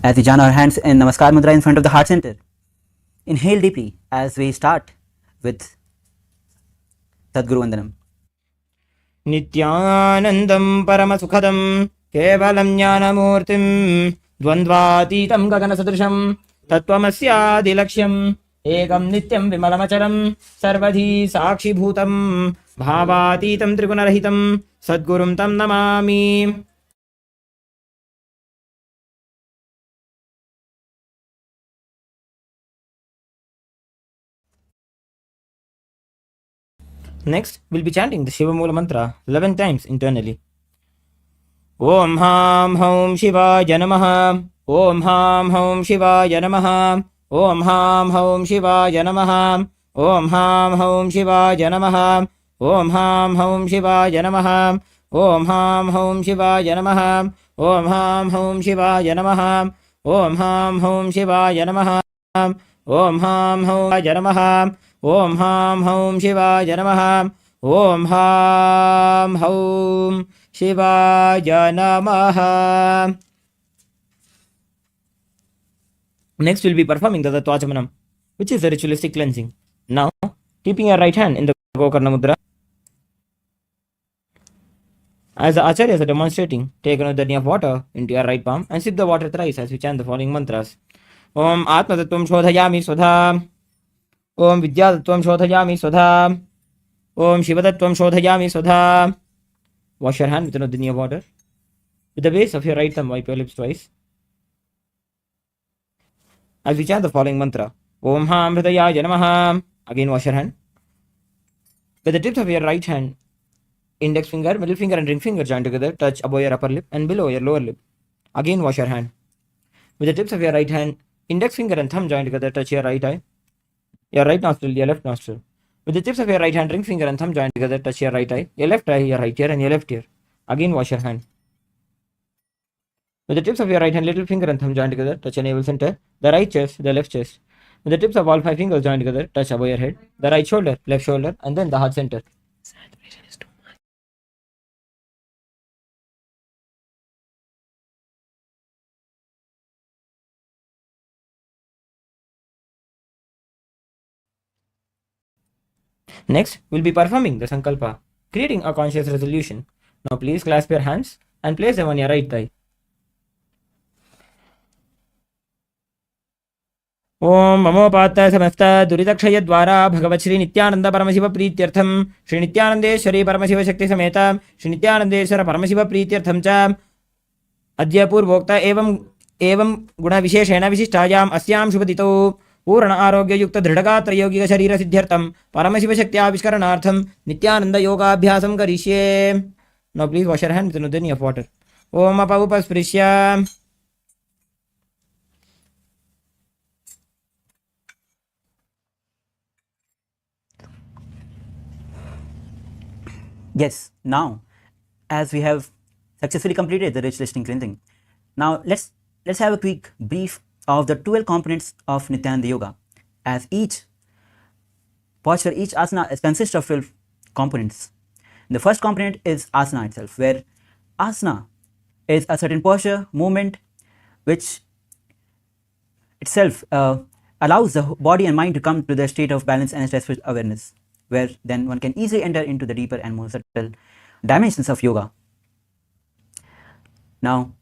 As we join our hands in Namaskar Mudra in front of the heart center, inhale deeply as we start with Sadguru Vandanam. Nithyanandam Paramasukhadam Kevalam Jnanamurtim Dvandvatītam Gaganasadrisham Tattvamasya Ekam Nityam Vimalamacharam Sarvadhi Sakshibhutam Bhavatītam Trigunarahitam Sadgurum Tam Namami. Next, we'll be chanting the Shiva Mula mantra 11 times internally. Om Ham Hum Shivaya Namaha. Om Ham Hum Shivaya Namaha. Om Ham Hum Shivaya Namaha. Om Ham Hum Shivaya Namaha. Om Ham Hum Shivaya Namaha. Om Ham Hum Shivaya Namaha. Om Ham Hum Shivaya Namaha. Om Ham Hum Shivaya Namaha. Om Ham Hum Shivaya Namaha. Om Ham Hum Shivaya Namaha. Om Ham Hum Shivaya Namaha. Next, we'll be performing the Tattvachamanam, which is a ritualistic cleansing. Now, keeping your right hand in the Gokarna Mudra. As the acharyas are demonstrating, take another drink of water into your right palm and sip the water thrice as we chant the following mantras. Om Atma Tattvam Shodhayami Swadha. Om Vidya Tattvam Shodhayami Swadha. Om Shiva Tattvam Shodhayami Swadha. Wash your hand with another drink of water. With the base of your right thumb, wipe your lips twice. As we chant the following mantra. Om Ham Hridayaya Namaha. Again wash your hand. With the tips of your right hand, index finger, middle finger and ring finger join together, touch above your upper lip and below your lower lip. Again wash your hand. With the tips of your right hand, index finger and thumb join together, touch your right eye, your right nostril, your left nostril. With the tips of your right hand, ring finger and thumb join together, touch your right eye, your left eye, your right ear and your left ear. Again wash your hand. With the tips of your right hand, little finger and thumb join together, touch your navel center, the right chest, the left chest. With the tips of all 5 fingers join together, touch above your head, the right shoulder, left shoulder and then the heart center. Next, we'll be performing the Sankalpa, creating a conscious resolution. Now please clasp your hands and place them on your right thigh. Om Mamopata Samasta Duridakshaya Dwara Bhagavat Shri Nithyananda Paramashiva Prityartham Shri Nithyanandeshwari Paramashiva Shakti Sameta Shri Nithyanandeshwara Paramashiva Prityartham Cha Adya Purvokta Evam Guna Visheshena Vishishtayam Asyam Shubhatito पूर्ण आरोग्य युक्त दृढ़गा त्रयोगिक शरीर सिद्ध्यर्थम परमशिव शक्ति आविष्करणार्थम नित्यानंद योगाभ्यासम करिष्ये. Now please wash your hand with another drink of water. Om apaupasprisya. Yes, now as we have successfully completed the ritualistic cleansing, now let's have a quick brief of the 12 components of Nithyananda Yoga, as each posture, each asana consists of 12 components. The first component is asana itself, where asana is a certain posture, movement, which itself allows the body and mind to come to the state of balance and stressful awareness, where then one can easily enter into the deeper and more subtle dimensions of yoga. Now,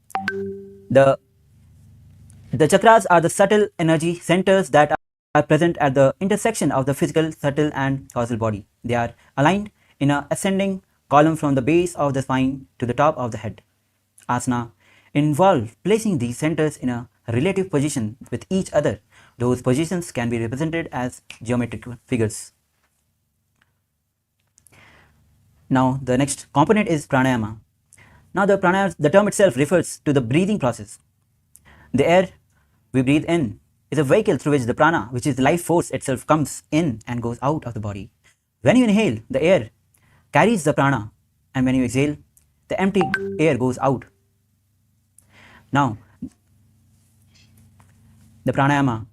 the chakras are the subtle energy centers that are present at the intersection of the physical, subtle and causal body. They are aligned in an ascending column from the base of the spine to the top of the head. Asana involve placing these centers in a relative position with each other. Those positions can be represented as geometric figures. Now the next component is pranayama. Now the term itself refers to the breathing process. The air we breathe in is a vehicle through which the prana, which is the life force itself, comes in and goes out of the body. When you inhale, the air carries the prana, and when you exhale, the empty air goes out. Now, the pranayama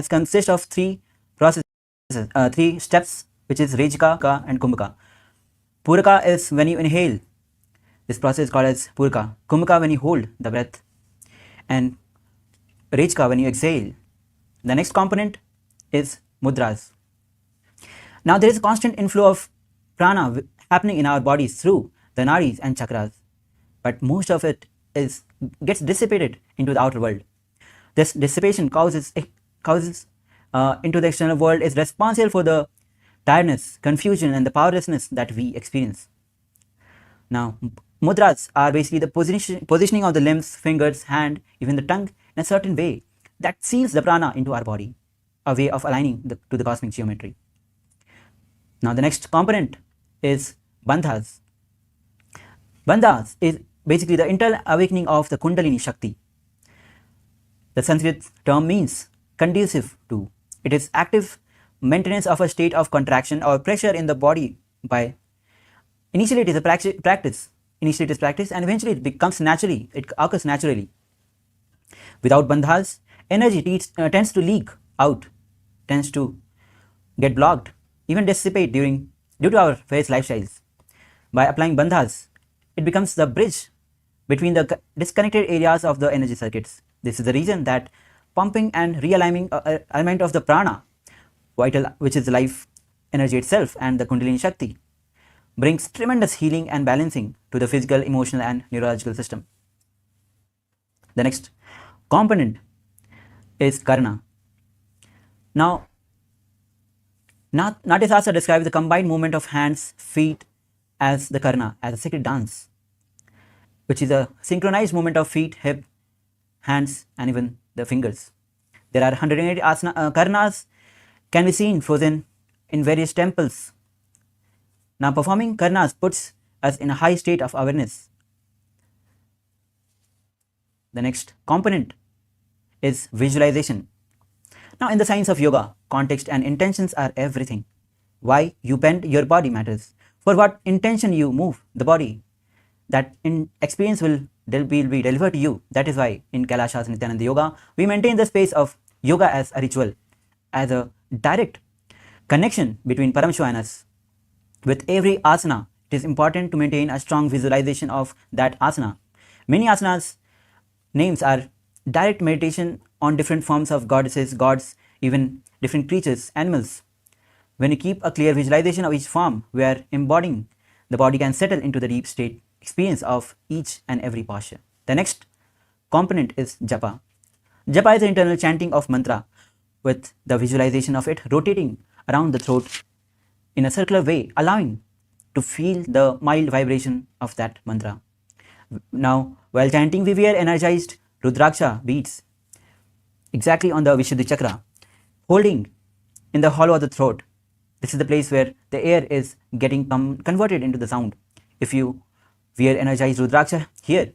consists of 3 processes, 3 steps, which is Rejika and Kumbhaka. Puraka is when you inhale, This process is called as Purka. Kumka when you hold the breath, and Rechka when you exhale. The next component is Mudras. Now there is a constant inflow of prana happening in our bodies through the nadis and chakras, but most of it gets dissipated into the outer world. This dissipation causes into the external world is responsible for the tiredness, confusion, and the powerlessness that we experience. Now, mudras are basically the positioning of the limbs, fingers, hand, even the tongue in a certain way that seals the prana into our body, a way of aligning to the cosmic geometry. Now, the next component is bandhas. Bandhas is basically the internal awakening of the Kundalini Shakti. The Sanskrit term means conducive to. It is active maintenance of a state of contraction or pressure in the body by initially it is a practice. Initially it is practice and eventually it occurs naturally. Without bandhas, energy tends to leak out, tends to get blocked, even dissipate due to our various lifestyles. By applying bandhas, it becomes the bridge between the disconnected areas of the energy circuits. This is the reason that pumping and alignment of the prana, vital, which is life energy itself, and the Kundalini Shakti, brings tremendous healing and balancing to the physical, emotional, and neurological system. The next component is Karna. Now, Natyasastra describes the combined movement of hands, feet as the Karna, as a sacred dance, which is a synchronized movement of feet, hip, hands, and even the fingers. There are 180 Karnas can be seen frozen in various temples. Now, performing Karnas puts us in a high state of awareness. The next component is visualization. Now, in the science of yoga, context and intentions are everything. Why you bend your body matters. For what intention you move the body, that experience will be delivered to you. That is why in Kailasa's Nithyananda Yoga, we maintain the space of yoga as a ritual, as a direct connection between Paramashiva and us. With every asana, it is important to maintain a strong visualization of that asana. Many asanas names are direct meditation on different forms of goddesses, gods, even different creatures, animals. When you keep a clear visualization of each form, we are embodying, the body can settle into the deep state experience of each and every posture. The next component is japa. Japa is the internal chanting of mantra with the visualization of it rotating around the throat in a circular way, allowing to feel the mild vibration of that mantra. Now, while chanting, we wear energized Rudraksha beads exactly on the Vishuddhi chakra, holding in the hollow of the throat. This is the place where the air is getting converted into the sound. If you wear energized Rudraksha here,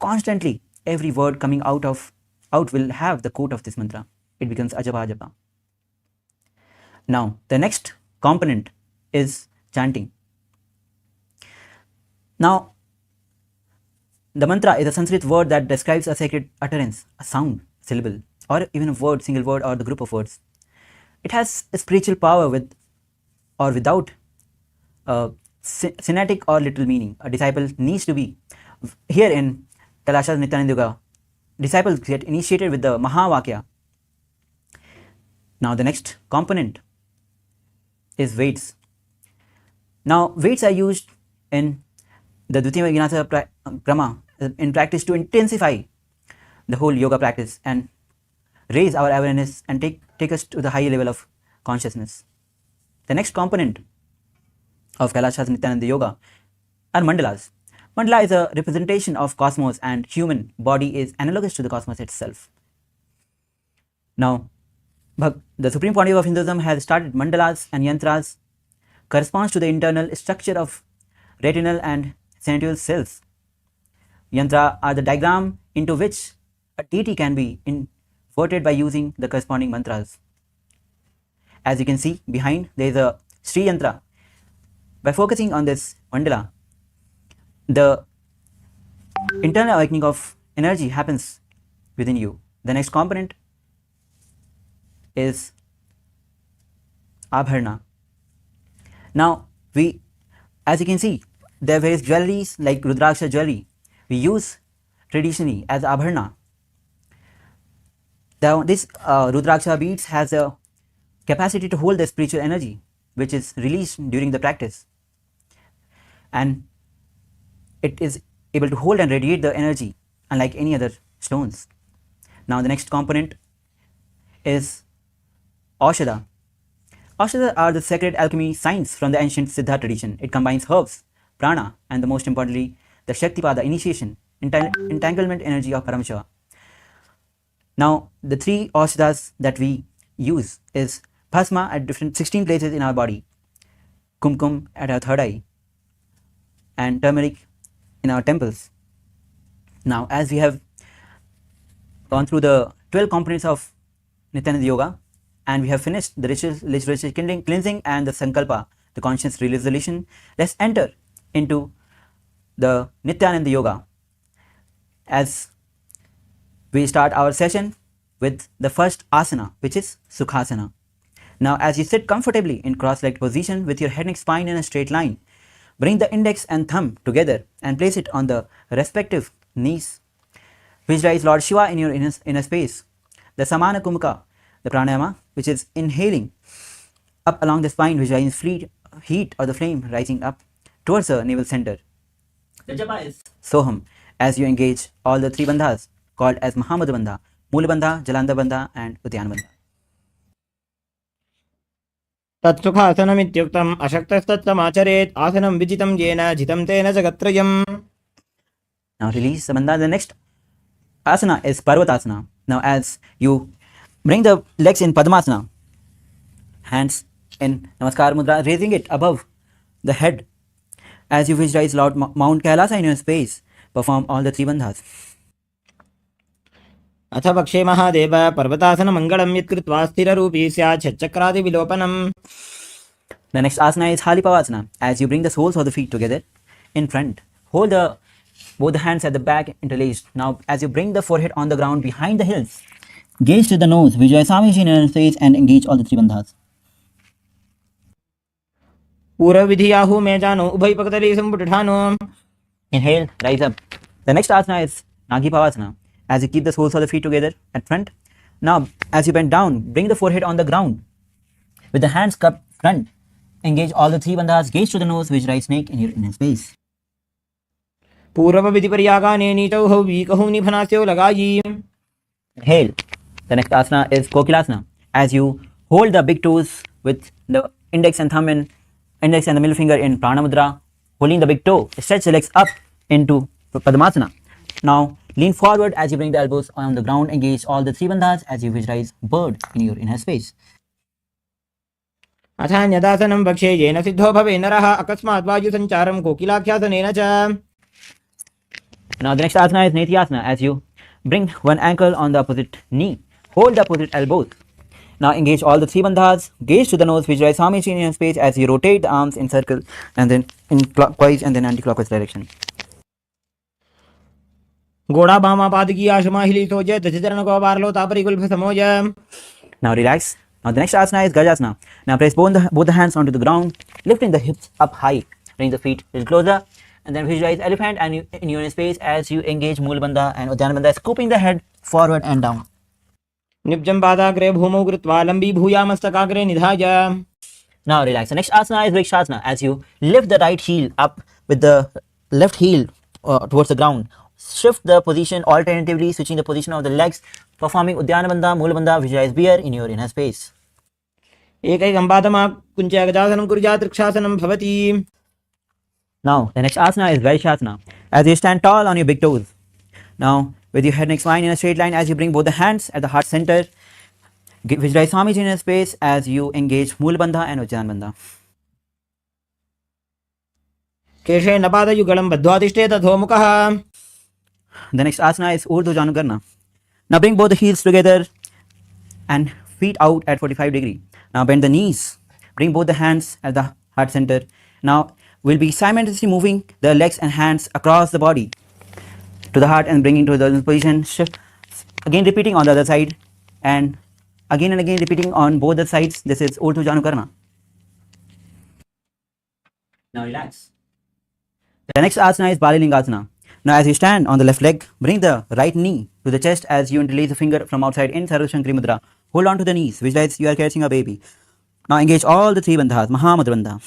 constantly every word coming out will have the quote of this mantra. It becomes ajapa ajapa. Now, the next component is chanting. Now, the mantra is a Sanskrit word that describes a sacred utterance, a sound, syllable, or even a word, single word, or the group of words. It has a spiritual power with or without synatic or literal meaning. A disciple needs to be. Here in Kailasa's Nithyananda Yoga, disciples get initiated with the Mahavakya. Now, the next component is weights. Now, weights are used in the Dvitiya Vinyasa Krama in practice to intensify the whole yoga practice and raise our awareness and take us to the higher level of consciousness. The next component of Kailasa's Nithyananda Yoga are mandalas. Mandala is a representation of cosmos and human body is analogous to the cosmos itself. Now, the Supreme Pontiff of Hinduism has started mandalas and yantras corresponds to the internal structure of retinal and sensual cells. Yantra are the diagram into which a deity can be inverted by using the corresponding mantras. As you can see behind, there is a Sri Yantra. By focusing on this mandala, the internal awakening of energy happens within you. The next component is Abharna. Now, as you can see, there are various jewelries like Rudraksha jewelry we use traditionally as abharna. This Rudraksha beads has a capacity to hold the spiritual energy which is released during the practice, and it is able to hold and radiate the energy unlike any other stones. Now the next component is Aushadha. Aushadha are the sacred alchemy science from the ancient Siddha tradition. It combines herbs, prana, and the most importantly, the Shaktipada initiation, entanglement energy of Paramashiva. Now, the three Aushadhas that we use is Bhasma at different 16 places in our body, Kumkum at our third eye, and turmeric in our temples. Now, as we have gone through the 12 components of Nithyananda Yoga, and we have finished the ritual cleansing and the Sankalpa, the conscious resolution, let's enter into the Nithyananda Yoga as we start our session with the first asana, which is Sukhasana. Now, as you sit comfortably in cross-legged position with your head and spine in a straight line, bring the index and thumb together and place it on the respective knees. Visualize Lord Shiva in your inner space. The Samana Kumka, the pranayama, which is inhaling up along the spine, visualize heat or the flame rising up towards the navel center. The japa is Soham, as you engage all the three bandhas called as Mahamudra Bandha, Mula Bandha, Jalandhar Bandha, and Udyana Bandha. तत्सुखासनमित्युक्तम् अशक्तस्तत्समाचरेत् आसनं विजितं येन जितं तेन जगत्त्रयम्. Now release the bandha. The next asana is Parvatasana. Now as you bring the legs in Padmasana, hands in Namaskar Mudra, raising it above the head. As you visualize Lord Mount Kailasa in your space, perform all the three bandhas. अथ पक्षे महादेव पर्वतासनमङ्गलं यत्कृत्वा स्थिररूपी स्यात् षट्चक्रादिविलोपनम्. The next asana is Halipavasana. As you bring the soles of the feet together in front, hold both the hands at the back interlaced. Now as you bring the forehead on the ground behind the heels, gaze to the nose, visualize Swami in your face and engage all the three bandhas. पूर्वविधियाहु मे जानो उभयपकतले सम्पुटठानो. Inhale, rise up. The next asana is Nagipavasana. As you keep the soles of the feet together at front. Now, as you bend down, bring the forehead on the ground. With the hands cupped front, engage all the three bandhas, gaze to the nose, visualize snake in your inner space. पूर्वविधिपर्यागाने नीतौ हौवीकहौ निभनास्यो लगायि. Inhale. The next asana is Kokilasana. As you hold the big toes with the index and the middle finger in Pranamudra, holding the big toe, stretch the legs up into Padmasana. Now, lean forward as you bring the elbows on the ground, engage all the three bandhas as you visualize bird in your inner space. अथान्यदासनं वक्षे येन सिद्धो भवे नरः अकस्मात् वायुसञ्चारं कोकिलाख्यासनेन च. Now, the next asana is Nithyananda. As you bring one ankle on the opposite knee, hold the opposite elbows. Now, engage all the three bandhas, gaze to the nose, visualize Swami in your space as you rotate the arms in circle and then in clockwise and then anti-clockwise direction. घोड़ा बामा पादकी आशमाहिली सोज दशचरण को बारलो तापरी कुल्भ समोज. Now relax. Now the next asana is Gajasana. Now place both the hands onto the ground, lifting the hips up high, bring the feet a little closer, and then visualize elephant and in your space as you engage Mula Bandha and Udyana Bandha, scooping the head forward and down. निब्जं पादाग्रे भूमौ कृत्वा लम्बी भूयामस्तकाग्रे निधाय. Now relax. The next asana is Vrikshasana. As you lift the right heel up with the left heel towards the ground, shift the position alternatively, switching the position of the legs, performing Udyana Bandha, Mula Bandha, visualize bear in your inner space. एकैकं पादमा कुञ्च गजासनं कुर्यात् वृक्षासनं भवति. Now the next asana is Vaishasana. As you stand tall on your big toes. Now with your head and spine in a straight line, as you bring both the hands at the heart center, visualize Swami in your space as you engage Mula Bandha and Udyana Bandha. केशेन पादयुगलं बद्ध्वा तिष्ठेत अधोमुखः. The next asana is Urdhva Janukarna. Now bring both the heels together and feet out at 45 degree. Now bend the knees. Bring both the hands at the heart center. Now we'll be simultaneously moving the legs and hands across the body to the heart and bringing to the position. Shift. Again repeating on the other side and again repeating on both the sides. This is Urdhva Janukarna. Now relax. The next asana is Balilingasana. Now as you stand on the left leg, bring the right knee to the chest as you interlace the finger from outside in Sarvashankari Mudra. Hold on to the knees, visualize you are catching a baby. Now engage all the three bandhas, Mahamudra Bandha.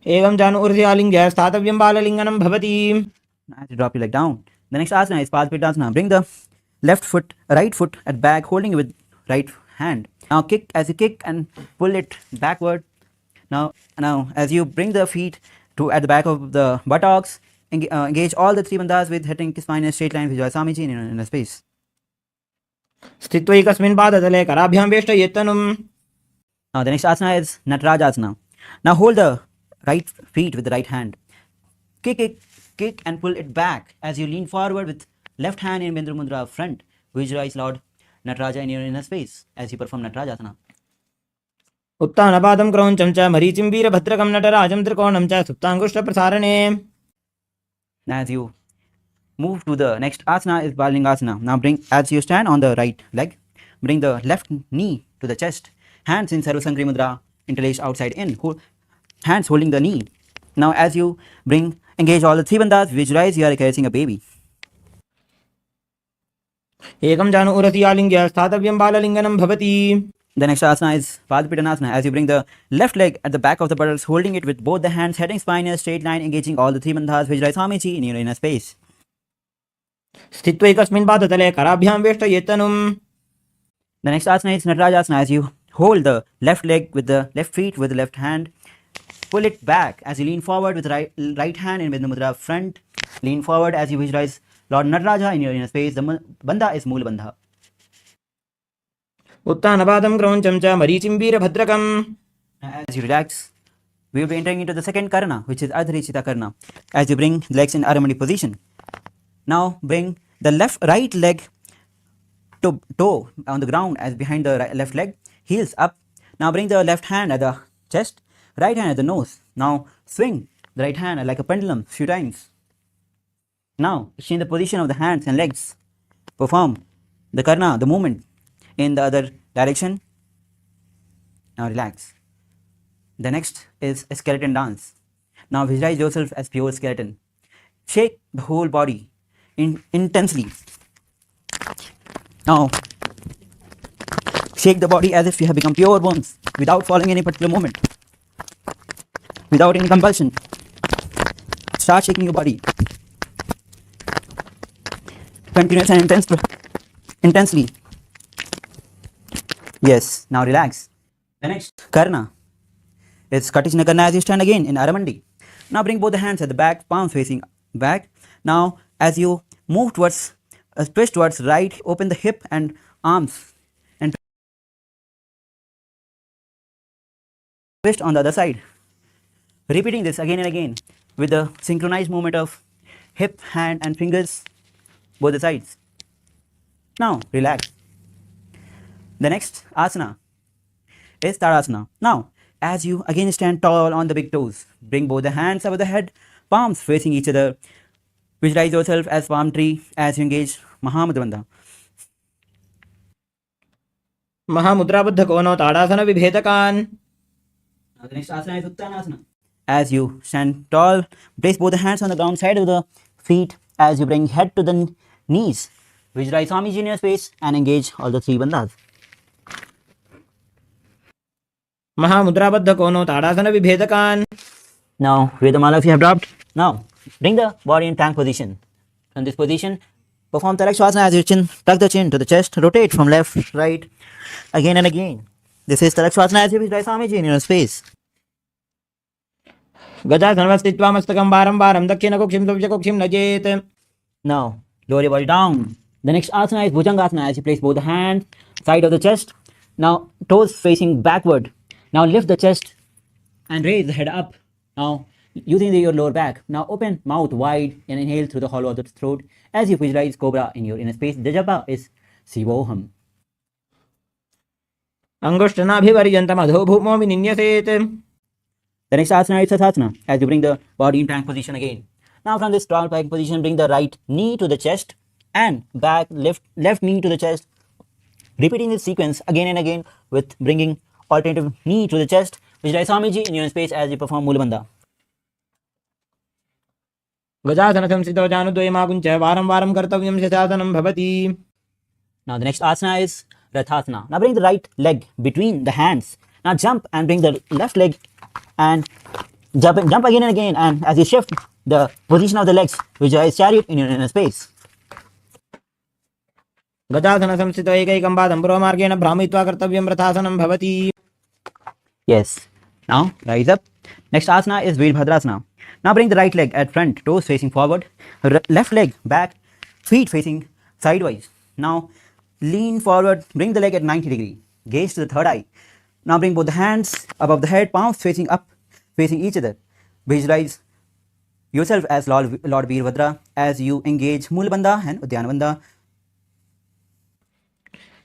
एवं जानुर्ध्यालिङ्ग्य स्थातव्यं बाललिङ्गनं भवति. As you drop your leg down. The next asana is Padpitasana. Bring the right foot at back, holding it with right hand. Now kick as you kick and pull it backward. Now as you bring the feet to at the back of the buttocks, engage all the three bandhas with heading spine in a straight line. Visualize Swamiji in a space. स्थित्वा एकस्मिन् पादतले कराभ्यां वेष्टयेत्तनुम्. Now the next asana is Natarajasana. Now hold the right feet with the right hand. Kick and pull it back as you lean forward with left hand in Bindra Mudra front. Visualize Lord Nataraja in your inner space as you perform Natarajasana. उत्तानपादं क्रौञ्चं च मरीचिं वीरभद्रकं नटराजं त्रिकोणं च सुप्ताङ्गुष्ठप्रसारणे. As you move to the next asana is Balilingasana. Now as you stand on the right leg, bring the left knee to the chest. Hands in Sarvasankari Mudra, interlace outside in. Hands holding the knee. Now as you engage all the three bandhas, visualize you are carrying a baby. एकं जानुर्ध्यालिङ्ग्य स्थातव्यं बाललिङ्गनं भवति. The next asana is Padpitanasana. As you bring the left leg at the back of the buttocks, holding it with both the hands, heading spine in a straight line, engaging all the three bandhas, visualize Swamiji in your inner space. स्थित्वा एकस्मिन् पादतले कराभ्यां वेष्टयेत्तनुम्. The next asana is Natarajasana. As you hold the left leg with the left feet with the left hand, pull it back as you lean forward with right hand in Vidya Mudra front. Lean forward as you visualize Lord Nataraja in your inner space. The bandha is Moola Bandha. उत्तानपादं क्रौञ्चं च मरीचिं वीरभद्रकम्. As you relax, we will be entering into the second karana, which is Ardharichita Karana. As you bring legs in Aramani position. Now bring the right leg toe on the ground as behind the left leg, heels up. Now bring the left hand at the chest, right hand at the nose. Now swing the right hand like a pendulum few times. Now change the position of the hands and legs. Perform the karna, the movement in the other direction. Now relax. The next is a skeleton dance. Now visualize yourself as pure skeleton. Shake the whole body intensely. Now shake the body as if you have become pure bones without following any particular movement, without any compulsion. Start shaking your body. Continuous and intensely. Yes, now relax. The next karna is Katishna Karna as you stand again in Aramandi. Now bring both the hands at the back, palms facing back. Now as you move towards, twist towards right, open the hip and arms and twist on the other side. Repeating this again and again with the synchronized movement of hip, hand and fingers both the sides. Now relax. The next asana is Tadasana. Now as you again stand tall on the big toes, bring both the hands above the head, palms facing each other. Visualize yourself as palm tree as you engage Mahamudra Bandha. महामुद्राबद्धकोनो tadasana विभेदकान्. Now the next asana is Uttanasana. As you stand tall, place both the hands on the ground side of the feet as you bring head to the knees. Visualize Swamiji in your space and engage all the three bandhas. महामुद्राबद्धकोनो tadasana विभेदकान्. Now Vedamala if you have dropped. Now bring the body in plank position. From this position, perform Tarakshasana as you tuck the chin to the chest, rotate from left, right, again and again. This is Tarakshasana as you visualize Swamiji in your space. गजासनं स्थित्वा मस्तकं वारं वारं दक्षिणकुक्षिं सव्यकुक्षिं नजेत्. Now lower your body down. The next asana is Bhujangasana as you place both the hands side of the chest. Now toes facing backward. Now lift the chest and raise the head up. Now using your lower back. Now open mouth wide and inhale through the hollow of the throat as you visualize cobra in your inner space. The japa is Shivoham. अङ्गुष्ठनाभिवर्यन्तम् अधो भूमो विनिन्यसेत्. The next asana is Sadasana as you bring the body in plank position again. Now from this tall plank position, bring the right knee to the chest and back left knee to the chest. Repeating this sequence again and again with bringing alternative knee to the chest. Visualize Swamiji in your space as you perform Mula Bandha. गजासन संस्थितो जानुद्वयमाकुञ्च वारं वारं कर्तव्यं शशासनं भवति. Now the next asana is Rathasana. Now bring the right leg between the hands. Now jump and bring the left leg and jump again and again. And as you shift the position of the legs, visualize chariot in your inner space. गजासन संस्थितो एकैकं पादं पुरोमार्गेण भ्रामयित्वा कर्तव्यं रथासनं भवति. Yes. Now rise up. Next asana is Veerbhadrasana. Now bring the right leg at front, toes facing forward, left leg back, feet facing sideways. Now lean forward, bring the leg at 90 degree, gaze to the third eye. Now bring both the hands above the head, palms facing up, facing each other. Visualize yourself as Lord Veerbhadra as you engage Moolabandha and Udyana Bandha.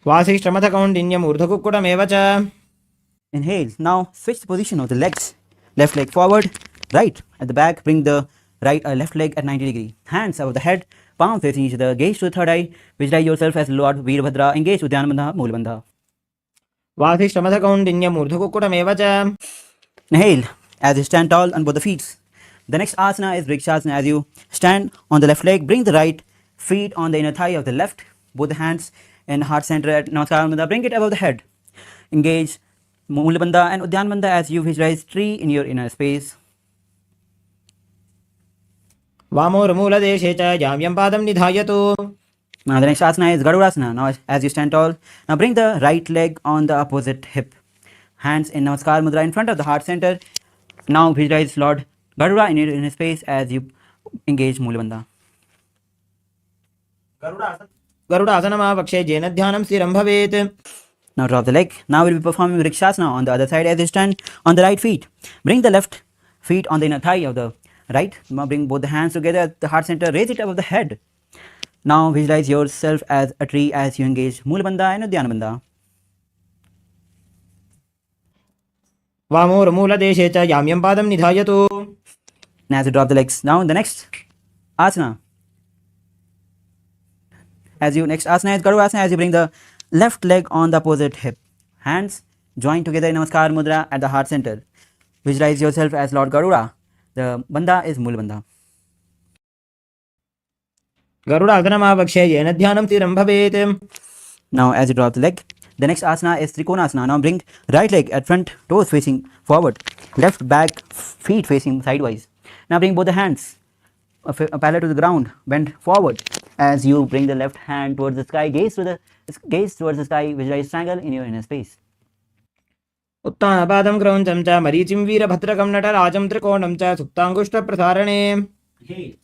वासिष्ठमथ कौण्डिन्यम् ऊर्ध्वकुक्कुटमेव च. Inhale. Now switch the position of the legs. Left leg forward, right at the back. Bring the left leg at 90 degree. Hands above the head, palms facing each other. Gaze to the third eye. Visualize yourself as Lord Veerbhadra. Engage Udyana Bandha, Moolabandha. वासिष्ठमथ कौण्डिन्यम् ऊर्ध्वकुक्कुटमेव च. Inhale as you stand tall on both the feet. The next asana is Vrikshasana. As you stand on the left leg, bring the right feet on the inner thigh of the left. Both the hands in heart center at Namaskar Mudra. Bring it above the head. Engage Moolabandha and Udyana Bandha as you visualize tree in your inner space. वामोर्मूलदेशे च जाम्यं पादं निधायतु. Now the next asana is Garudasana. Now as you stand tall, now bring the right leg on the opposite hip. Hands in Namaskar Mudra in front of the heart center. Now visualize Lord Garuda in your inner space as you engage Moolabandha. गरुडासनमावक्षे येन ध्यानं स्थिरं भवेत्. Now drop the leg. Now we'll be performing Vrikshasana on the other side as you stand on the right feet. Bring the left feet on the inner thigh of the right. Now bring both the hands together at the heart center. Raise it above the head. Now visualize yourself as a tree as you engage Moolabandha and Udyana Bandha. वामोर्मूलदेशे च जाम्यं पादं निधायतु. Now as you drop the legs. Now the next asana. Next asana is Garudasana as you bring the left leg on the opposite hip. Hands joined together in Namaskar Mudra at the heart center. Visualize yourself as Lord Garuda. The bandha is Moolabandha. गरुडासनमावक्षे येन ध्यानं स्थिरं भवेत्. Now as you drop the leg, the next asana is Trikonasana. Now bring right leg at front, toes facing forward, left back, feet facing sideways. Now bring both the hands parallel to the ground, bend forward as you bring the left hand towards the sky, gaze towards the sky, visualize triangle in your inner space. उत्तानपादं क्रौञ्चं च मरीचिं वीरभद्रकं नटराजं त्रिकोणं च सुप्ताङ्गुष्ठप्रसारणे.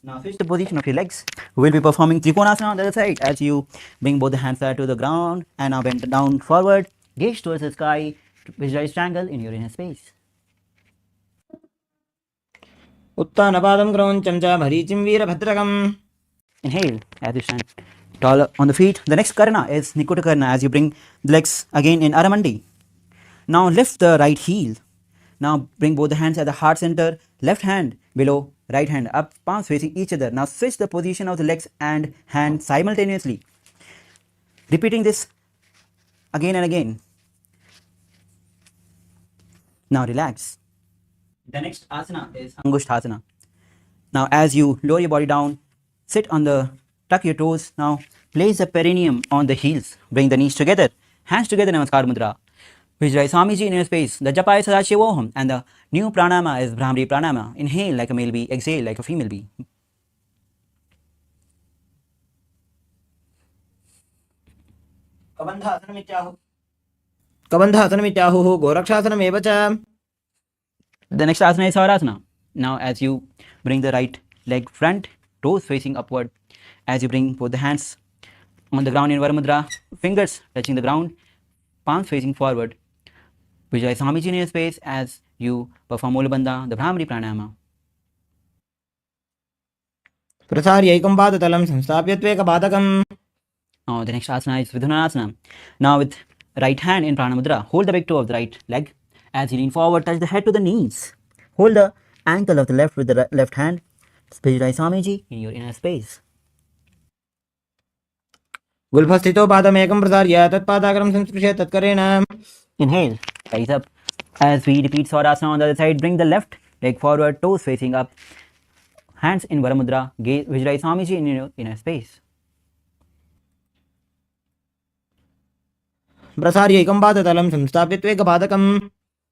Now switch the position of your legs. We will be performing Trikonasana on the other side as you bring both the hands to the ground and now bend down forward, gaze towards the sky, visualize triangle in your inner space. उत्तानपादं क्रौञ्चं च मरीचिं वीरभद्रकम्. Inhale as you stand tall on the feet. The next Karna is Nikuta Karna as you bring the legs again in Aramandi. Now lift the right heel. Now bring both the hands at the heart center, left hand below, right hand up, palms facing each other. Now switch the position of the legs and hands simultaneously. Repeating this again and again. Now relax. The next asana is Angushthasana. Now as you lower your body down, sit on tuck your toes. Now place the perineum on the heels. Bring the knees together, hands together, Namaskar Mudra. Visualize Swamiji in your space. The japa is Sadashivoham and the new pranama is Brahmari pranama. Inhale like a male bee, exhale like a female bee. कबन्धासनमित्याहुः गोरक्षासनमेव च. The next asana is Savarasana. Now as you bring the right leg front, toes facing upward, as you bring both the hands on the ground in Varamudra, fingers touching the ground, palms facing forward. Visualize Swamiji in your space as you perform Moolabandha, the Brahmari pranayama. प्रसार्यैकं पादतलं संस्थाप्य त्वेकपादकम्. Now the next asana is Vidhunasana. Now with right hand in Pranamudra, hold the big toe of the right leg. As you lean forward, touch the head to the knees. Hold the ankle of the left with the left hand. Visualize Swamiji in your inner space. गुल्फस्थितो पादमेकं प्रसार्य तत्पादाग्रं संस्पृश्य तत्करेण. Inhale, rise up. As we repeat Savarasana on the other side, bring the left leg forward, toes facing up, hands in Varamudra, visualize Swamiji in your inner space. प्रसार्य एकं पादतलं संस्थाप्य त्वेकपादकम्.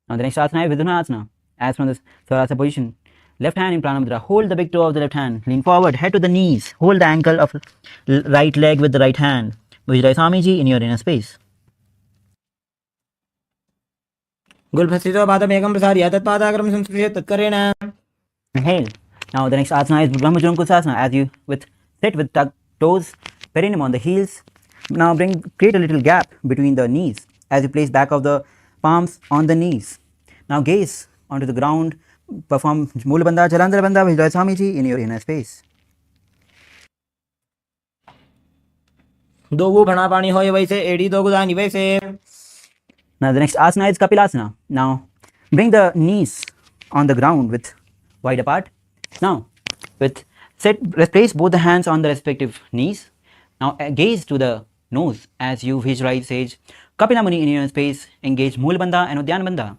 Now the next asana is Vidhanasana. As from this Sarasa position, left hand in Pranamudra, hold the big toe of the left hand, lean forward, head to the knees, hold the ankle of right leg with the right hand. Visualize Swamiji in your inner space. गुल्फस्थितो पादमेकं प्रसार्य तत्पादाग्रं संस्पृश्य तत्करेण. Inhale. Now the next asana is Brahmajam Kusasana. As you sit with tucked toes, perineum on the heels. Now create a little gap between the knees as you place back of the palms on the knees. Now gaze onto the ground. Perform Mula Bandha, Jalandhara Bandha, visualize Swamiji in your inner space. दो भणा पानी होय वैसे एड़ी दो गुदानी वैसे. Now the next asana is Kapilasana. Now bring the knees on the ground with wide apart. Now place both the hands on the respective knees. Now gaze to the nose as you visualize sage Kapila Muni in your space. Engage Mula Bandha and Uddiyana Bandha.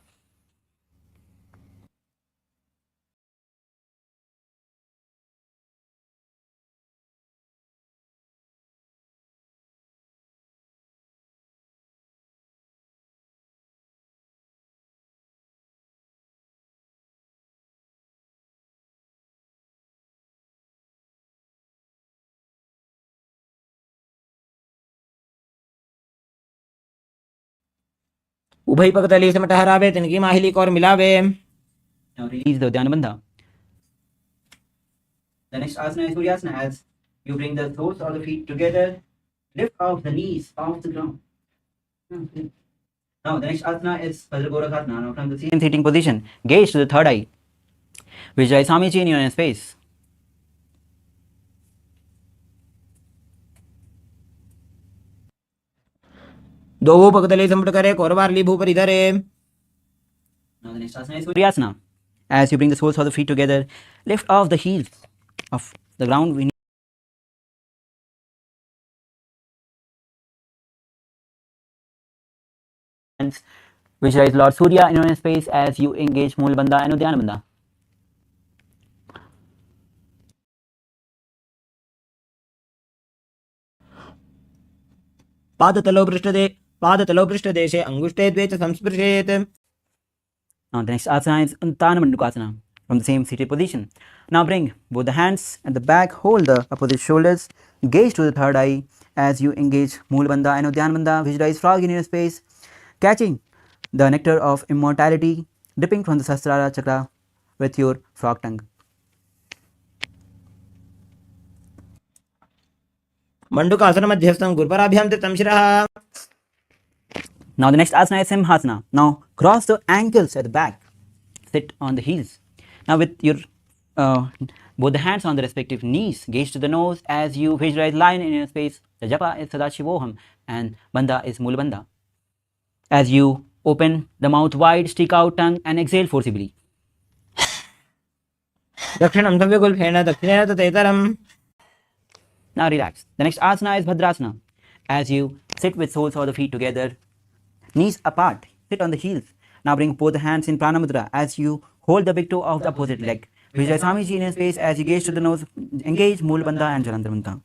उभय पकतली समट हरावे तिनकी माहिली कौर मिलावे. Now release the Uddiyana Bandha. The next asana is Suryasana. As you bring the soles of the feet together, lift off the knees off the ground. Now the next asana is Vajragorakasana. Now from the same sitting position, gaze to the third eye. Visualize Swamiji in your inner space. दो पकतली समट करे कोरवारली भूपरि धरे. Now the next asana is Suryasana. As you bring the soles of the feet together, lift off the heels of the ground. We visualize Lord Surya in your inner space as you engage Mula Bandha and Uddiyana Bandha. पादतलौ पृष्ठदेशे अंगुष्टे द्वे च संस्पृशेत्. Now the next asana is Uttana Mandukasana from the same seated position. Now bring both the hands at the back, hold the opposite shoulders, gaze to the third eye as you engage Mula Bandha and Uddiyana Bandha. Visualize frog in your space, catching the nectar of immortality, dipping from the Sahasrara chakra with your frog tongue. मंडूकासन मध्यस्थं गुरुपराभ्यां ततं शिरः. Now the next asana is Simhasana. Now cross the ankles at the back, sit on the heels. Now with your both the hands on the respective knees, gaze to the nose as you visualize lion in your space. The japa is Sadashivoham and bandha is Mula Bandha. As you open the mouth wide, stick out tongue and exhale forcibly. दक्षिणं सव्यगुल्फेन दक्षिणेन तथेतरम्. Now relax. The next asana is Bhadrasana. As you sit with soles of the feet together, knees apart, sit on the heels. Now bring both the hands in Pranamudra as you hold the big toe of the opposite leg. Visualize Swamiji in your space as you gaze to the nose, engage Mula Bandha and Jalandhara Bandha.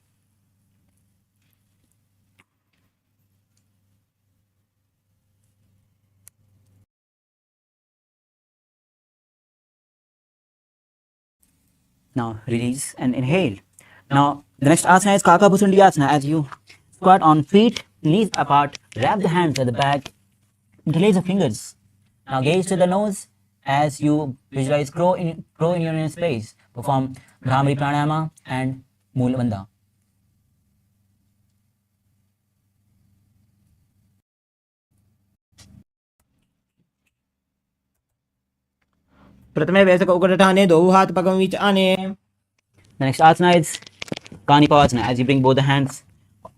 Now release and inhale. Now the next asana is Kakabhusundiyasana. As you squat on feet, knees apart, wrap the hands at the back, interlace the fingers. Now gaze to the nose as you visualize crow in your inner space. Perform Bhramari Pranayama and Mula Bandha. प्रथमे वैसक उकटाने दो हाथ पगम बीच आने. The next asana is Kanipavasana. As you bring both the hands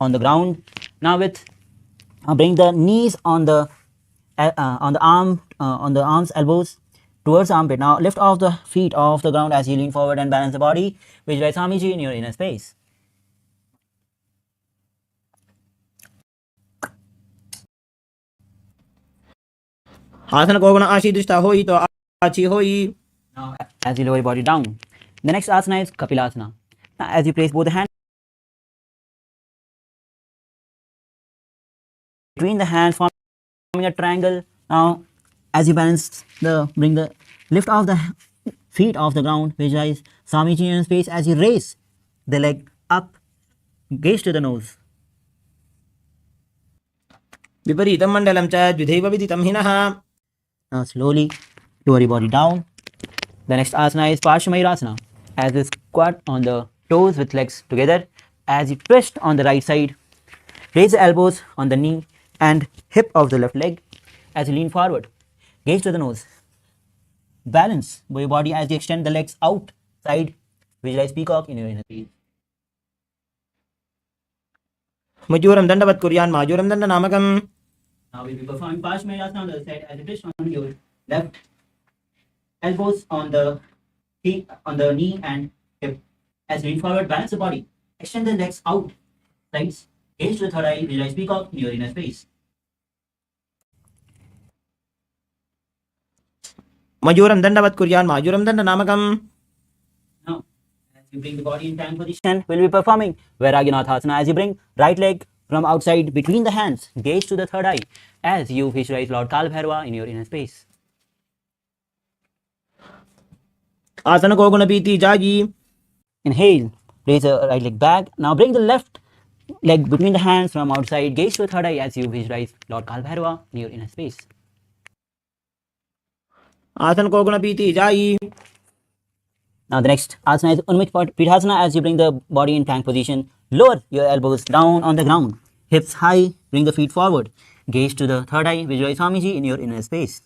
on the ground. Now bring the knees on the arms, elbows towards the armpit. Now lift off the feet off the ground as you lean forward and balance the body. Visualize Swamiji in your inner space. आसन को गुण आशी दृष्टा होई तो आची होई. Now as you lower your body down, The next asana is Kapilasana. Now, as you place both the hands between the hands, forming a triangle. Now, as you balance bring the lift off the feet off the ground, visualize Swamiji in space as you raise the leg up, gaze to the nose. विपरीतं मण्डलं च द्विधैव विदितं हिनः. Now slowly lower your body down. The next asana is Parsvamayurasana. As you squat on the toes with legs together, as you twist on the right side, raise the elbows on the knee and hip of the left leg as you lean forward. Gaze to the nose. Balance your body as you extend the legs outside. Visualize peacock in your inner space. मयूरं दण्डवत् कुर्यान् मायूरं दण्डनामकम्. Now we'll be performing Parsvamayurasana on the other side as you twist on your left elbows on the feet, on the knee and hip. As you lean forward, balance the body. Extend the legs out, sides. Gaze to the third eye. Visualize peacock in your inner space. मयूरं दण्डवत् कुर्यान् मायूरं दण्डनामकम्. Now, as you bring the body in tank position, we'll be performing Vairagyanatha. As you bring right leg from outside between the hands, gaze to the third eye as you visualize Lord Kalbhairava in your inner space. आसन को गुणपीति जायी. Inhale, raise the right leg back. Now bring the left leg between the hands from outside, gaze to the third eye as you visualize Lord Kalbhairava in your inner space. आसन को गुणपीति जायी. Now the next asana is Unmukh Pithasana. As you bring the body in tank position, lower your elbows down on the ground, hips high, bring the feet forward, gaze to the third eye, visualize Swamiji in your inner space.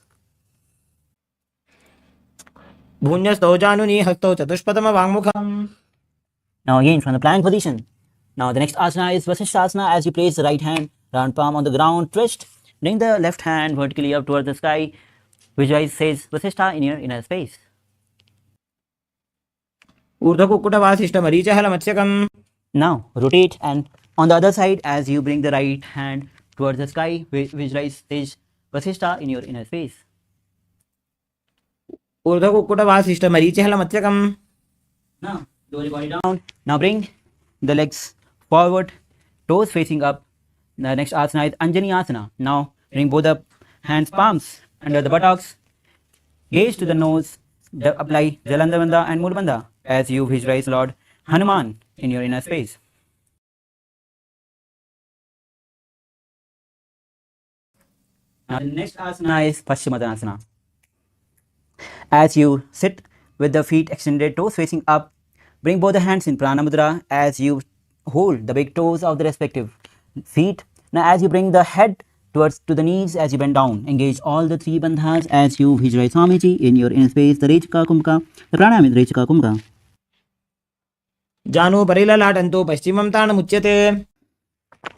भून्यस्तौ जानुनी हस्तौ चतुष्पदम वाङ्मुखम्. Now again from the plank position. Now the next asana is Vasishthasana. As you place the right hand, round palm on the ground, twist, bring the left hand vertically up towards the sky, visualize says Vasishtha in your inner space. ऊर्ध्वकुक्कुटवासिष्ठमरीचहलमत्स्यकम्. Now rotate and on the other side as you bring the right hand towards the sky, visualize sage Vasishtha in your inner space. ऊर्ध्वकुक्कुटवासिष्ठमरीचहलमत्स्यकम्. Now lower your body down. Now bring the legs forward, toes facing up. The next asana is Anjani Asana. Now bring both the hands palms under the buttocks. Gaze to the nose. Apply Jalandhavandha and Mulbandha as you visualize Lord Hanuman in your inner space. Now the next asana is Paschimottanasana. As you sit with the feet extended, toes facing up, bring both the hands in Prana Mudra as you hold the big toes of the respective feet. Now as you bring the head towards to the knees as you bend down, engage all the three bandhas as you visualize Swamiji in your inner space, the Rechaka Kumka, the pranayam is Rechaka Kumka. जानु परिललाटन्तु पश्चिमं ताणमुच्यते.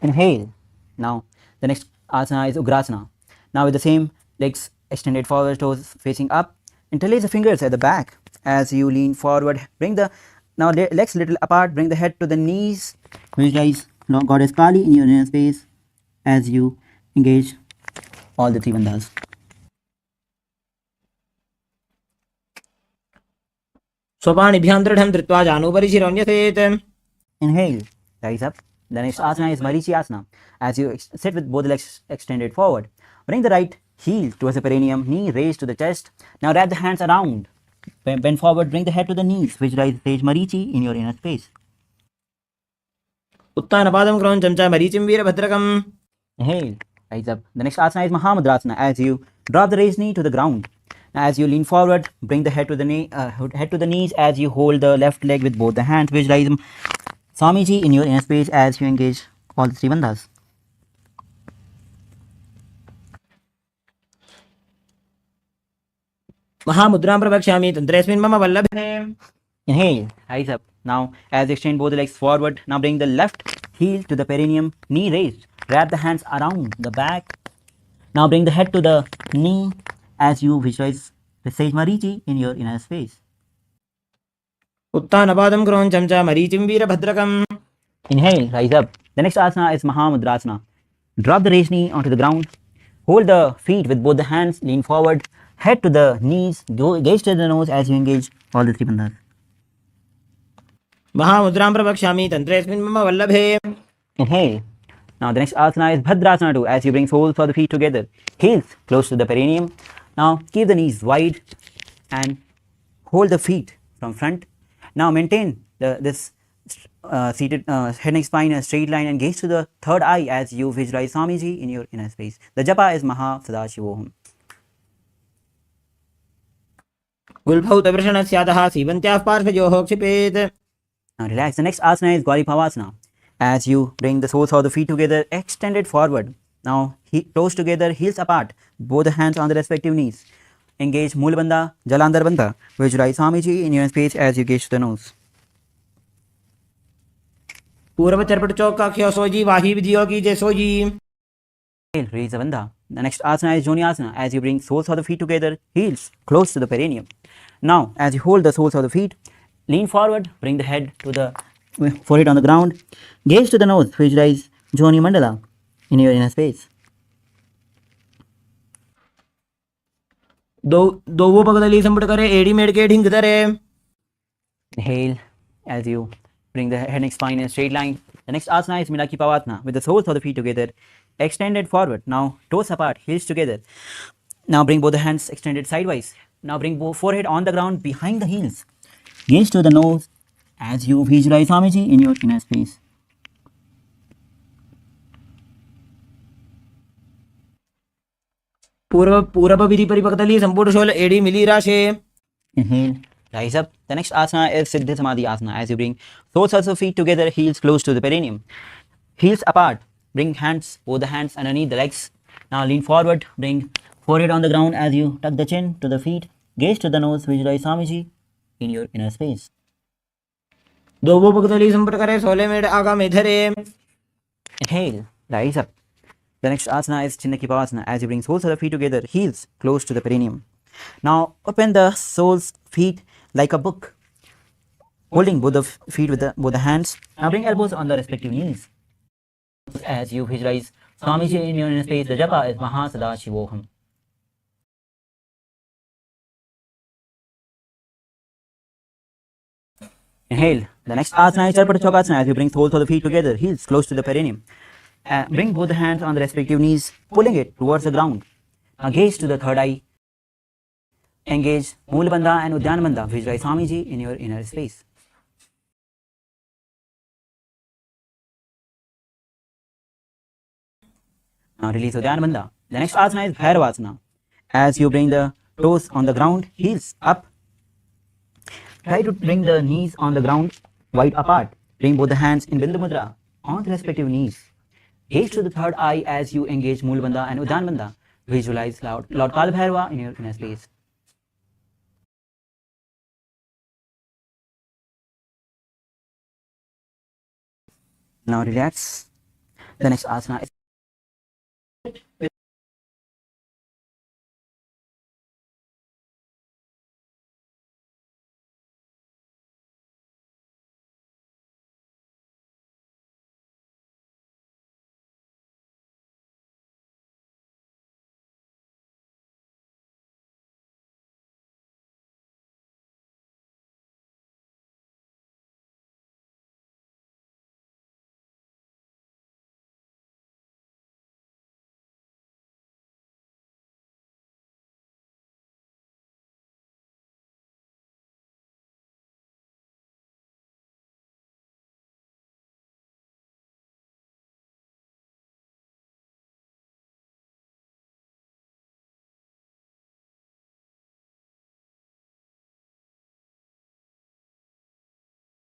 Inhale. Now the next asana is Ugrasana. Now with the same legs extended forward, toes facing up, interlace the fingers at the back as you lean forward. Bring the now legs little apart, bring the head to the knees. Visualize Lord Goddess Kali in your inner space as you engage all the three bandhas. स्वपाणिभ्यां दृढं धृत्वा जानुभरिशिरोऽन्यसेत्. Inhale, rise up. The next asana is Marichi Asana. As you sit with both legs extended forward, bring the right heel towards the perineum, knee raised to the chest. Now wrap the hands around. Bend forward, bring the head to the knees. Visualize sage Marichi in your inner space. उत्तानपादं क्रौञ्चं च मरीचिं वीरभद्रकम्. Inhale, rise up. The next asana is Mahamudrasana. As you drop the raised knee to the ground. As you lean forward, bring the head to the knees as you hold the left leg with both the hands. Visualize Swamiji in your inner space as you engage all the three bandhas. महामुद्रां प्रवक्ष्यामि तन्त्रेऽस्मिन् मम वल्लभे. Inhale, rise up. Now, as you extend both the legs forward, now bring the left heel to the perineum, knee raised. Wrap the hands around the back. Now bring the head to the knee as you visualize the sage Marichi in your inner space. उत्तानपादं क्रौञ्चं च मरीचिं वीरभद्रकम्. Inhale, rise up. The next asana is Mahamudrasana. Drop the raised knee onto the ground. Hold the feet with both the hands, lean forward, head to the knees, gaze to the nose as you engage all the three bandhas. महामुद्रां प्रवक्ष्यामि तन्त्रेऽस्मिन् मम वल्लभे. Inhale. Now the next asana is Bhadrasana 2 as you bring soles of the feet together. Heels close to the perineum. Now keep the knees wide and hold the feet from front. Now maintain this seated head neck spine in a straight line and gaze to the third eye as you visualize Swamiji in your inner space. The japa is Maha Sadashivoham. गुल्फौ तवृषणस्यातः सीवन्त्याः पार्श्वयोः क्षिपेत्. Now relax. The next asana is Gauri Bhavasana. As you bring the soles of the feet together, extended forward. Now toes together, heels apart, both hands on the respective knees. Engage Mool Bandha, Jalandhar Bandha. Visualize Swamiji in your space as you gaze to the nose. पूर्वचर्पट चौकाख्यो sooji वाही विधियो की जय sooji. Release the Bandha. The next asana is Joni Asana. As you bring soles of the feet together, heels close to the perineum. Now, as you hold the soles of the feet, lean forward, bring the head to the forehead on the ground, gaze to the nose, visualize Joni Mandala in your inner space. दोवो पगदली संपुट करे एड़ी मेड़ के ढिंग धरे. Inhale as you bring the head and spine in a straight line. The next asana is Milaki Pavasana with the soles of the feet together, extended forward. Now toes apart, heels together. Now bring both the hands extended sidewise. Now bring both forehead on the ground behind the heels. Gaze to the nose as you visualize Swamiji in your inner space. पूर्व विधि परिपक्तली संपूर्ण शोल एड़ी मिली राशे. Inhale, rise up. The next asana is Siddha Samadhi Asana. As you bring soles of the feet together, heels close to the perineum. Heels apart. Bring hands, both the hands underneath the legs. Now lean forward. Bring forehead on the ground as you tuck the chin to the feet. Gaze to the nose. Visualize Swamiji in your inner space. दोवो पगदली संपुट करे सोले मेड़ आगा में धरे. Inhale, rise up. The next asana is Chinnaki Pavasana. As you bring soles of the feet together, heels close to the perineum. Now open the soles feet like a book, holding both the feet with both the hands. Now bring elbows on the respective knees. As you visualize Swamiji in your inner space, the japa is Maha Sadashivoham. Inhale. The next asana is Charpata Chokasana. As you bring soles of the feet together, heels close to the perineum. Bring both the hands on the respective knees, pulling it towards the ground. Now gaze to the third eye. Engage Mool Bandha and Udyan Bandha. Visualize Swamiji in your inner space. Now release Udyan Bandha. The next asana is Bhairavasana. As you bring the toes on the ground, heels up. Try to bring the knees on the ground wide apart. Bring both the hands in Bindu Mudra on the respective knees. Gaze to the third eye as you engage Mool Bandha and Udyan Bandha. Visualize Lord Kala Bhairava in your inner space. Now relax. The next asana is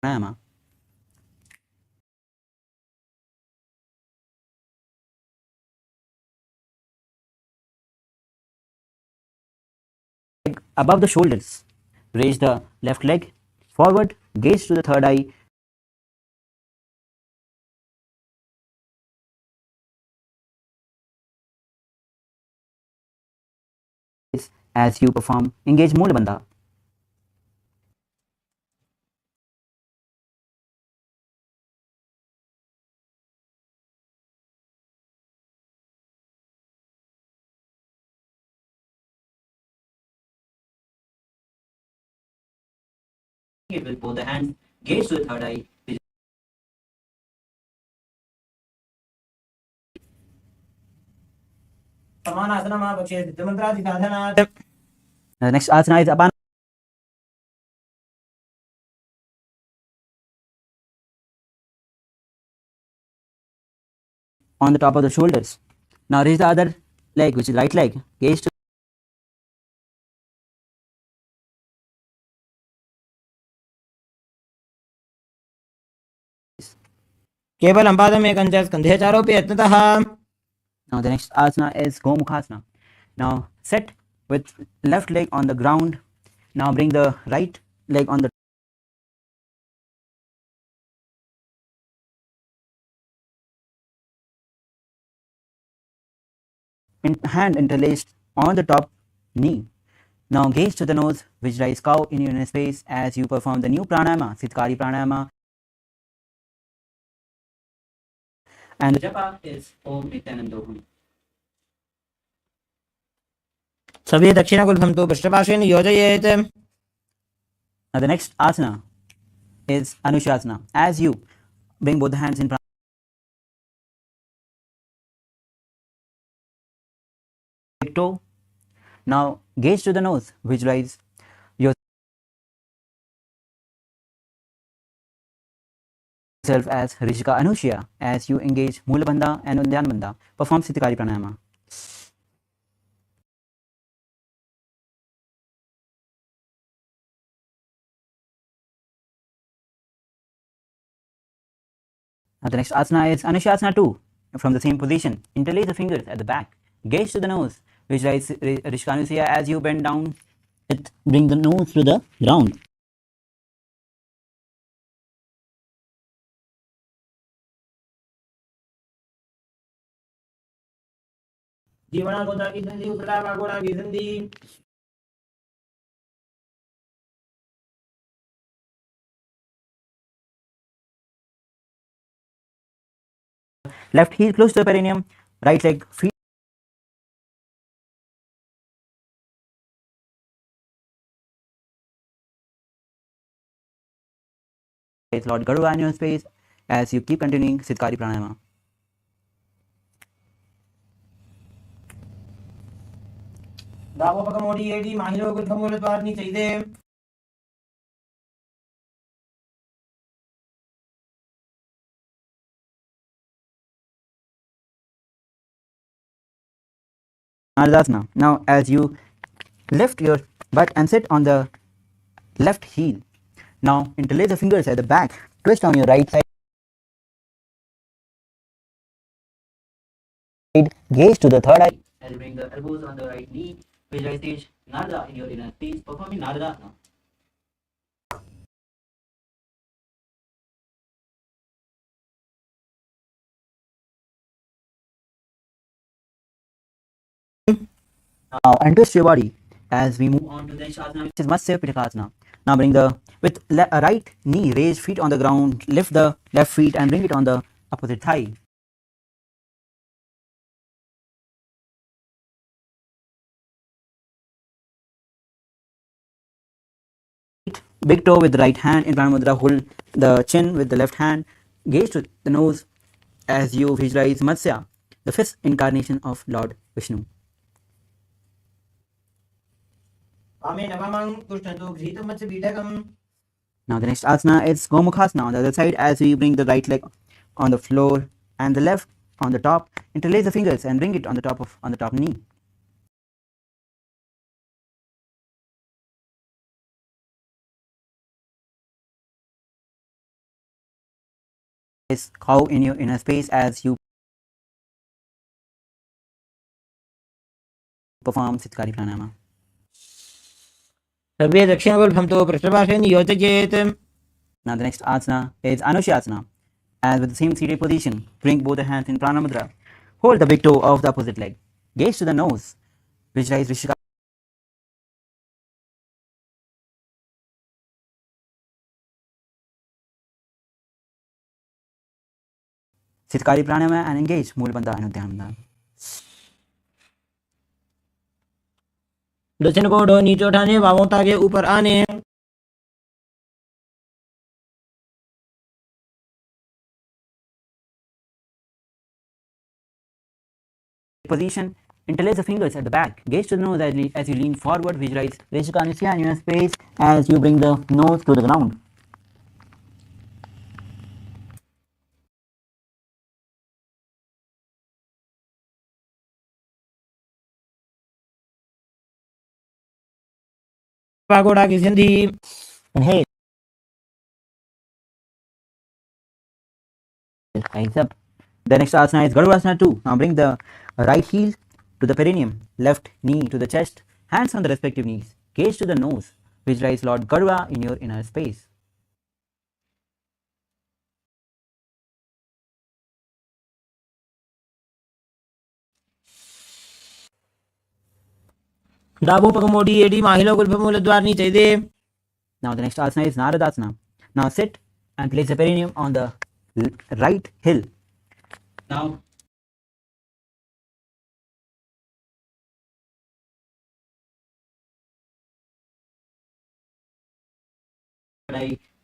pranayama. Above the shoulders. Raise the left leg forward, gaze to the third eye. As you perform, engage Mool Bandha. With both the hands Gaze to the third eye. समानासनमा पक्षे सिद्धमन्त्रादि साधनात् The next asana is Apana. On the top of the shoulders. Now raise the other leg, which is right leg. Gaze to केवलं पादमेकं च स्कन्धे चारोपि यत्नतः. Now the next asana is Gomukhasana. Now sit with left leg on the ground. Now bring the right leg on the hand interlaced on the top knee. Now gaze to the nose, visualize cow in your inner space as you perform the new pranayama, Sitkari pranayama. And the japa is Om Nithyananda. सभी दक्षिणकुल्भं तु पृष्ठपार्श्वेन योजयेत्. Now the next asana is Anushasana. As you bring both the hands in big toe. Now gaze to the nose, visualize yourself as Rishika Anushya as you engage Mula Bandha and Udyan Bandha. Perform Sitikari Pranayama. Now the next asana is Anushasana 2. From the same position, interlace the fingers at the back. Gaze to the nose. Visualize Rishika Anushya as you bend down. Bring the nose to the ground. जीवना गोदा की संधि उत्तरा गोड़ा की संधि. Left heel close to the perineum. Right leg feet. Lord Garuda in your space as you keep continuing Sitkari Pranayama. दावोपकमोडी एडी माहिरो गुल्फमूलत्वार्नी चैदे. Ardhasana. Now as you lift your butt and sit on the left heel. Now interlace the fingers at the back. Twist on your right side. Gaze to the third eye. As you bring the elbows on the right knee. Visualize stage Narada in your inner space. Performing Naradasana. Now untwist your body as we move on to the next asana, which is Matsya Pitakasana. Now bring the with right knee, raise feet on the ground, lift the left feet and bring it on the opposite thigh. Big toe with the right hand in Pranamudra, hold the chin with the left hand, gaze to the nose as you visualize Matsya, the fifth incarnation of Lord Vishnu. Now the next asana is Gomukhasana on the other side as we bring the right leg on the floor and the left on the top. Interlace the fingers and bring it on the top knee. Is cow in your inner space as you perform Sitkari Pranayama. सर्वे दक्षिणकुल्भं तु पृष्ठपार्श्वेन योजयेत्. Now the next asana is Anushasana. As with the same seated position, bring both the hands in Pranamudra. Hold the big toe of the opposite leg. Gaze to the nose. Visualize Rishika. Sitkari Pranayama and engage Mulbandha and Udyanabandha. दक्षिण को नीचे उठाने, बाहों तागे ऊपर आने. position. Interlace the fingers at the back. Gaze to the nose as you lean forward. Visualize Rishikanisya in your space as you bring the nose to the ground. pagoda की Sindhi Inhale. Hands up. The next asana is Garudasana 2. Now bring the right heel to the perineum, left knee to the chest, hands on the respective knees. Gaze to the nose. Visualize Lord Garuda in your inner space. डाबो पग मोड़ी AD माहिलो Gulf मूल द्वार नीचे दे. Now the next asana is Naradasana. Now sit and place the perineum on the right heel. Now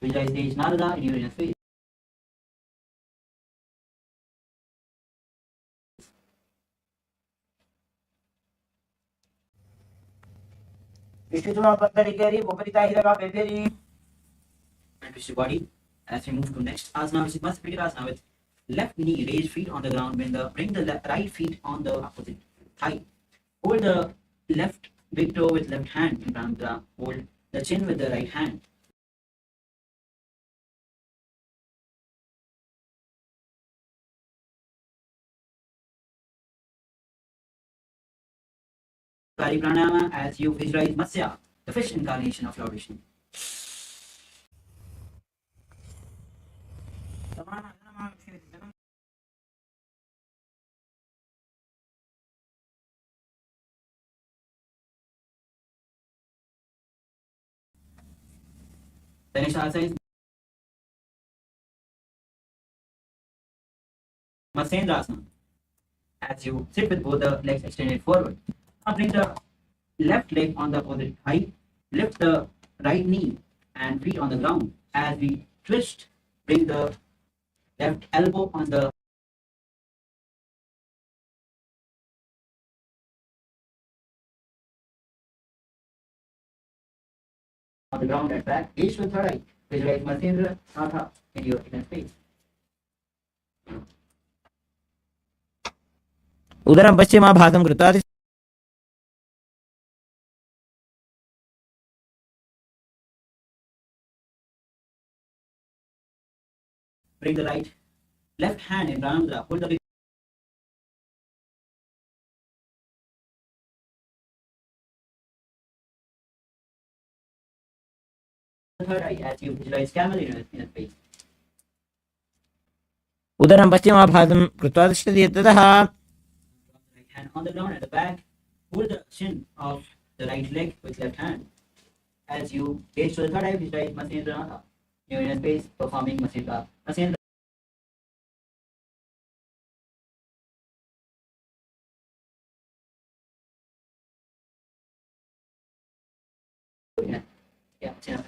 visualize stage Narada in your inner space. Vishnu पत्थरी केरी उपरिता हिरगा पेपेरी. And twist your body as we move to next asana, which is Matsapittasana, with left knee raised, feet on the ground. Bring the right feet on the opposite thigh. Hold the left big toe with left hand in front of the hold the chin with the right hand. Kali Pranayama as you visualize Matsya, the fish incarnation of Lord Vishnu. The next asana is Matsendrasana. As you sit with both the legs extended forward. Now bring the left leg on the opposite thigh. Lift the right knee and feet on the ground. As we twist, bring the left elbow on the ground at back. Gaze to the third eye. Visualize Matsendra Natha in your inner space. उदरं पश्चिमाभासं कृत्वा Bring the left hand in Pranamudra. Hold the big third eye as you visualize camel in your face. उदरं पश्चिमाभासं कृत्वा तिष्ठति. ततः Right hand on the ground at the back. Hold the chin of the right leg with left hand. As you gaze to the third eye, visualize Matsendra Natha in your inner space, performing Matsendra. Yeah, chin up.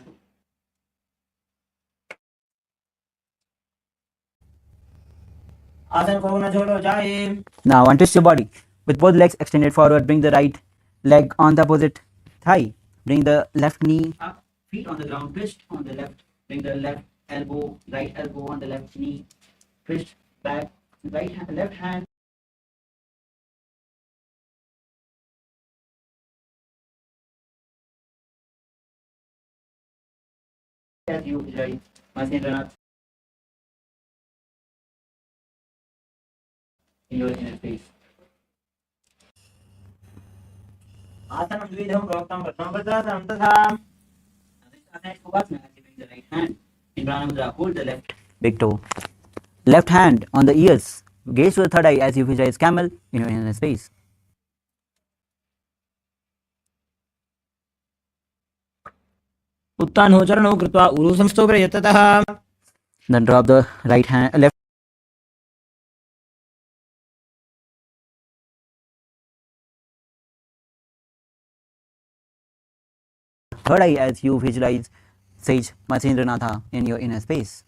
आसन को न छोड़ो जाए. Now untwist your body. With both legs extended forward, bring the right leg on the opposite thigh. Bring the left knee up, feet on the ground, twist on the left. Bring the right elbow on the left knee. Twist back, left hand. As you visualize Matsendra in your inner space. आसनं द्विविधं प्रोक्तं. प्रथमं वज्रासनं तथा. Bring the right hand in Pranamudra. Hold the left big toe. Left hand on the ears. Gaze to the third eye as you visualize camel in your inner space. उत्तानो चरणौ कृत्वा उरु संस्थोपय. ततः Then drop the left third eye as you visualize sage Matsendra Natha in your inner space.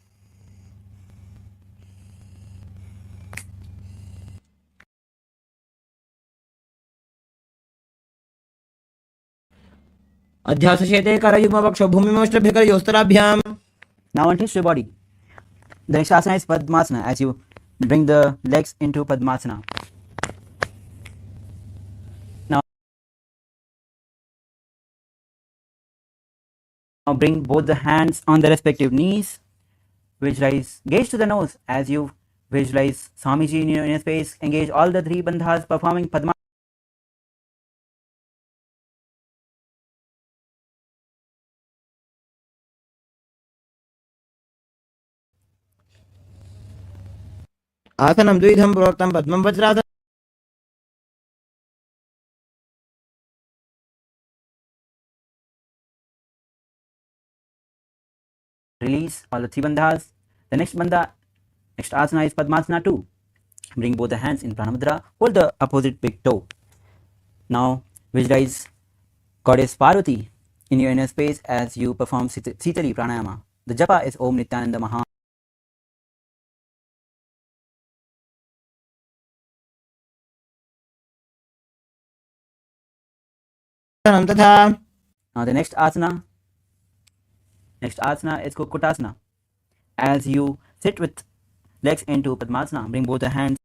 अध्यासशेते करयुग्मवक्षो भूमिमोष्टभ्यकरयोस्तराभ्याम्. Now untwist your body. The next asana is Padmasana, as you bring the legs into Padmasana. Now bring both the hands on the respective knees. Visualize, gaze to the nose as you visualize Swamiji in your inner space. Engage all the three bandhas performing Padma. आसनं द्विधं प्रोक्तं पद्मं वज्रासनं. Release all the three bandhas. The next asana is Padmasana 2. Bring both the hands in Pranamudra. Hold the opposite big toe. Now visualize Goddess Parvati in your inner space as you perform Sitali Pranayama. The japa is Om Nithyananda Maha. तथा. Now the next asana is Kukutasana. As you sit with legs into Padmasana, bring both the hands.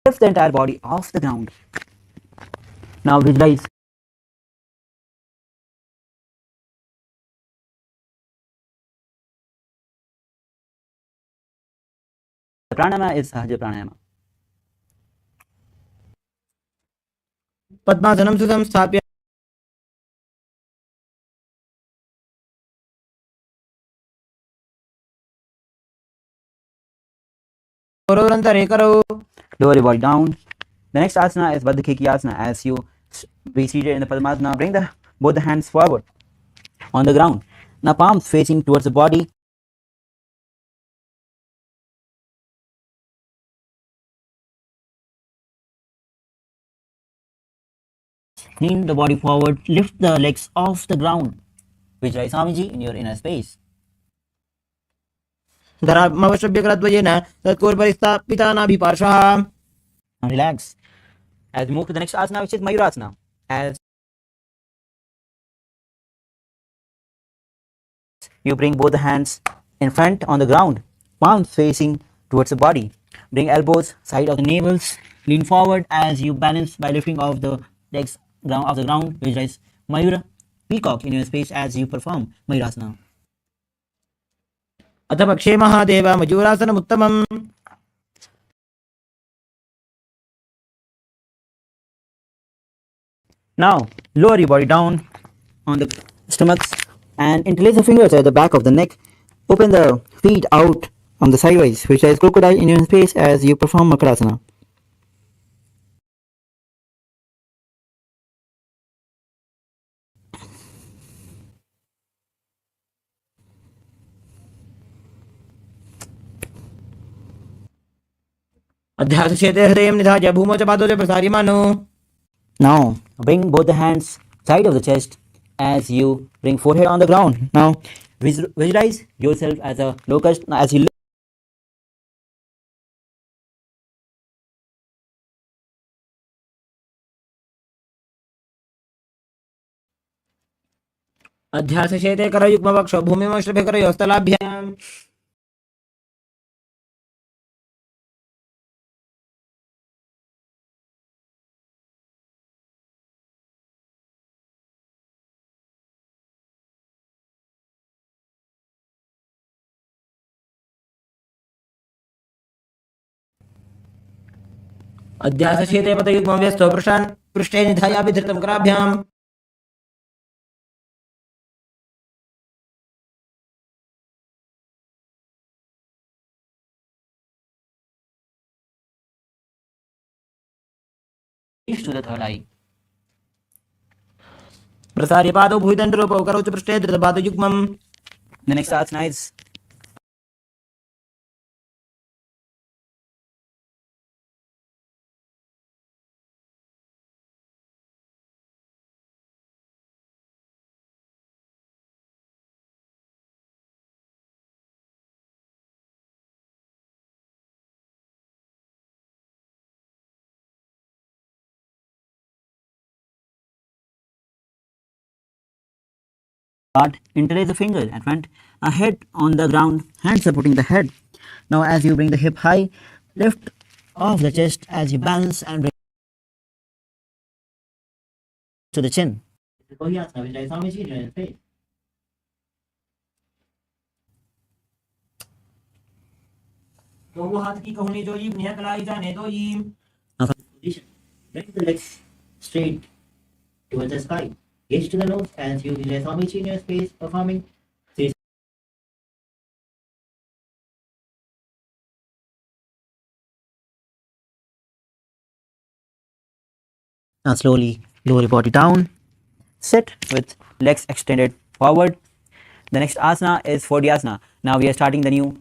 Lift the entire body off the ground. Now visualize the pranayama is Sahaja Pranayama. पद्मासनं सुसंस्थाप्य. Lower your body down. The next asana is Baddha asana. As you be seated in the Padmasana, bring both the hands forward on the ground. Now palms facing towards the body. Lean the body forward. Lift the legs off the ground. Visualize Swamiji in your inner space. धरामवश्यभ्यकरद्वयेन तत्कोर्परिस्थापितानाभिपार्श्वः. Now relax. As we move to the next asana, which is Mayurasana. As you bring both the hands in front on the ground, palms facing towards the body. Bring elbows side of the navels. Lean forward as you balance by lifting off the legs off the ground. Visualize Mayura, peacock in your space as you perform Mayurasana. अथ पक्षे Mahadev मयूरासनमुत्तमम्. Now lower your body down on the stomachs and interlace the fingers at the back of the neck. Open the feet out on the sideways. Visualize crocodile in your space as you perform Makarasana. अध्यासशेते हृदयं निधाय भूमौ च पादौ च प्रसार्यमानो. Now bring both the hands side of the chest as you bring forehead on the ground. Now visualize yourself as a locust as you अध्यासशेते करयुग्मवक्षो भूमिमोष्टभ्यकरयोस्तलाभ्याम्. अध्यासशेते पतयुग्मव्यस्थो पृष्ठे निधायापि धृतं कराभ्याम्. reach to the third eye. प्रसार्य पादौ भूयदण्डरूपौ करौ च पृष्ठे धृतपादयुग्मम्. The next asana is Start, interlace the finger and front, a head on the ground, hands supporting the head. Now as you bring the hip high, lift off the chest as you balance and bring to the chin. दो हाथ की कहूनी जोड़ी निहत लाई जाने दो जी. Now from this position, bring the legs straight towards the sky. Gaze to the nose as you visualize Swamiji in your space performing. Now slowly lower your body down. Sit with legs extended forward. The next asana is 4D asana. Now we are starting the new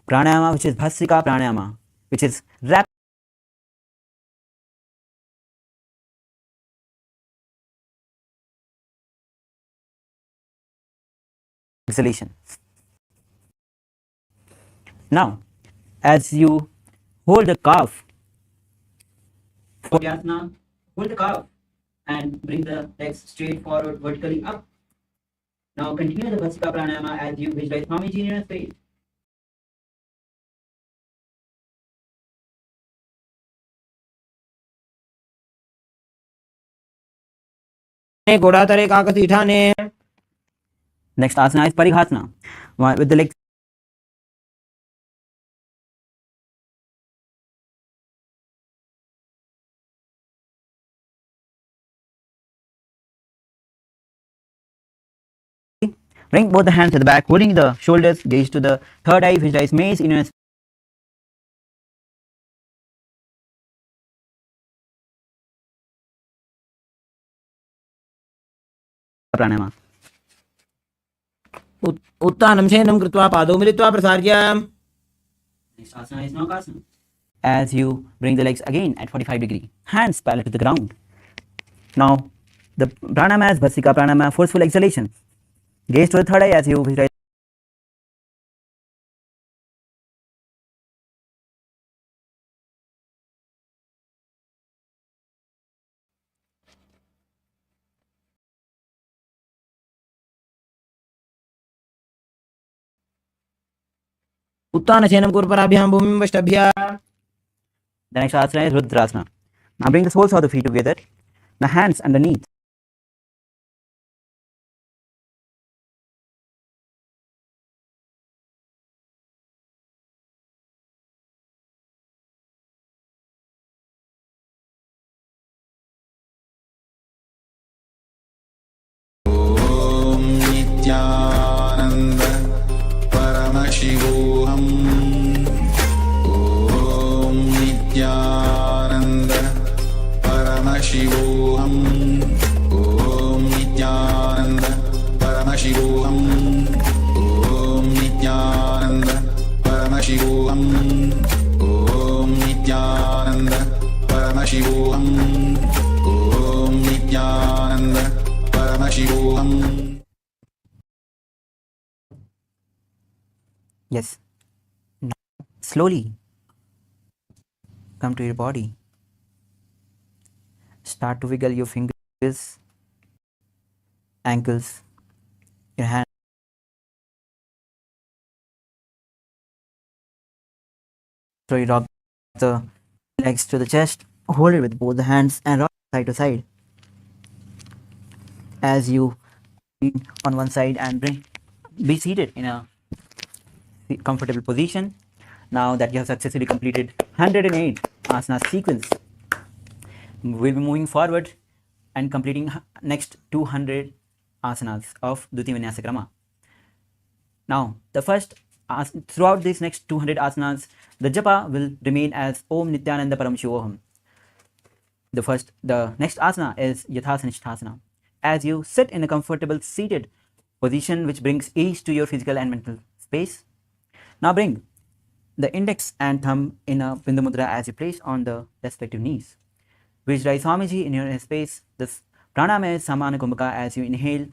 pranayama, which is Bhasrika pranayama, which is rapid exhalation. Now, as you hold the calf, 4D asana, hold the calf and bring the legs straight forward vertically up. Now continue the Bhasrika pranayama as you visualize Swamiji in your space. घोडातरे काकतीठाने. Next asana is Parighasana, with the legs bring both the hands at the back, holding the shoulders, gaze to the third eye, visualize maze in your pranayama. उत्तानं शयनं कृत्वा पादौ मिलित्वा प्रसार्य. Next asana is Naukasana. As you bring the legs again at 45 degree, hands parallel to the ground. Now the pranayama is Bhasrika pranayama, forceful exhalation. Gaze to the third eye as you visualize उत्तानशयनं कुर्पराभ्यां भूमिं वष्टभ्य. the next asana is Rudrasana. Now bring the soles of the feet together, the hands underneath. ॐ नित्यानन्द परमशिवोऽहम् ॐ नित्यानन्द परमशिवोऽहम् ॐ नित्यानन्द परमशिवोऽहम् ॐ नित्यानन्द परमशिवोऽहम् ॐ नित्यानन्द परमशिवोऽहम् ॐ नित्यानन्द परमशिवोऽहम्. Yes. Now slowly come to your body. Start to wiggle your fingers, ankles, your hands. So you rock the legs to the chest, hold it with both the hands and rock side to side. As you lean on one side and be seated in a comfortable position. Now that you have successfully completed 108 asana sequence, we'll be moving forward and completing next 200 asanas of Dviti Vinyasa Krama. Now the first throughout these next 200 asanas, the japa will remain as Om Nithyananda Paramashivoham. The next asana is Yathasanishthasana. As you sit in a comfortable seated position which brings ease to your physical and mental space. Now bring the index and thumb in a Bindu Mudra as you place on the respective knees. Visualize Swamiji in your space. This pranayama is Samana Kumbhaka as you inhale.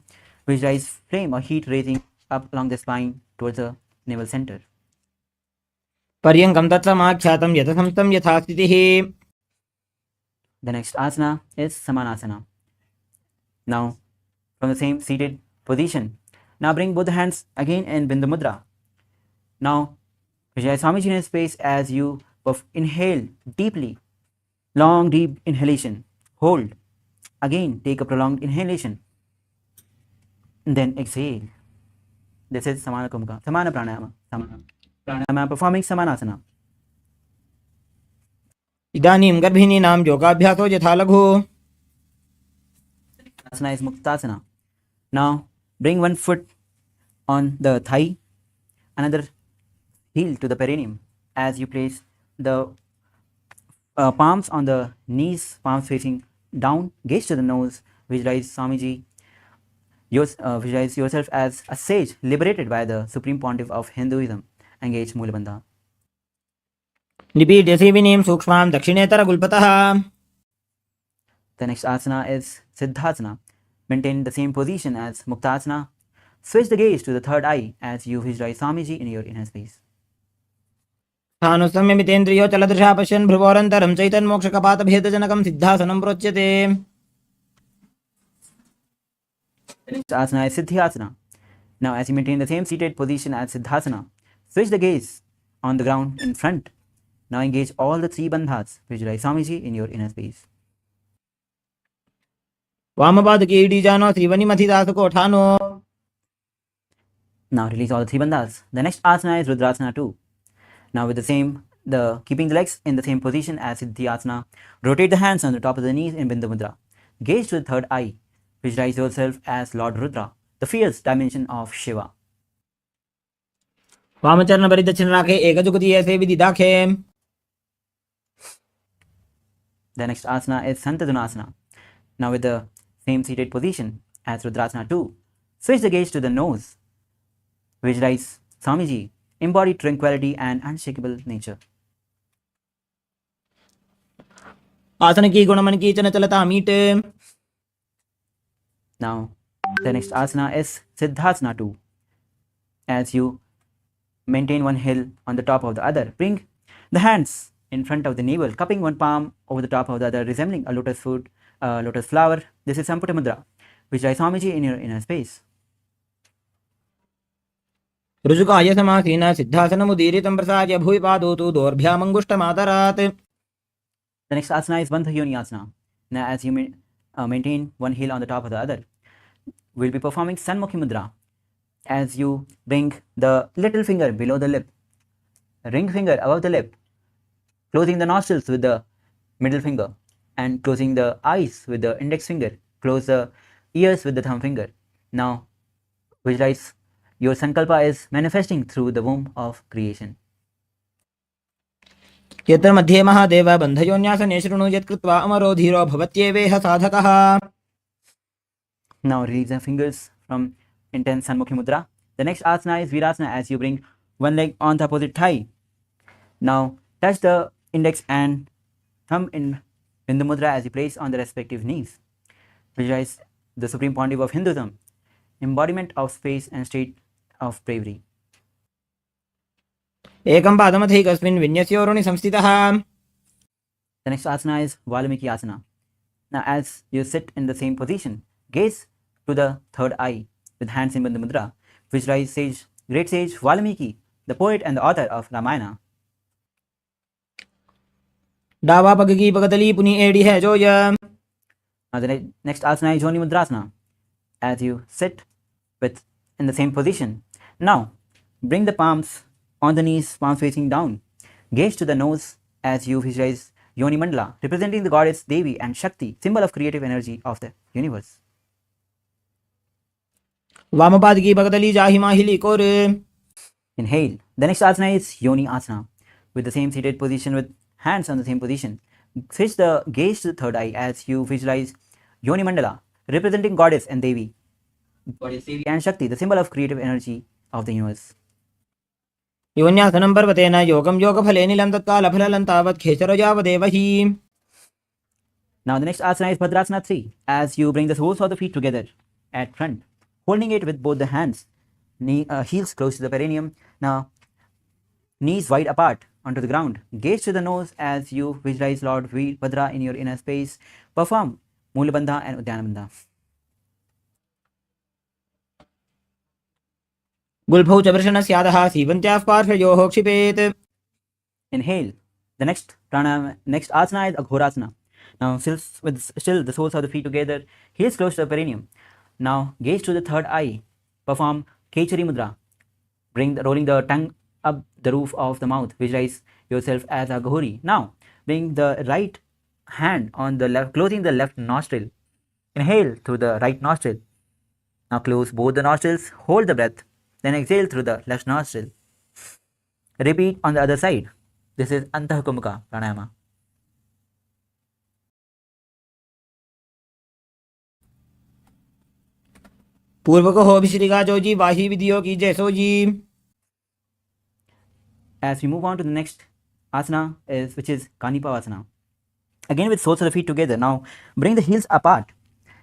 Visualize flame or heat raising up along the spine towards the navel center. पर्यङ्कं तत्समाख्यातं यथसंस्थं यथा स्थितिः. The next asana is Samanasana. Now from the same seated position, Now bring both the hands again in Bindu Mudra. Now visualize Swamiji in his space as you inhale deeply. Long deep inhalation. Hold. Again take a prolonged inhalation. And then exhale. This is Samana Kumka. Samana Pranayama. Samana Pranayama performing Samanasana. इदानीं गर्भिणीनां योगाभ्यासो यथा लघु. Asana is Muktasana. Now bring one foot on the thigh, another heel to the perineum as you place the palms on the knees, palms facing down, gaze to the nose, visualize Swamiji, visualize yourself as a sage liberated by the Supreme Pontiff of Hinduism. Engage Mulabandha. निपीड्य सीविनीं सूक्ष्मां दक्षिणेतरगुल्पतः. The next asana is Siddhasana. Maintain the same position as Muktasana. Switch the gaze to the third eye as you visualize Swamiji in your inner space. स्थानुसंयमितेन्द्रियो चलदृशा पश्यन् भ्रुवोरन्तरं चैतन्मोक्षकपातभेदजनकं सिद्धासनं प्रोच्यते. The next asana is Siddhyasana. Now as you maintain the same seated position as Siddhasana, switch the gaze on the ground in front. Now engage all the three bandhas. Visualize Swamiji in your inner space. वामपादकीडीजानो श्रीवनिमथिदासकोठानो. Now release all the three bandhas. The next asana is Rudrasana 2. Now with the same, keeping the legs in the same position as Siddhyasana, rotate the hands on the top of the knees in Bindu Mudra. Gaze to the third eye. Visualize yourself as Lord Rudra, the fierce dimension of Shiva. वामचरण परिदक्षिण राखे एकजुगति ऐसे विधि दाखे. The next asana is Santadunasana. Now with the same seated position as Rudrasana 2, switch the gaze to the nose. Visualize Swamiji, embody tranquility and unshakable nature. आसन की गुणमन की चन चलता मीटे. Now the next asana is Siddhasana 2. As you maintain one heel on the top of the other, bring the hands in front of the navel, cupping one palm over the top of the other, resembling a lotus flower. This is Samputa Mudra. Visualize Swamiji in your inner space. ऋजुकाय समासीन सिद्धासनमुदीरितं प्रसार्य भूय पादौ तु दोर्भ्यामङ्गुष्ठमादरात्. The next asana is Bandha Yoni Asana. Now as you maintain one heel on the top of the other, we'll be performing Sanmukhi Mudra. As you bring the little finger below the lip, ring finger above the lip, closing the nostrils with the middle finger and closing the eyes with the index finger, close the ears with the thumb finger. Now visualize your sankalpa is manifesting through the womb of creation. यत्र मध्ये महादेव बन्धयोन्यासने शृणु यत्कृत्वा अमरो धीरो भवत्येवेह साधकः. Now release the fingers from intense Sanmukhi Mudra. The next asana is Virasana as you bring one leg on the opposite thigh. Now touch the index and thumb in the mudra as you place on the respective knees. Visualize the Supreme Pontiff of Hinduism, embodiment of space and state of bravery. एकं पादमथैकस्मिन् विन्यस्योरुणि संस्थितः. The next asana is Valmiki Asana. Now as you sit in the same position, gaze to the third eye with hands in Bandha Mudra. Visualize great sage Valmiki, the poet and the author of Ramayana. डावा पग की पगतली पुनि एड़ी है जो य. Now the next asana is Joni Mudrasana. As you sit in the same position, now bring the palms on the knees, palms facing down. Gaze to the nose as you visualize Yoni Mandala, representing the goddess Devi and Shakti, symbol of creative energy of the universe. वामपाद की पगतली जाहि माहिली core. Inhale. The next asana is Yoni Asana. With the same seated position with hands on the same position, switch the gaze to the third eye as you visualize Yoni Mandala, representing goddess and Devi. Goddess Devi and Shakti, the symbol of creative energy of the universe. योन्यासनं पर्वतेन योगं योगफले नीलं तत्कालफलं तावत् खेचरजावदेव हि. Now the next asana is Bhadrasana 3. As you bring the soles of the feet together at front, holding it with both the hands, heels close to the perineum. Now knees wide apart onto the ground. Gaze to the nose as you visualize Lord Bhadra in your inner space. Perform Mulabandha and Udyanabandha. गुल्फौ च वृषणस्यादः सीवन्त्याः पार्श्वयोः क्षिपेत्. Inhale. The next pranayama, next asana is Aghorasana. Now still the soles of the feet together, heels close to the perineum. Now gaze to the third eye. Perform Kechari Mudra. Rolling the tongue up the roof of the mouth. Visualize yourself as a Ghori. Now bring the right hand on the left, closing the left nostril. Inhale through the right nostril. Now close both the nostrils, hold the breath, then exhale through the left nostril. Repeat on the other side. This is Antahkumukha Pranayama. पूर्व को हो भिश्रिका जोजी वाही विधियों की जैसो जी. As we move on to the next asana, which is Kanipavasana. Again with soles of the feet together. Now bring the heels apart.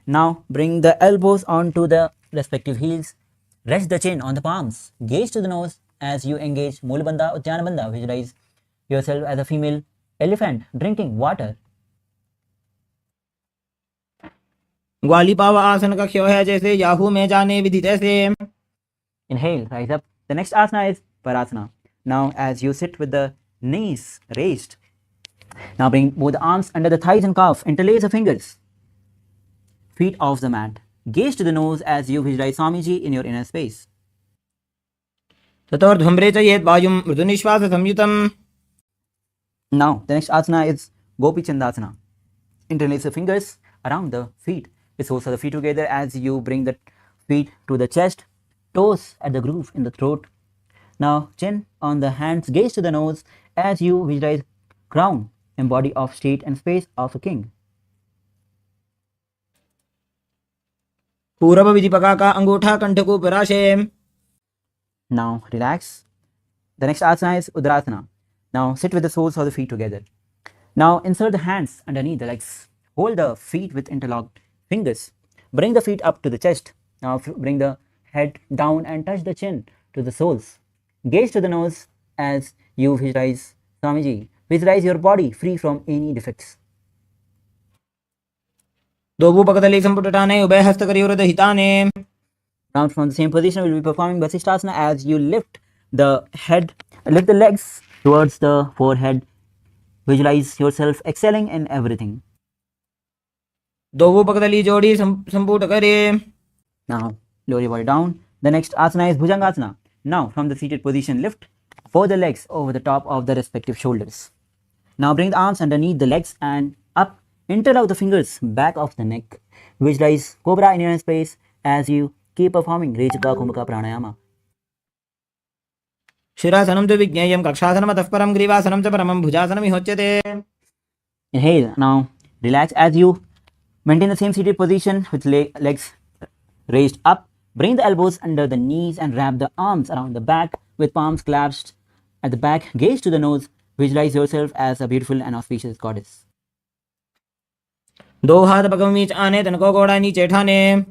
Now bring the elbows onto the respective heels. Rest the chin on the palms. Gaze to the nose as you engage Mulabandha, Udyanabandha. Visualize yourself as a female elephant drinking water. ग्वाली पाव आसन का क्यों है जैसे Yahoo में जाने विधि तैसे. Inhale, rise up. The next asana is Parasana. Now as you sit with the knees raised, now bring both the arms under the thighs and calf. Interlace the fingers. Feet off the mat. Gaze to the nose as you visualize Swamiji in your inner space. ततोर्ध्वम्रे च येत् वायुं मृदुनिश्वास संयुतम्. Now the next asana is Gopi Chandasana. Interlace the fingers around the feet. With soles of the feet together as you bring the feet to the chest, toes at the groove in the throat. Now chin on the hands, gaze to the nose as you visualize crown, embody of state and space of a king. पूरब विधि पका का अंगूठा कंठ को पराशे. Now relax. The next asana is Udarasana. Now sit with the soles of the feet together. Now insert the hands underneath the legs. Hold the feet with interlocked fingers. Bring the feet up to the chest. Now bring the head down and touch the chin to the soles. Gaze to the nose as you visualize Swamiji. Visualize your body free from any defects. दोबू पकतली संपुटटाने उभय हस्त करियोरद हिताने. Now from the same position, we will be performing Vasishthasana as you lift the head, lift the legs towards the forehead. Visualize yourself excelling in everything. दोबू पकतली जोड़ी संपुट करे. Now lower your body down. The next asana is Bhujangasana. Now from the seated position, lift both the legs over the top of the respective shoulders. Now bring the arms underneath the legs and up. Interlock the fingers back of the neck. Visualize Cobra in your space as you keep performing Rejika Kumbhaka Pranayama. शिरासनं तु विज्ञेयं कक्षासनमतः परं ग्रीवासनं च परमं भुजासनमिह उच्यते. Inhale. Now relax as you maintain the same seated position with legs raised up. Bring the elbows under the knees and wrap the arms around the back with palms clasped at the back. Gaze to the nose. Visualize yourself as a beautiful and auspicious goddess. दो हाथ पगम बीच आने तनको गोड़ा नीचे ठाने.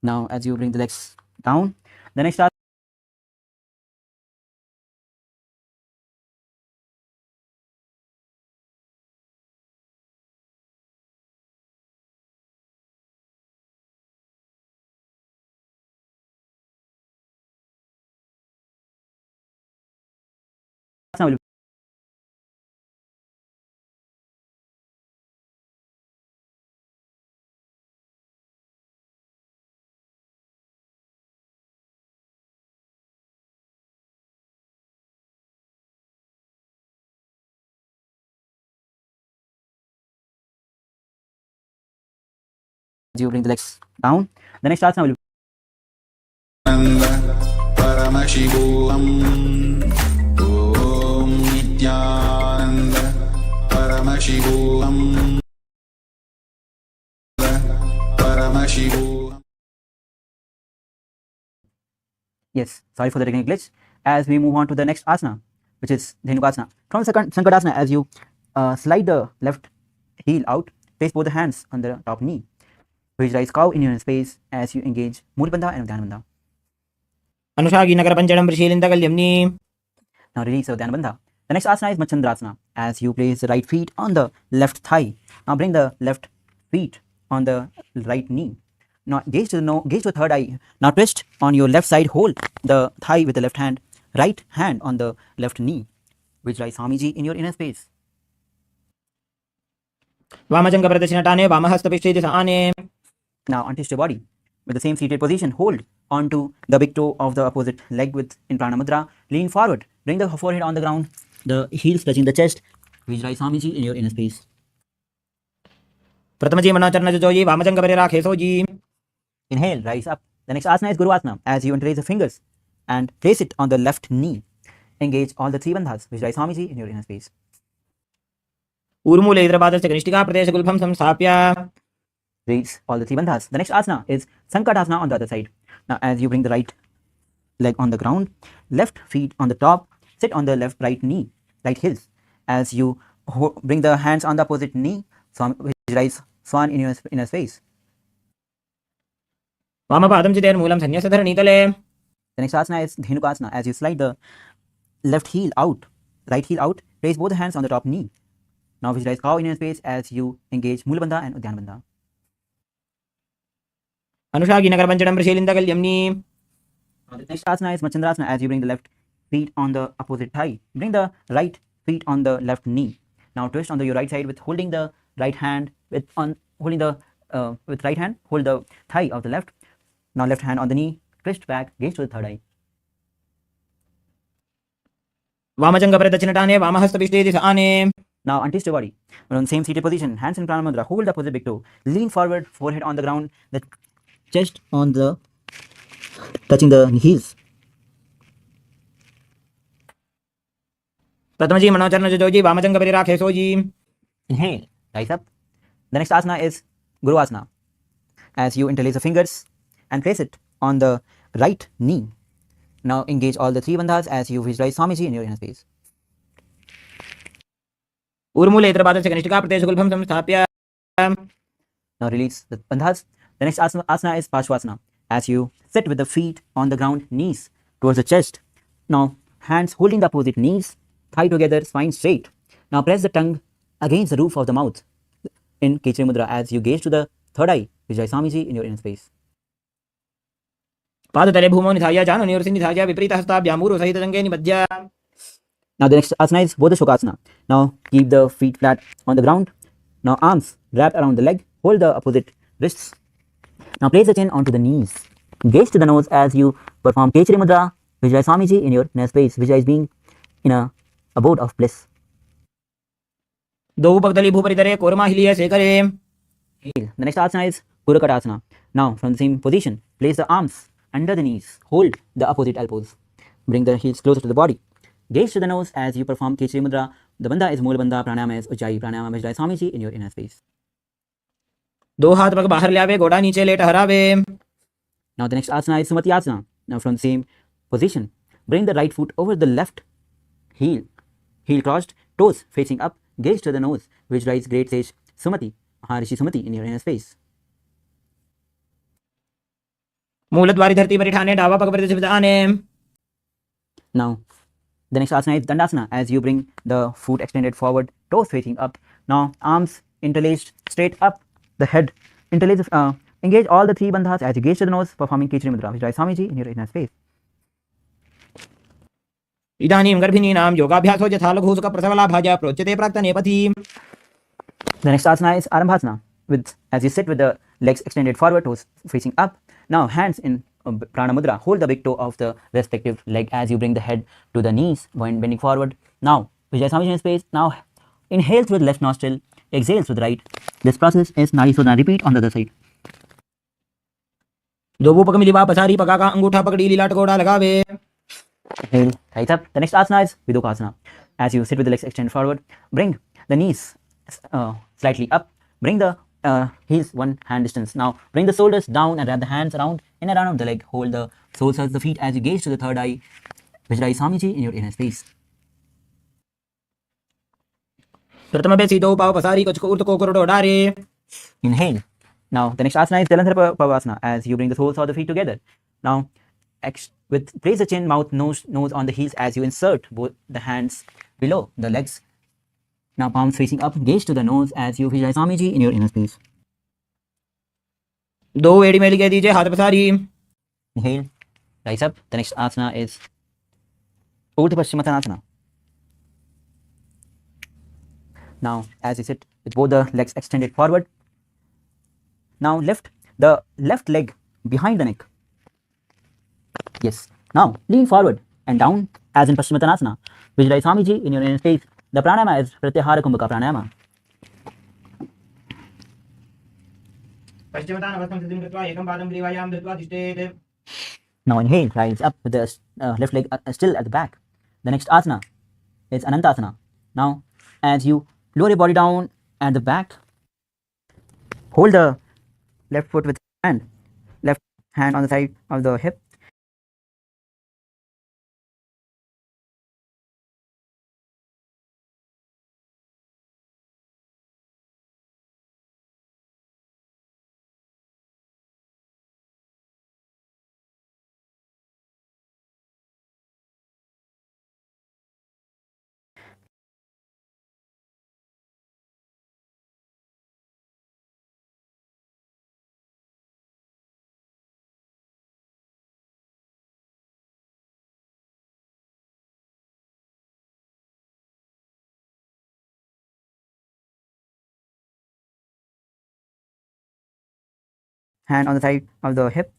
Now as you bring the legs down, the next asana will as you bring the legs down, the next asana will Paramashivoham Om Nithyananda Paramashivoham Paramashivoham. Yes, sorry for the technical glitch. As we move on to the next asana, which is Dhenukasana. From Sankatasana, as you slide the left heel out, place both the hands on the top knee. Visualize cow in your space as you engage Mulabandha and Udyanabandha. अनुषागी Nagar पंचडम प्रशीलिंद कल्यमनी. Now release the Udyanabandha. The next asana is Machandrasana. As you place the right feet on the left thigh. Now bring the left feet on the right knee. Now gaze to the third eye. Now twist on your left side. Hold the thigh with the left hand. Right hand on the left knee. Visualize Swamiji in your inner space. वामजंग प्रदक्षिणटाने वामहस्तपिष्ठे दिशा आने. Now untwist your body. With the same seated position, hold onto the big toe of the opposite leg with in prana mudra. Lean forward. Bring the forehead on the ground. The heels touching the chest. Visualize Swamiji in your inner space. प्रथमजी मनोचरण Joji वामजंग परिराखे sooji. Inhale, rise up. The next asana is Guru Asana. As you interlace the fingers and place it on the left knee. Engage all the three bandhas. Visualize Swamiji in your inner space. ऊर्मूले इन्द्रपादस्य कनिष्ठिका प्रदेश गुल्फं संस्थाप्य. Release all the three bandhas. The next asana is Sankatasana on the other side. Now as you bring the right leg on the ground, left feet on the top, sit on the left right knee, right heels. As you bring the hands on the opposite knee, visualize Swan in your inner space. वामपादं चितेर्मूलं संन्यस्य धरणीतले. The next asana is Dhenukasana. As you slide the left heel out, right heel out, place both hands on the top knee. Now visualize cow in your space as you engage Mulabandha and Udyanabandha. अनुषागी Nagar पंचडं प्रशीलिन्दकल्यम्नी. The next asana is Machandrasana. As you bring the left feet on the opposite thigh, bring the right feet on the left knee. Now twist on your right side with holding the right hand with right hand hold the thigh of the left. Now left hand on the knee, twist back, gaze to the third eye. वामजंग प्रदक्षिणटाने वामहस्तपिष्ठे दिशा आने. Now untwist your body. We're on the same seated position. Hands in prana mudra. Hold the opposite big toe. Lean forward, forehead on the ground. The chest on the touching the heels. प्रथमजी मनोचरण Joji वामजंग परिराखे sooji. Inhale, rise up. The next asana is Guru Asana. As you interlace the fingers and place it on the right knee. Now engage all the three bandhas as you visualize Swamiji in your inner space. ऊर्मूले इन्द्रपादस्य कनिष्ठिका प्रदेश गुल्फं संस्थाप्य. Now release the bandhas. The next asana is Parshvasana. As you sit with the feet on the ground, knees towards the chest. Now hands holding the opposite knees, thigh together, spine straight. Now press the tongue against the roof of the mouth in Kechari Mudra as you gaze to the third eye. Visualize Swamiji in your inner space. पादतले भूमौ निधाय जानु निवृत्ति निधाय विपरीतहस्ताभ्यामूरु सहित जंगे निबध्य. Now the next asana is Bodha Shokasana. Now keep the feet flat on the ground. Now arms wrapped around the leg. Hold the opposite wrists. Now place the chin onto the knees. Gaze to the nose as you perform Kechari Mudra. Visualize Swamiji in your inner space. Visualize being in a abode of bliss. दो पगदली भूपरितरे korma हिलिय शेखरे. The next asana is Purakatasana. Now from the same position, place the arms under the knees. Hold the opposite elbows. Bring the heels closer to the body. Gaze to the nose as you perform Kechari Mudra. The bandha is Moola Bandha, Pranayama is Ujjayi Pranayama. Visualize Swamiji in your inner space. दो हाथ पग बाहर ले आवे घोड़ा नीचे late हरावे. Now the next asana is Sumati Asana. Now from the same position, bring the right foot over the left heel. Heel crossed, toes facing up. Gaze to the nose. Visualize great sage Sumati, Maharishi Sumati in your inner space. मूलद्वारी धरती पर ठाने डावा पग प्रदेश आने. Now the next asana is Dandasana. As you bring the foot extended forward, toes facing up. Now arms interlaced straight up. The head interlaced. Engage all the three bandhas as you gaze to the nose, performing Kechari Mudra. Visualize Swamiji in your inner space. इदानीं गर्भिणीनां योगाभ्यासो यथा लघुसुख प्रसवलाभाय प्रोच्यते प्राक्तनेपथि. The next asana is Arambhasana. As you sit with the legs extended forward, toes facing up. Now hands in Prana Mudra. Hold the big toe of the respective leg as you bring the head to the knees when bending forward. Now visualize Swamiji in space. Now inhale through the left nostril, exhale through the right. This process is Nadi Sodhana. Repeat on the other side. दो पग मिली पसारी पगा का अंगूठा पकड़ी लीला टकोड़ा लगावे. Inhale, right up. The next asana is Vidokasana. As you sit with the legs extended forward, bring the knees slightly up. Bring the heels one hand distance. Now bring the shoulders down and wrap the hands around in and around of the leg. Hold the soles of the feet as you gaze to the third eye. Visualize Swamiji in your inner space. प्रथम पे सीधो पाव पसारी कुछ को उर्त को करोड़ो डारे. Inhale. Now the next asana is Jalandhara Pavasana. As you bring the soles of the feet together. Now place the chin, mouth, nose on the heels as you insert both the hands below the legs. Now palms facing up, gaze to the nose as you visualize Swamiji in your inner space. दो एड़ी मेली कह दीजिए, हाथ पसारी। Inhale, rise up. The next asana is Urdhva Paschimottanasana. Now, as you sit with both the legs extended forward, now lift the left leg behind the neck. Yes. Now, lean forward and down as in Paschimottanasana. Visualize Swamiji in your inner space. The pranayama is Pratyahara Kumbhaka pranayama. Now inhale, rise up with the left leg still at the back. The next asana is Anantasana. Now, as you lower your body down at the back, hold the left foot with left hand on the side of the hip. Hand on the side of the hip.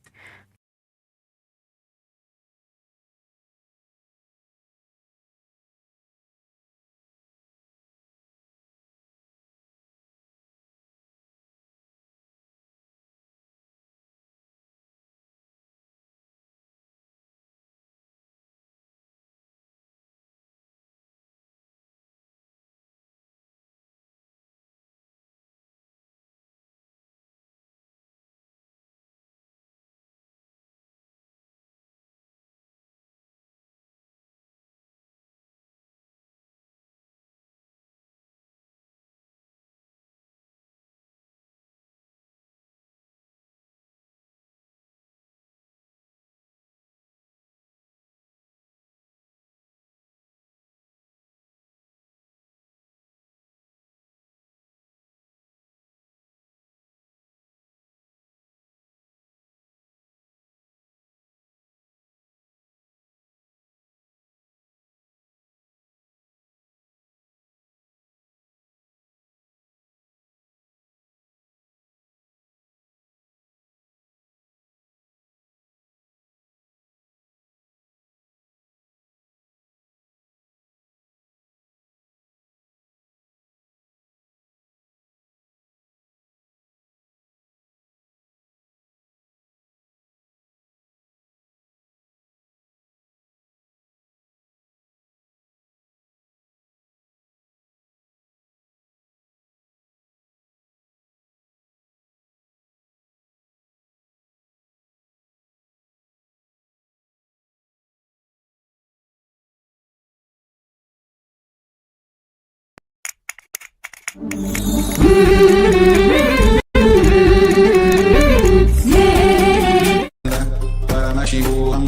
Paramashivoham.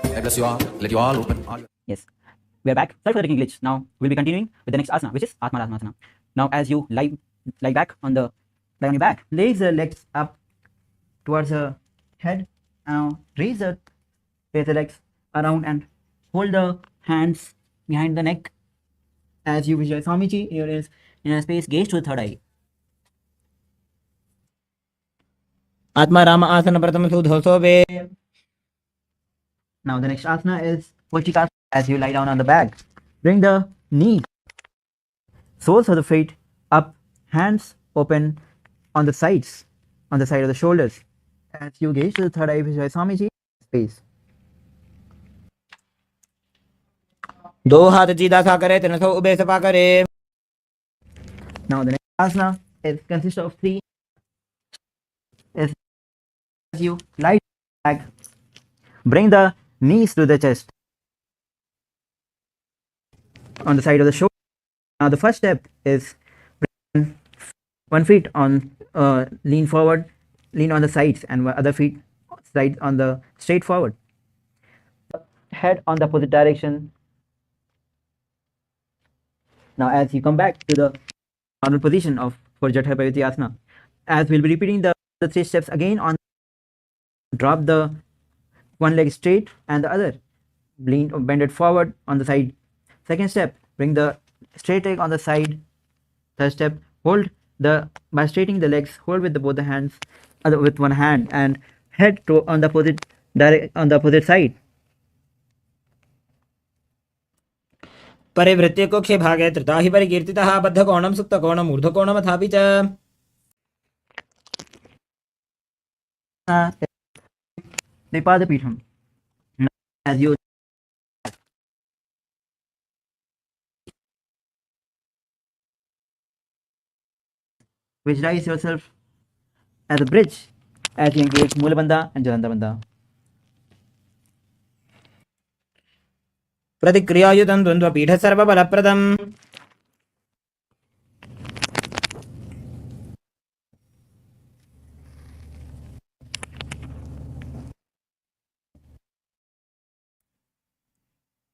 God bless you all. Let you all open all your Yes, we are back. Sorry for the technical glitch. Now we'll be continuing with the next asana, which is Atmanasana. Now, as you lie back on your back, raise the legs up towards the head. Now raise the legs around and hold the hands behind the neck. As you visualize Swamiji in your inner space, gaze to the third eye. आत्मा राम आसन प्रथम सुधोसोबे. Now the next asana is Pochikasana. As you lie down on the back, bring the knees, soles of the feet up, hands open on the sides, on the side of the shoulders. As you gaze to the third eye, visualize Swamiji space. दो हाथ सीधा सा करे, तिन सौ ube Sapa करे. Now the next asana consists of three. As you lie back, bring the knees to the chest on the side of the shoulder. Now the first step is bring one feet on lean forward, lean on the sides, and other feet side on the straight forward. head on the opposite direction. Now as you come back to the normal position of for Jatha Asana, as we'll be repeating the 3 steps again. On drop the one leg straight and the other lean or bend it forward on the side. Second step, bring the straight leg on the side. Third step, hold the by straightening the legs, hold with both the hands with one hand and head to on the opposite side. परिवृत्य कोक्षे भागे त्रिता हि परिकीर्तितः बद्धकोणं सुप्तकोणम् ऊर्ध्वकोणमथापि च Nipadapitham. As you visualize yourself as a bridge as you engage Mula Bandha and Jalanta Bandha. प्रतिक्रियायुतं द्वन्द्वपीठ सर्वबलप्रदम्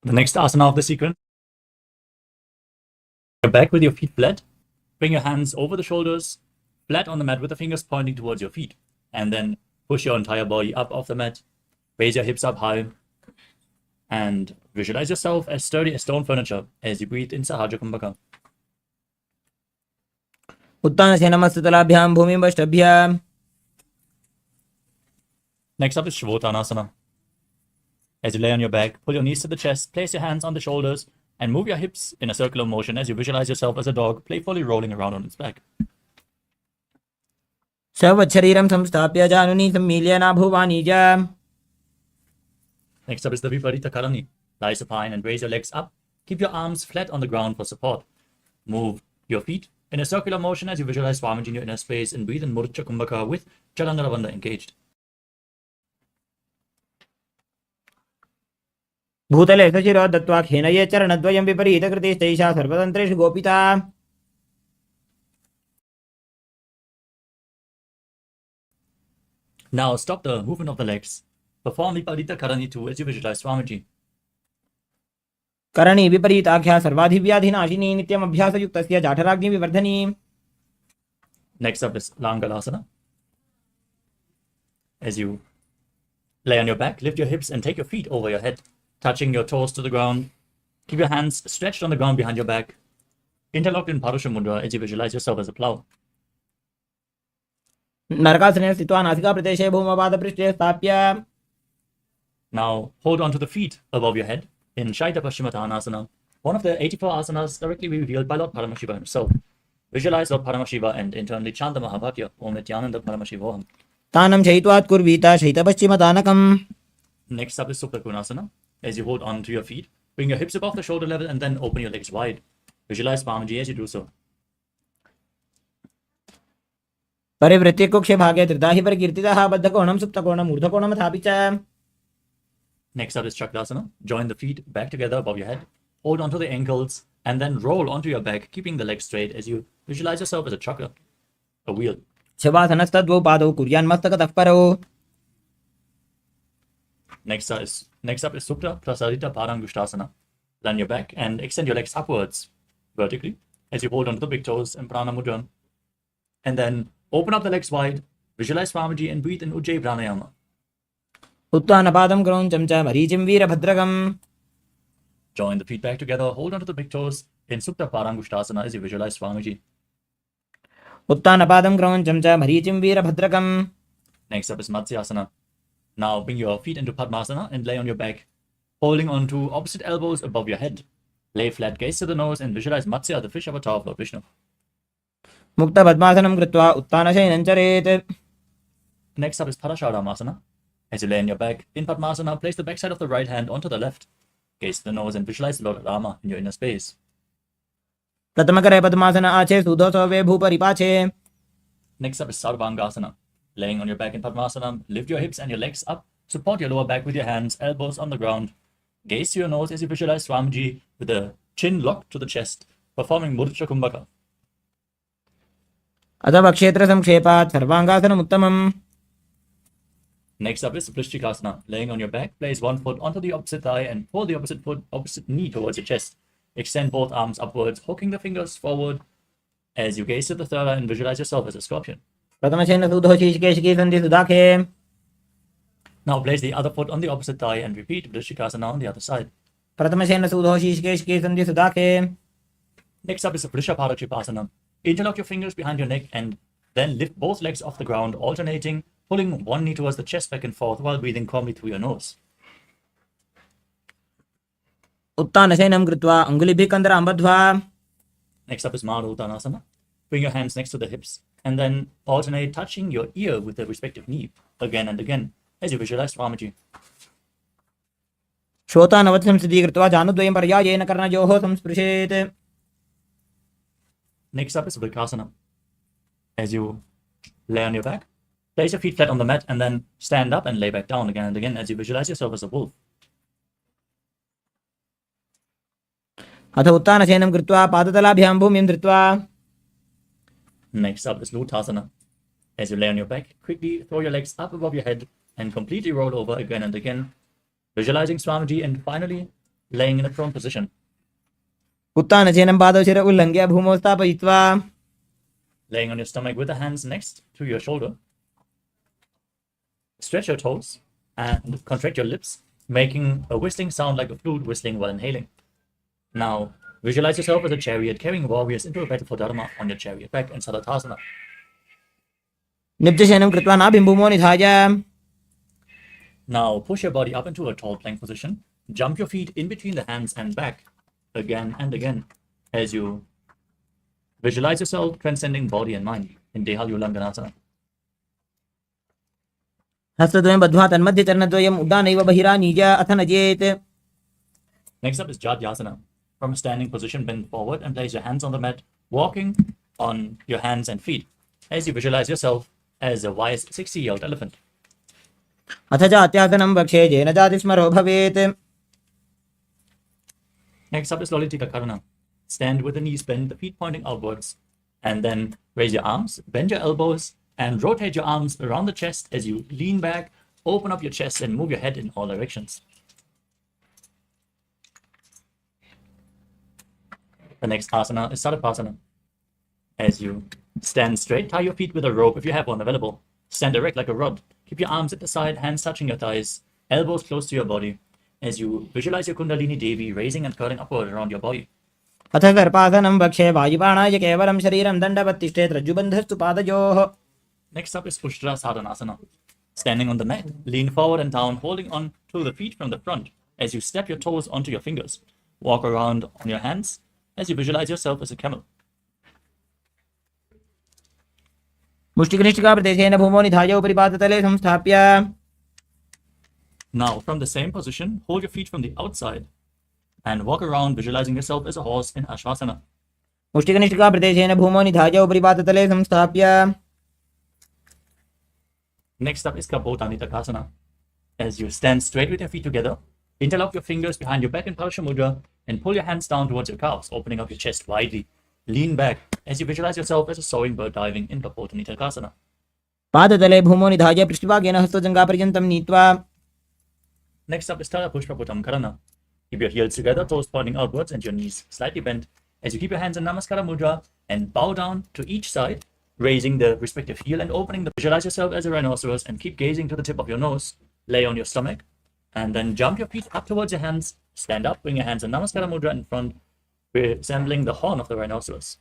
The next asana of the sequence. Your back with your feet flat. Bring your hands over the shoulders, flat on the mat with the fingers pointing towards your feet. And then push your entire body up off the mat. Raise your hips up high. And visualize yourself as sturdy as stone furniture as you breathe in Sahaja Kumbhaka. उत्तानस्य नमस्तुतलाभ्यां भूमिं. Next up is Shavottanasana. As you lay on your back, pull your knees to the chest, place your hands on the shoulders, and move your hips in a circular motion as you visualize yourself as a dog playfully rolling around on its back. सवच्छरीरं संस्थाप्य जानुनी सम्मील्य नाभुवाणीजा. Next up is the Viparita Karani. Lie supine and raise your legs up. Keep your arms flat on the ground for support. Move your feet in a circular motion as you visualize Swamiji in your inner space and breathe in Murcha Kumbhaka with Jalandhara Bandha engaged. भूतले सशिरो दत्त्वा खेनये चरणद्वयं विपरीतकृतिश्चैषा सर्वतन्त्रेषु गोपिता. Now stop the movement of the legs. Perform Viparita Karani 2 as you visualize Swamiji. करणी विपरीताख्या सर्वाधिव्याधिनाशिनी नित्यम् अभ्यासयुक्तस्य जाठराग्नि विवर्धनी. Next up is Langalasana. As you lay on your back, lift your hips and take your feet over your head, touching your toes to the ground. Keep your hands stretched on the ground behind your back. Interlocked in Parusha Mudra as you visualize yourself as a plow. नरकासने स्थित्वा नासिका प्रदेशे भूमपादपृष्ठे स्थाप्य. Now hold on to the feet above your head in Shaita Paschimottanasana, one of the 84 asanas directly revealed by Lord Paramashiva himself. Visualize Lord Paramashiva and internally chant the Mahabhakya, Om Nithyananda Paramashivoham. तानं शयित्वात् कुर्वीता शयितपश्चिमतानकम्. Next up is Supta Konasana. As you hold on to your feet, bring your hips above the shoulder level and then open your legs wide. Visualize Swamiji as you do so. परिवृत्य कुक्षे भागे त्रिता हि परिकीर्तितः बद्धकोणं सुप्तकोणम् ऊर्ध्वकोणमथापि च. Next up is Chakradasana. Join the feet back together above your head. Hold onto the ankles and then roll onto your back, keeping the legs straight as you visualize yourself as a chakra, a wheel. शवासनस्तद्वौ पादौ कुर्यान्मस्तकतः परौ. Next up is Supta Prasarita Parangushtasana. Lie on your back and extend your legs upwards vertically as you hold onto the big toes in Prana Mudra. And then open up the legs wide, visualize Swamiji and breathe in Ujjayi Pranayama. उत्तानपादं क्रौञ्चं च मरीचिं वीरभद्रकम्. Join the feet back together, hold onto the big toes in Supta Parangushtasana as you visualize Swamiji. उत्तानपादं क्रौञ्चं च मरीचिं वीरभद्रकम्. Next up is Matsyasana. Now bring your feet into Padmasana and lay on your back, holding onto opposite elbows above your head. Lay flat, gaze to the nose and visualize Matsya, the fish avatar of Lord Vishnu. मुक्तपद्मासनं कृत्वा उत्तानशयनं चरेत्. Next up is Parasharamasana. As you lay on your back, in Padmasana, place the backside of the right hand onto the left. Gaze to the nose and visualize Lord Rama in your inner space. प्रथमकरे पद्मासन आचे सुदोषवे भूपरिपाचे. Next up is Sarvangasana. Laying on your back in Padmasana, lift your hips and your legs up. Support your lower back with your hands, elbows on the ground. Gaze to your nose as you visualize Swamiji with the chin locked to the chest, performing Murcha Kumbhaka. अथवा क्षेत्र संक्षेपात् सर्वांगासनम् उत्तमम्. Next up is Vrishchikasana. Laying on your back, place one foot onto the opposite thigh and pull the opposite knee towards your chest. Extend both arms upwards, hooking the fingers forward as you gaze to the third eye and visualize yourself as a scorpion. प्रथमसेन सुधोषीकेशिकी सन्धि सुदाखे. Now place the other foot on the opposite thigh and repeat Vrishchikasana on the other side. प्रथमसेन सुधोषीकेशिकी सन्धि सुदाखे. Next up is Vrishaparakripasana. Interlock your fingers behind your neck and then lift both legs off the ground, alternating, pulling one knee towards the chest back and forth while breathing calmly through your nose. उत्तानशयनं कृत्वा अङ्गुलिभिः कन्दरां बद्ध्वा. Next up is Maruttanasana. Bring your hands next to the hips and then alternate touching your ear with the respective knee again and again as you visualize Swamiji. श्रोतानवत् संस्थितिः कृत्वा जानुद्वयं पर्यायेन कर्णयोः संस्पृशेत्. Next up is Vrikasana. As you lay on your back, place your feet flat on the mat and then stand up and lay back down again and again as you visualize yourself as a wolf. अथ उत्तानशयनं कृत्वा पादतलाभ्यां भूमिं धृत्वा. Next up is Lutasana. As you lay on your back, quickly throw your legs up above your head and completely roll over again and again, visualizing Swamiji and finally laying in a prone position. उत्तानशयनं पादौ शिर उल्लङ्घ्य भूमौ स्थापयित्वा. Laying on your stomach with the hands next to your shoulder. Stretch your toes and contract your lips, making a whistling sound like a flute whistling while inhaling. Now, visualize yourself as a chariot carrying warriors into a battle for Dharma on your chariot back in Sadatasana. नित्यशयनं कृत्वा नाभिं भूमौ निधाय. Now, push your body up into a tall plank position. Jump your feet in between the hands and back again and again as you visualize yourself transcending body and mind in Dehalyulanganasana. हस्तद्वयं बद्ध्वा तन्मध्ये चरणद्वयम् उड्डानैव बहिरानीय अथ नजेत्. Next up is Jadhyasana. From a standing position, bend forward and place your hands on the mat, walking on your hands and feet as you visualize yourself as a wise 60-year-old elephant. अथ जात्यासनं वक्षे येन जातिस्मरो भवेत्. Next up is Lolitika Karuna. Stand with the knees bent, the feet pointing outwards, and then raise your arms, bend your elbows, and rotate your arms around the chest as you lean back, open up your chest, and move your head in all directions. The next asana is Sadapasana. As you stand straight, tie your feet with a rope if you have one available. Stand erect like a rod. Keep your arms at the side, hands touching your thighs, elbows close to your body, as you visualize your Kundalini Devi raising and curling upward around your body. अथ सर्पासनं वक्षे वायुबाणाय केवलं शरीरं दण्डवत्तिष्ठेत् रज्जुबन्धस्तु पादयोः. Next up is Ushtra Sadhanasana. Standing on the mat, lean forward and down, holding on to the feet from the front as you step your toes onto your fingers. Walk around on your hands as you visualize yourself as a camel. मुष्टिकनिष्ठिकाप्रदेशेन भूमौ निधाय उपरि पादतले संस्थाप्य. Now, from the same position, hold your feet from the outside and walk around visualizing yourself as a horse in Ashvasana. मुष्टिकनिष्ठिकाप्रदेशेन भूमौ निधाय उपरि पादतले संस्थाप्य. Next up is Kabodhanittakasana. As you stand straight with your feet together, interlock your fingers behind your back in Parasha Mudra and pull your hands down towards your calves, opening up your chest widely. Lean back as you visualize yourself as a soaring bird diving in Kabodhanittakasana. पादतले भूमौ निधाय पृष्ठभागेन हस्तजङ्घापर्यन्तं नीत्वा. Next up is Tara Pushpaputam Karana. Keep your heels together, toes pointing outwards and your knees slightly bent as you keep your hands in Namaskara Mudra and bow down to each side, raising the respective heel and opening the. Visualize yourself as a rhinoceros and keep gazing to the tip of your nose. Lay on your stomach and then jump your feet up towards your hands. Stand up, bring your hands in Namaskara Mudra in front, resembling the horn of the rhinoceros.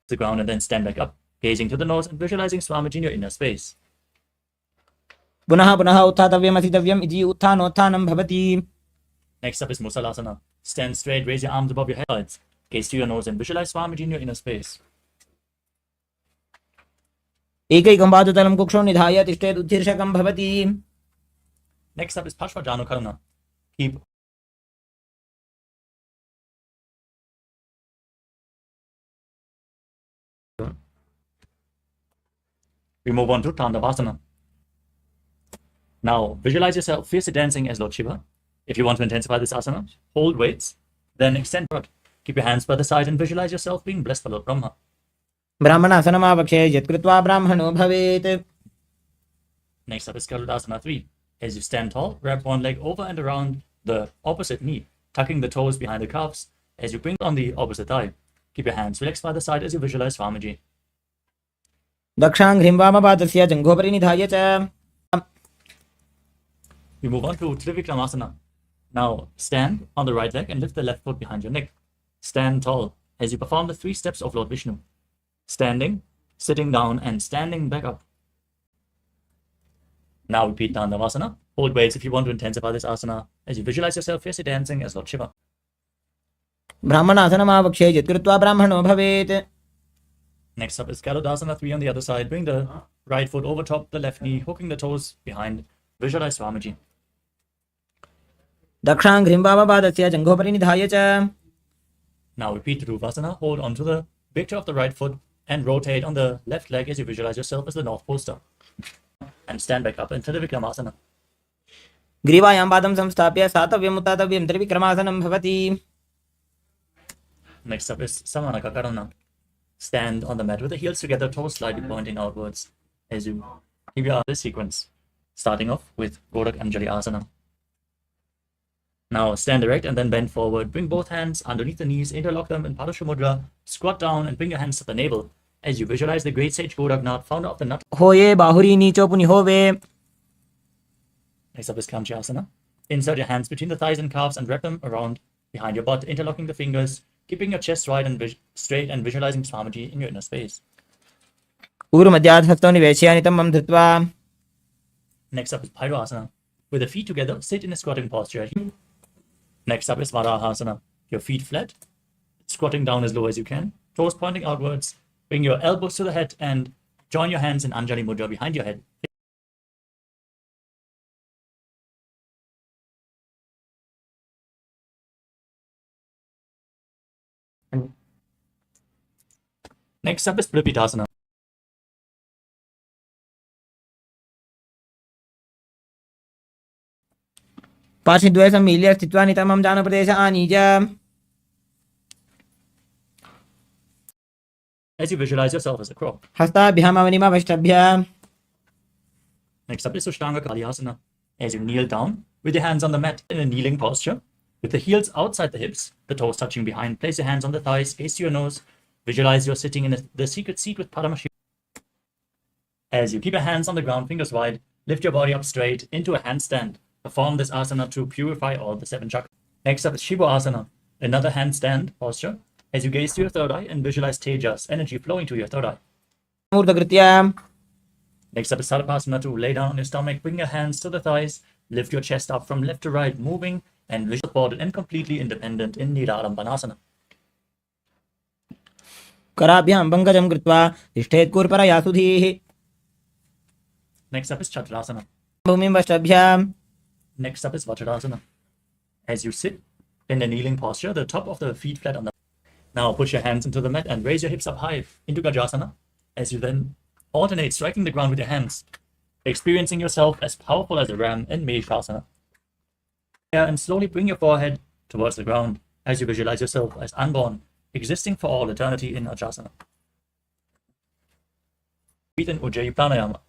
The ground and then stand back up, gazing to the nose and visualizing Swamiji in your inner space. पुनः पुनः उत्थातव्यम् असितव्यम् इति उत्थानोत्थानं भवति. Next up is Musalasana. Stand straight, raise your arms above your heads, gaze to your nose and visualize Swamiji in your inner space. एकैकं पादतलं कुक्षौ निधाय तिष्ठेत् उत्शीर्षकं भवति. Next up is Pashvajanu Karana. Keep we move on to Tandavasana. Now, visualize yourself fiercely dancing as Lord Shiva. If you want to intensify this asana, hold weights, then extend out. Keep your hands by the side and visualize yourself being blessed by Lord Brahma. ब्राह्मणासनमावक्षे यत्कृत्वा ब्राह्मणो भवेत्. Next up is Garudasana 3. As you stand tall, wrap one leg over and around the opposite knee, tucking the toes behind the calves as you bring on the opposite thigh. Keep your hands relaxed by the side as you visualize Swamiji. दक्षाङ्घ्रिं वामपादस्य जङ्घोपरि निधाय च We move on to Trivikramasana. Now stand on the right leg and lift the left foot behind your neck. Stand tall as you perform the 3 steps of Lord Vishnu. Standing, sitting down, and standing back up. Now repeat Dandavasana. Hold weights if you want to intensify this asana as you visualize yourself fiercely dancing as Lord Shiva. ब्राह्मणासनमावक्षे यत्कृत्वा ब्राह्मणो भवेत्. Next up is Kaludasana 3 on the other side. Bring the right foot over top the left knee, hooking the toes behind. Visualize Swamiji. दक्षाङ्घ्रिं वामपादस्य जङ्घोपरि निधाय च Now repeat Dhuruvasana. Hold onto the big toe of the right foot and rotate on the left leg as you visualize yourself as the North Pole Star. And stand back up into Trivikramasana. ग्रीवायां पादं संस्थाप्य सातव्यम् उत्तातव्यं त्रिविक्रमासनं भवति. Next up is Samanakakarana. Stand on the mat with the heels together, toes slightly pointing outwards as you keep your this sequence. Starting off with Gorak Anjali Asana. Now stand erect and then bend forward. Bring both hands underneath the knees, interlock them in Padusha Mudra. Squat down and bring your hands to the navel as you visualize the great sage Goraknath, founder of the Nat. होये बाहुरी नीचो पुनि होवे. Next up is Kamchi Asana. Insert your hands between the thighs and calves and wrap them around behind your butt, interlocking the fingers, keeping your chest wide and straight and visualizing Swamiji in your inner space. ऊरुमध्यात् हस्तौ निवेशय नितम्बं धृत्वा. Next up is Bhairo Asana. With the feet together, sit in a squatting posture. Next up is Varahasana. Your feet flat, squatting down as low as you can, toes pointing outwards. Bring your elbows to the head and join your hands in Anjali Mudra behind your head. Next up is Prapitasana. पार्श्वद्वये सम्मील्य स्थित्वा नितम्बं जानप्रदेश आनीय. As you visualize yourself as a crow. हस्ताभ्याम् अवनिमवष्टभ्य. Next up is Sushtanga Kalyasana. As you kneel down with your hands on the mat in a kneeling posture, with the heels outside the hips, the toes touching behind, place your hands on the thighs, gaze to your nose. Visualize you're sitting in the secret seat with Paramashivam. As you keep your hands on the ground, fingers wide, lift your body up straight into a handstand. Perform this asana to purify all the 7 chakras. Next up is Shiva Asana, another handstand posture. As you gaze to your third eye and visualize Tejas, energy flowing to your third eye. मूर्धकृत्य. Next up is Sarvasana 2. Lay down on your stomach, bring your hands to the thighs, lift your chest up from left to right, moving and visually supported and completely independent in Niralambanasana. कराभ्यां पङ्कजं कृत्वा तिष्ठेत् कूर्परया सुधीः. Next up is Chaturasana. भूमिं वष्टभ्याम्. Next up is Vajradasana. As you sit in a kneeling posture, the top of the feet flat on the. Now push your hands into the mat and raise your hips up high into Gajasana. As you then alternate striking the ground with your hands, experiencing yourself as powerful as a ram in Meshasana. And slowly bring your forehead towards the ground as you visualize yourself as unborn, existing for all eternity in Ajasana. Breathe in Ujjayi Pranayama.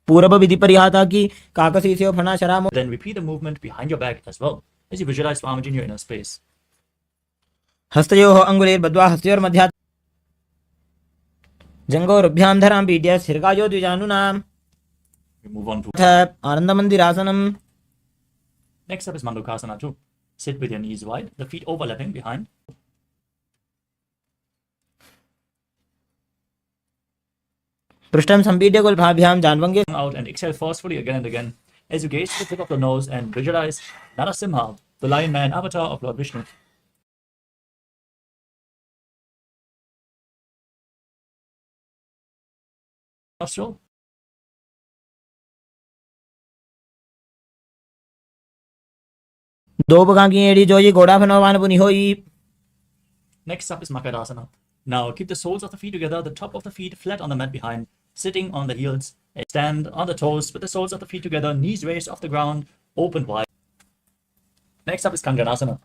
पूर्व विधि परिहाता की काकसीस्यो फणाशरामो. Then repeat the movement behind your back as well as you visualize Swamiji in your inner space. हस्तयोः अङ्गुलीर्बद्ध्वा हस्तयोर्मध्यात् जङ्घोरुभ्यां धरां पीड्य स्थिरकायो द्विजानुनाम्. We move on to. आनन्दमन्दिरासनम्. Next up is Mandukasana 2. Sit with your knees wide, the feet overlapping behind. पृष्ठं सम्पीड्य गुल्फाभ्यां जान्वङ्गे. Out and exhale forcefully again and again as you gaze to the tip of the nose and visualize Narasimha, the lion man avatar of Lord Vishnu. Nostril. दो पगांकी एड़ी जोई घोड़ा फनवान पुनि होई. Next up is Makarasana. Now keep the soles of the feet together, the top of the feet flat on the mat behind, sitting on the heels. Stand on the toes with the soles of the feet together, knees raised off the ground, open wide. Next up is Kanganasana.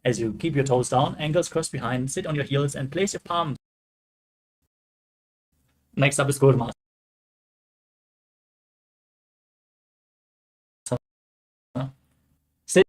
As you keep your toes down, ankles crossed behind, sit on your heels and place your palms Next up is Kurma. Sit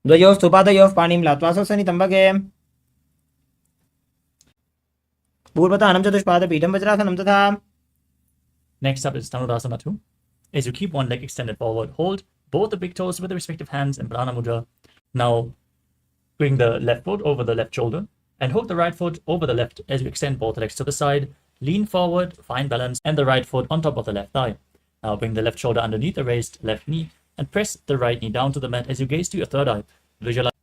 द्वयोस्तु पादयोः पाणिं लात्वा स्वसनितं भगे पूर्वतानं चतुष्पादपीठं वज्रासनं तथा. Next up is Dhanurasana 2. As you keep one leg extended forward, hold both the big toes with the respective hands in Prana Mudra. Now bring the left foot over the left shoulder and hook the right foot over the left as you extend both legs to the side. Lean forward, find balance, and the right foot on top of the left thigh. Now bring the left shoulder underneath the raised left knee and press the right knee down to the mat as you gaze to your third eye. Visualize.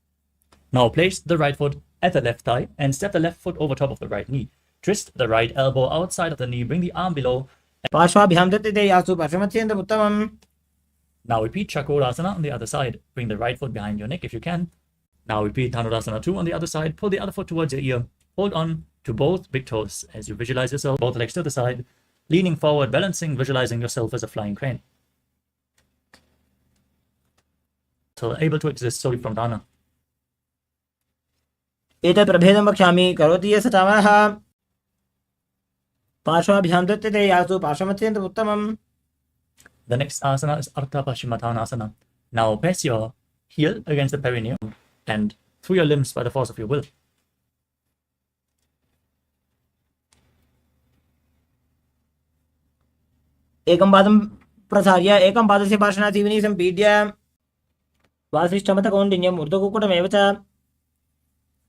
Now place the right foot at the left thigh and step the left foot over top of the right knee. Twist the right elbow outside of the knee, bring the arm below. पार्श्वाभ्यां दत्ते यासु पार्श्वमत्येन्द्र उत्तमम्. Now repeat Chakrasana on the other side. Bring the right foot behind your neck if you can. Now repeat Dhanurasana 2 on the other side. Pull the other foot towards your ear. Hold on to to both big toes as you visualize yourself, both legs to the side, leaning forward, balancing, visualizing yourself as a flying crane. So able to exist solely from dana. एतत् प्रभेदं वक्ष्यामि करोति ये सतामः पार्श्वाभ्यां दत्तते यासु पार्श्वमत्यन्तम् उत्तमम्. The next asana is Ardha Paschimottanasana. Now press your heel against the perineum and through your limbs by the force of your will. एकं पादं प्रसार्य एकं पादस्य पार्श्वनासीविनी सम्पीड्य वासिष्ठमतकौण्डिन्यम् ऊर्ध्वकुक्कुटमेव च.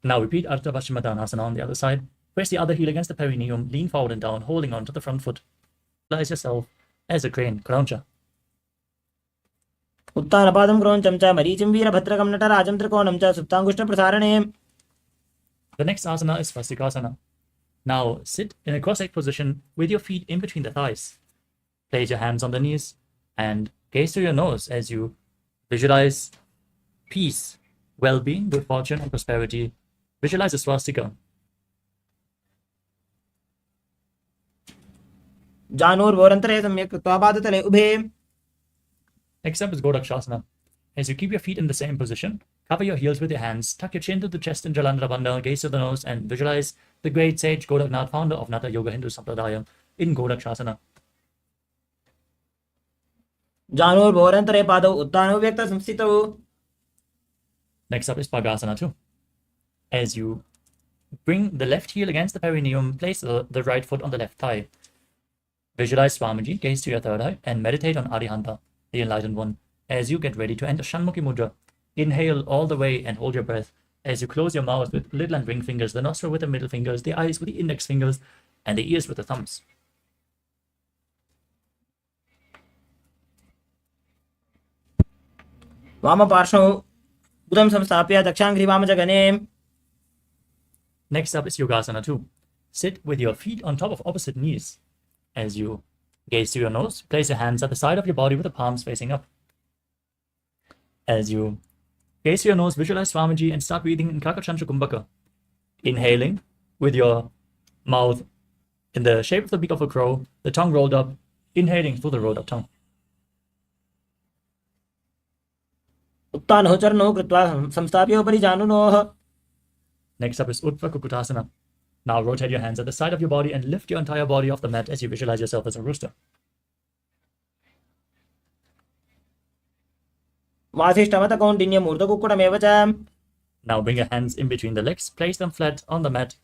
Now repeat Ardha Paschimottanasana on the other side. Press the other heel against the perineum, lean forward and down, holding on to the front foot. Visualize yourself as a crane, Krauncha. उत्तानपादं क्रौञ्चं च मरीचिं वीरभद्रकं नटराजं त्रिकोणं च सुप्ताङ्गुष्ठप्रसारणे. The next asana is Svastikasana. Now sit in a cross-legged position with your feet in between the thighs. Place your hands on the knees and gaze through your nose as you visualize peace, well-being, good fortune, and prosperity. Visualize a swastika. जानूर्वोरन्तरे सम्यक् कृत्वा पादतले उभे. Next up is Godakshasana. As you keep your feet in the same position, cover your heels with your hands, tuck your chin to the chest in Jalandhara Bandha, gaze to the nose, and visualize the great sage Godaknath, founder of Natha Yoga Hindu Sampradaya, in Godakshasana. जानूर्वोरन्तरे पादौ उत्तानौ व्यक्तसंस्थितौ. Next up is Bhagasana too. As you bring the left heel against the perineum, place the right foot on the left thigh. Visualize Swamiji, gaze to your third eye, and meditate on Arihanta, the enlightened one, as you get ready to enter Shanmukhi Mudra. Inhale all the way and hold your breath as you close your mouth with little and ring fingers, the nostril with the middle fingers, the eyes with the index fingers, and the ears with the thumbs. वामपार्श्वौ बुधं संस्थाप्य दक्षाङ्घ्रिवामजगने. Next up is Yogasana too. Sit with your feet on top of opposite knees. As you gaze through your nose, place your hands at the side of your body with the palms facing up. As you gaze through your nose, visualize Swamiji and start breathing in Kakachantra Kumbhaka. Inhaling with your mouth in the shape of the beak of a crow, the tongue rolled up, inhaling through the rolled up tongue. उत्तानौ चरणौ कृत्वा संस्थाप्य उपरि जानुनोः. Next up is Uttva Kukutasana. Now rotate your hands at the side of your body and lift your entire body off the mat as you visualize yourself as a rooster. वासिष्ठमतकौण्डिन्यम् ऊर्ध्वकुक्कुटमेव च. Now bring your hands in between the legs, place them flat on the mat.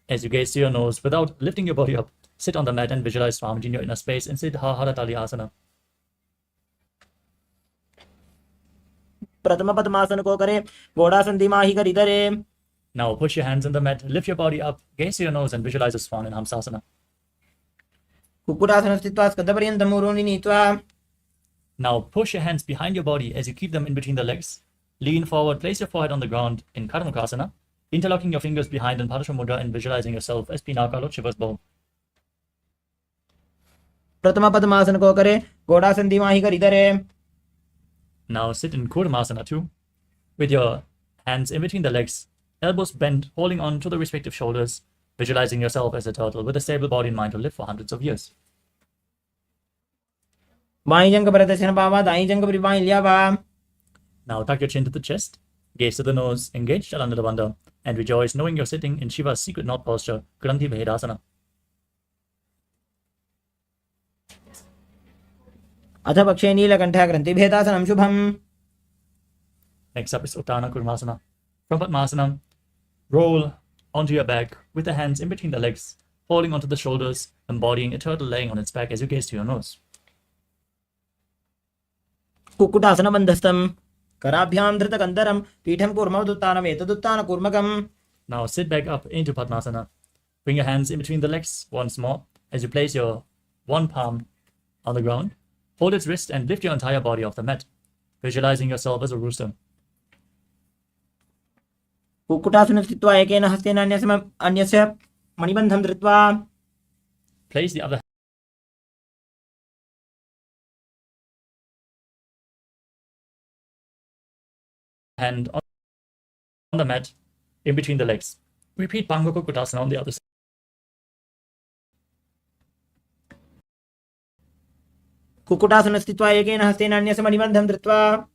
As you gaze to your nose without lifting your body up, sit on the mat and visualize Swamiji in your inner space and sit Haratali Asana. प्रथमपद्मासन को करे Ghodasan दिमाहि करिधरे. Now push your hands in the mat, lift your body up, gaze to your nose and visualize a swan in Hamsasana. कुक्कुटासनं स्थित्वा स्कन्धपर्यन्तं ऊरूनि नीत्वा. Now push your hands behind your body as you keep them in between the legs. Lean forward, place your forehead on the ground in Karmukasana, interlocking your fingers behind in Padasha Mudra and visualizing yourself as Pinaka, Lord Shiva's bow. प्रथमपद्मासन को करे Ghodasan दिमाहि करिधरे. Now sit in Kurmasana too, with your hands in between the legs, elbows bent, holding on to the respective shoulders, visualizing yourself as a turtle with a stable body and mind to live for hundreds of years. By जंग प्रदर्शन पावा दाई जंग परिवाई लिया वा. Now tuck your chin to the chest, gaze to the nose, engage Chalandra Bandha, and rejoice knowing you're sitting in Shiva's secret knot posture, Granthi Bhedasana. अथ पक्षे नीलकण्ठः ग्रन्थिभेदासनं शुभम्. Next up is Uttana Kurmasana. From Padmasana, roll onto your back with the hands in between the legs, holding onto the shoulders, embodying a turtle laying on its back as you gaze to your nose. कुक्कुटासनं बन्धस्थं कराभ्यां धृतकन्धरं पीठं कूर्मवदुत्तानम् एतदुत्तानकूर्मकम्. Now sit back up into Padmasana. Bring your hands in between the legs once more as you place your one palm on the ground. Hold its wrist and lift your entire body off the mat, visualizing yourself as a rooster. कुक्कुटासनं स्थित्वा एकेन हस्तेन अन्यस्य मणिबन्धं धृत्वा. Place the other hand on the mat in between the legs. Repeat Bhanga Kukutasana on the other side. कुक्कुटासने स्थित्वा एकेन हस्तेन अन्यसमनिबन्धं धृत्वा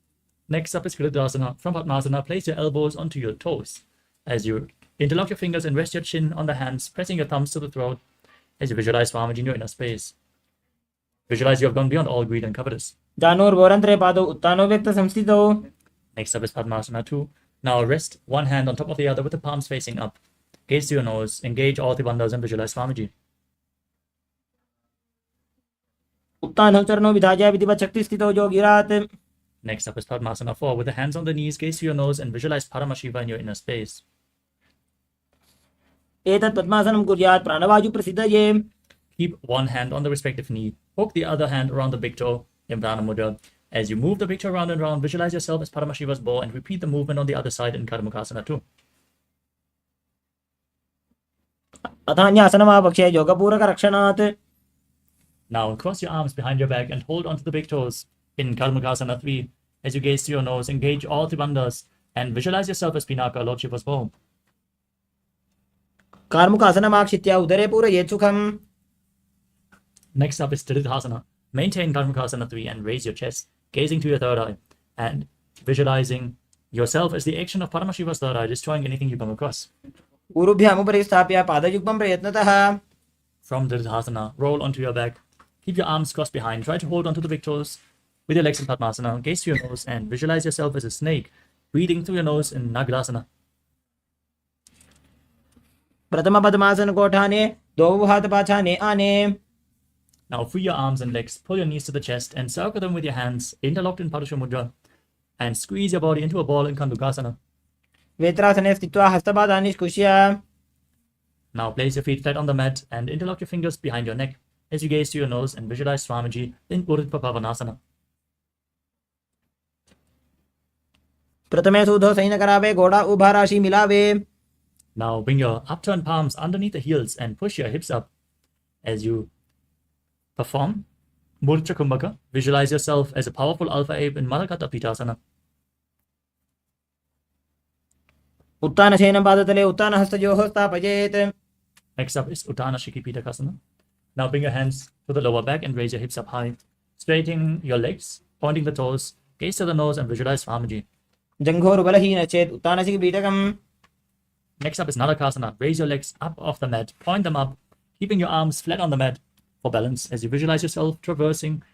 Next up is Kritasana. From Padmasana, place your elbows onto your toes. As you interlock your fingers and rest your chin on the hands, pressing your thumbs to the throat as you visualize Swamiji in your inner space. Visualize you have gone beyond all greed and covetous. जानोर्वोरन्त्रे पादौ उत्तानो व्यक्तसंस्थितौ. Next up is Padmasana 2. Now rest one hand on top of the other with the palms facing up. Gaze to your nose, engage all the bandhas and visualize Swamiji. उत्तानौ चरणौ विधाय विधिवत् शक्तिस्थितौ योगिरात्. Next up is Padmasana 4. With the hands on the knees, gaze to your nose and visualize Paramashiva in your inner space. एतत् पद्मासनं कुर्यात् प्राणवायुप्रसिद्धये. Keep one hand on the respective knee. Hook the other hand around the big toe in Prana Mudra. As you move the big toe round and round, visualize yourself as Paramashiva's bow and repeat the movement on the other side in Karmukasana 2. अथान्यासनमापक्षे योगपूरकरक्षणात्. Now cross your arms behind your back and hold onto the big toes in Karmukasana 3. As you gaze to your nose, engage all the bandhas and visualize yourself as Pinaka, Lord Shiva's bow. कार्मुकासनमाक्षित्य उदरे पूरयेत् सुखम्. Next up is Tridhasana. Maintain Karmukasana 3 and raise your chest, gazing to your third eye and visualizing yourself as the action of Paramashiva's third eye, destroying anything you come across. उरुभ्यामुपरि स्थाप्य पादयुग्मं प्रयत्नतः. From Tridhasana, roll onto your back. Keep your arms crossed behind. Try to hold onto the big toes with your legs in Padmasana. Gaze to your nose and visualize yourself as a snake, breathing through your nose in Nagrasana. प्रथमपद्मासनकोठाने द्वौ हातपाछाने आने. Now free your arms and legs, pull your knees to the chest and circle them with your hands, interlocked in Parusha Mudra, and squeeze your body into a ball in Kandukasana. वेत्रासने स्थित्वा हस्तपादानि निष्कुष्य. Now place your feet flat on the mat and interlock your fingers behind your neck as you gaze to your nose and visualize Swamiji in Urdhva Pavanasana. प्रथमे सूधो San करावे घोड़ा उभा राशि मिलावे. Now bring your upturned palms underneath the heels and push your hips up. As you perform Murcha Kumbhaka, visualize yourself as a powerful alpha ape in Malakata Pitasana. उत्तानशयनं पादतले उत्तानहस्तयोः स्थापयेत्. Next up is Uttana Shiki Pitakasana. Now bring your hands to the lower back and raise your hips up high. Straightening your legs, pointing the toes, gaze to the nose and visualize Swamiji. जङ्घोरुबलहीन चेत् उत्तानसिकि पीठकम्. Next up is Narakasana. Raise your legs up off the mat, point them up, keeping your arms flat on the mat for balance as you visualize yourself traversing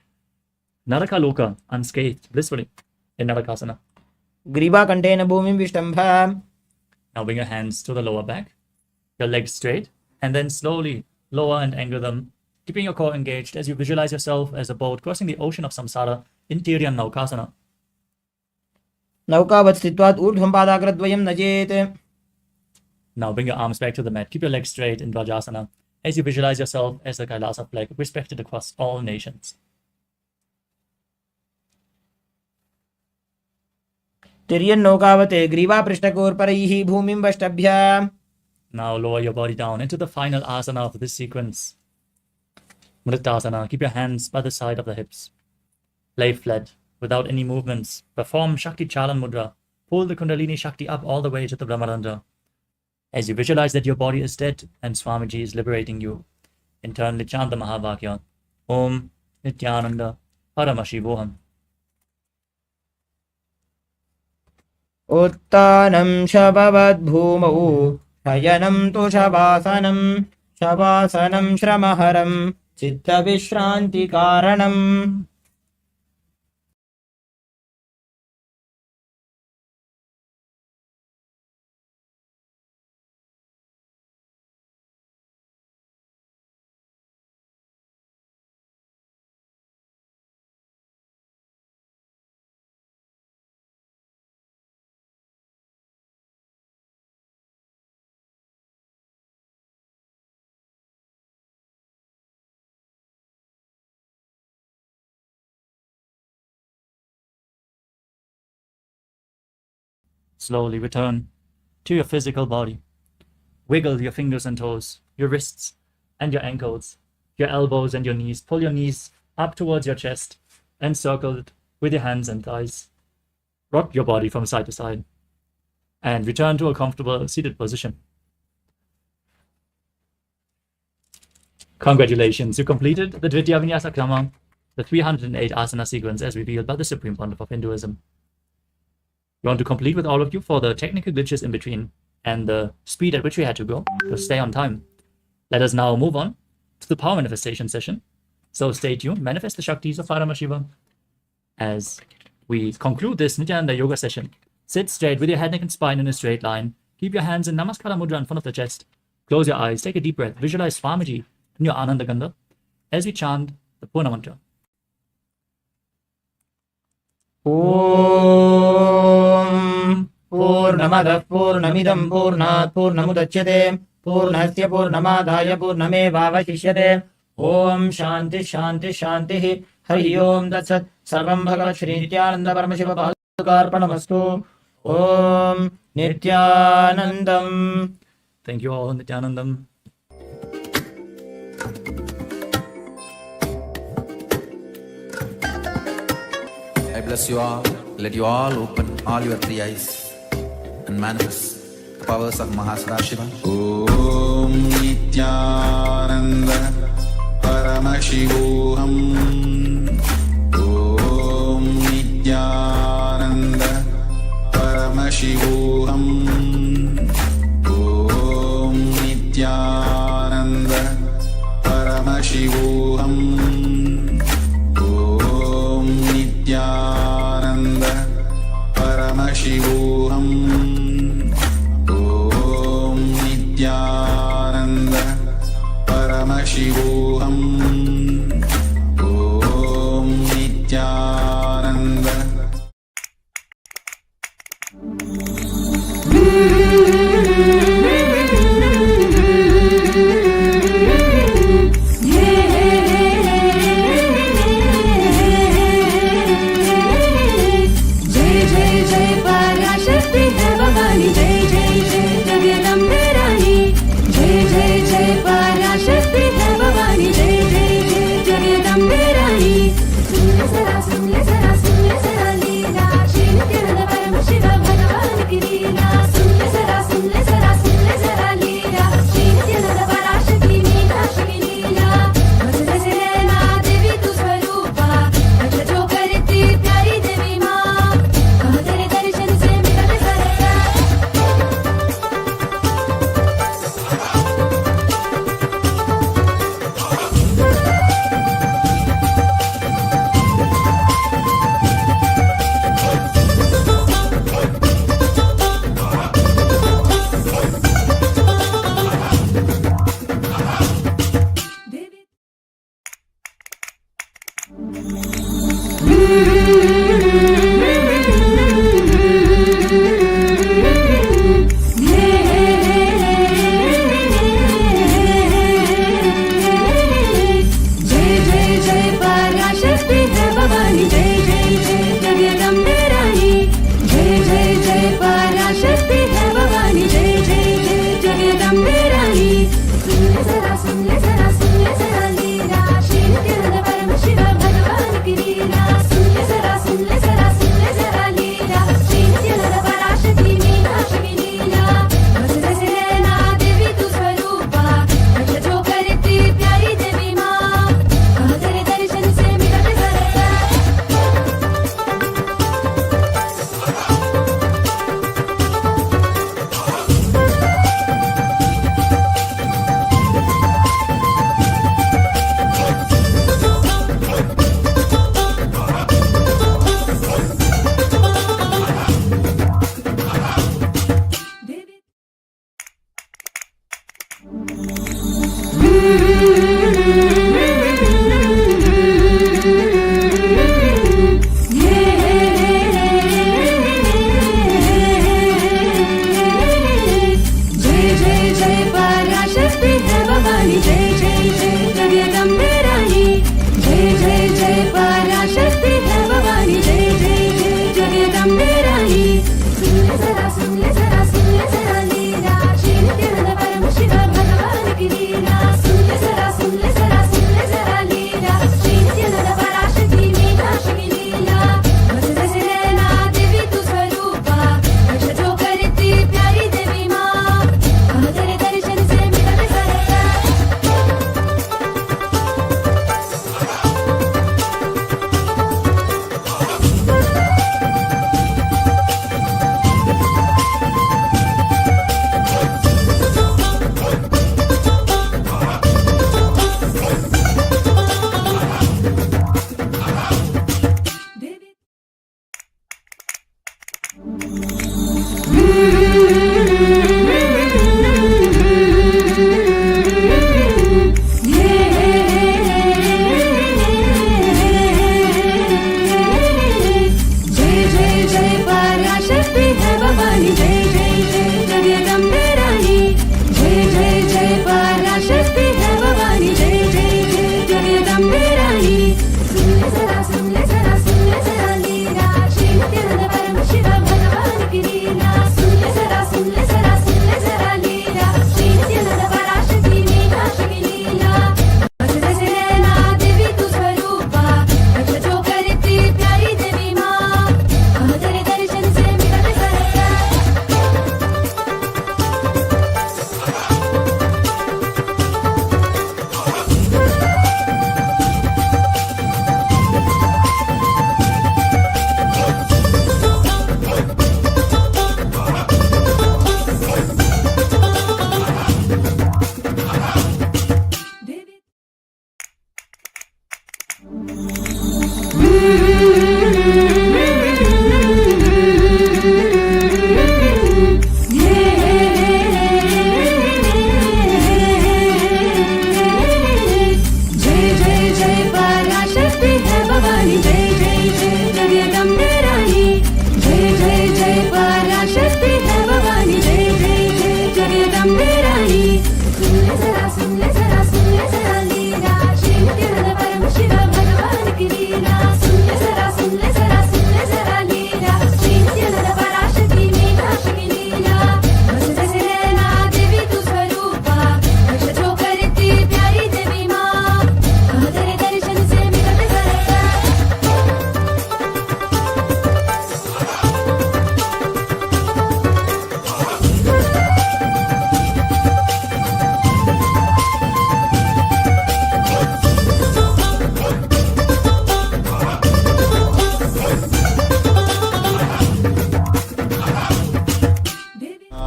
Narakaloka unscathed, blissfully in Narakasana. ग्रीवाकण्ठेन भूमिं विष्टम्भ. Now bring your hands to the lower back, your legs straight, and then slowly lower and angle them, keeping your core engaged as you visualize yourself as a boat crossing the ocean of samsara in Tiryan Naukasana. नौकावत् स्थित्वात् ऊर्ध्वं पादाग्रद्वयं नजेत्. Now bring your arms back to the mat, keep your legs straight in Vrajasana as you visualize yourself as the Kailasa flag, respected across all nations. तिर्यन्नौकावते ग्रीवापृष्ठकोर्परैः भूमिं वष्टभ्य. Now lower your body down into the final asana of this sequence. Mritasana. Keep your hands by the side of the hips. Lay flat without any movements. Perform Shakti Chalan Mudra. Pull the Kundalini Shakti up all the way to the Brahmarandra. As you visualize that your body is dead and Swamiji is liberating you, internally chant the Mahavakya. Om Nithyananda Paramashivoham. उत्तानं शववद्भूमौ शयनं तु शवासनं शवासनं श्रमहरं चित्तविश्रान्तिकारणम्. Slowly return to your physical body. Wiggle your fingers and toes, your wrists and your ankles, your elbows and your knees. Pull your knees up towards your chest and circle it with your hands and thighs. Rock your body from side to side and return to a comfortable seated position. Congratulations, you completed the Dvitiya Vinyasa Krama the 308 asana sequence as revealed by the Supreme Pontiff of Hinduism. We want to complete with all of you for the technical glitches in between and the speed at which we had to go to stay on time. Let us now move on to the power manifestation session. So stay tuned, manifest the Shaktis of Paramashivam. As we conclude this Nithyananda yoga session, sit straight with your head, neck and spine in a straight line. Keep your hands in Namaskara Mudra in front of the chest. Close your eyes, take a deep breath, visualize Swamiji in your Ananda Gandha as we chant the Purna mantra. ॐ पूर्णमदः पूर्णमिदं पूर्णात् पूर्णमुदच्यते पूर्णस्य पूर्णमादाय पूर्णमेवावशिष्यते ॐ शान्ति शान्ति शान्तिः हरि ओम् तत्सत् सर्वं भगवत् श्री नित्यानन्द परमशिव पादुकार्पणमस्तु ॐ नित्यानन्दम्. Thank you all, Nithyanandam. I bless you all. Let you all open all your three eyes and manifest the powers of Sadashiva. ॐ नित्यानन्द परमशिवोऽहम् ॐ नित्यानन्द परमशिवोऽहम् ॐ नित्यानन्द परमशिवोऽहम् ॐ नित्यानन्द परमशिवोऽहम् ॐ नित्यानन्द परमशिवोऽहम् ॐ नित्यानन्द जय जय जय पराशक्ति है भवानी, जय जय जय जगदम्बे रानी, जय जय जय पराशक्ति है भवानी, जय जय जय जगदम्बे रानी. सुन ले जरा लीला श्री नित्यानंद परमशिव भगवान की लीला. सुन ले जरा लीला श्री नित्यानंद पराशक्ति मीनाक्षी की लीला. बस जैसे नैना देवी तू स्वरूपा, अच्छा जो करती प्यारी देवी माँ, कहाँ तेरे दर्शन से मिलने सारे रात. जय जय जय पराशक्ति है भवानी, जय जय जय जगदम्बे रानी। जय जय जय पराशक्ति है भवानी, जय जय जय जगदम्बे रानी। सुन ले जरा सुन ले जरा सुन ले जरा लीला, श्री नित्यानंद परमशिव भगवान की लीला। सुन ले जरा सुन ले जरा सुन ले जरा लीला, श्री नित्यानंद पराशक्ति मीनाक्षी लीला। बस जैसे नैना देवी तू स्वरूपा, रक्षा जो करती प्यारी देवी माँ। तेरे दर्शन से मिलते सरसा।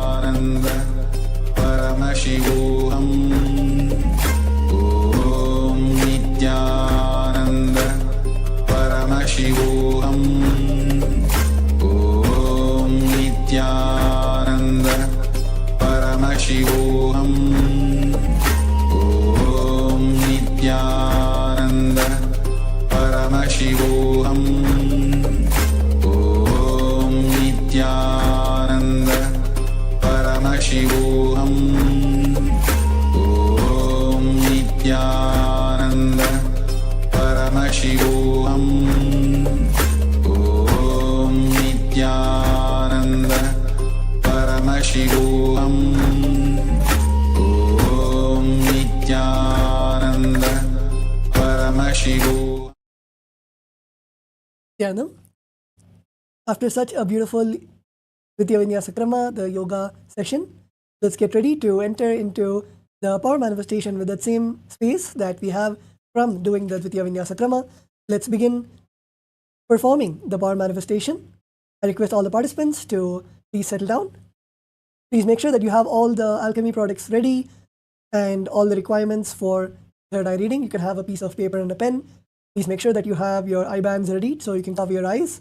आनन्द परमशिवोऽहम् ॐ नित्यानन्द परमशिवोऽहम् ॐ नित्यानन्द परमशिवोऽहम् ॐ नित्यानन्द परमशिवोऽहम् ॐ नित्यानन्द परमशिवोऽहम् ॐ नित्यानन्द परमशिवोऽहम् ॐ नित्यानन्द परमशिवोऽहम् ॐ नित्यानन्द परमशिवोऽहम्। Nithyanam. After such a beautiful Vidya Vinyasa Krama, the yoga session, let's get ready to enter into the power manifestation with that same space that we have from doing the Vidya Vinyasa Krama. Let's begin performing the power manifestation. I request all the participants to please settle down. Please make sure that you have all the alchemy products ready and all the requirements for third eye reading. You can have a piece of paper and a pen. Please make sure that you have your eye bands ready so you can cover your eyes.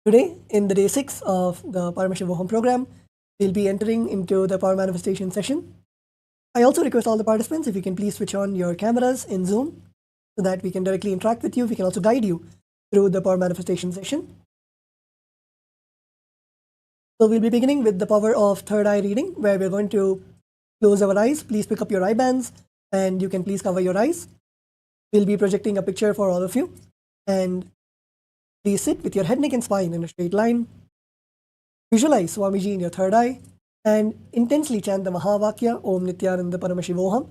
Today, in the day 6 of the Paramashivoham program, we'll be entering into the power manifestation session. I also request all the participants, if you can please switch on your cameras in Zoom so that we can directly interact with you. We can also guide you through the power manifestation session. So we'll be beginning with the power of third eye reading, where we're going to close our eyes. Please pick up your eye bands and you can please cover your eyes. We'll be projecting a picture for all of you. And please sit with your head, neck and spine in a straight line. Visualize Swamiji in your third eye and intensely chant the Mahavakya Om Nithyananda Paramashivoham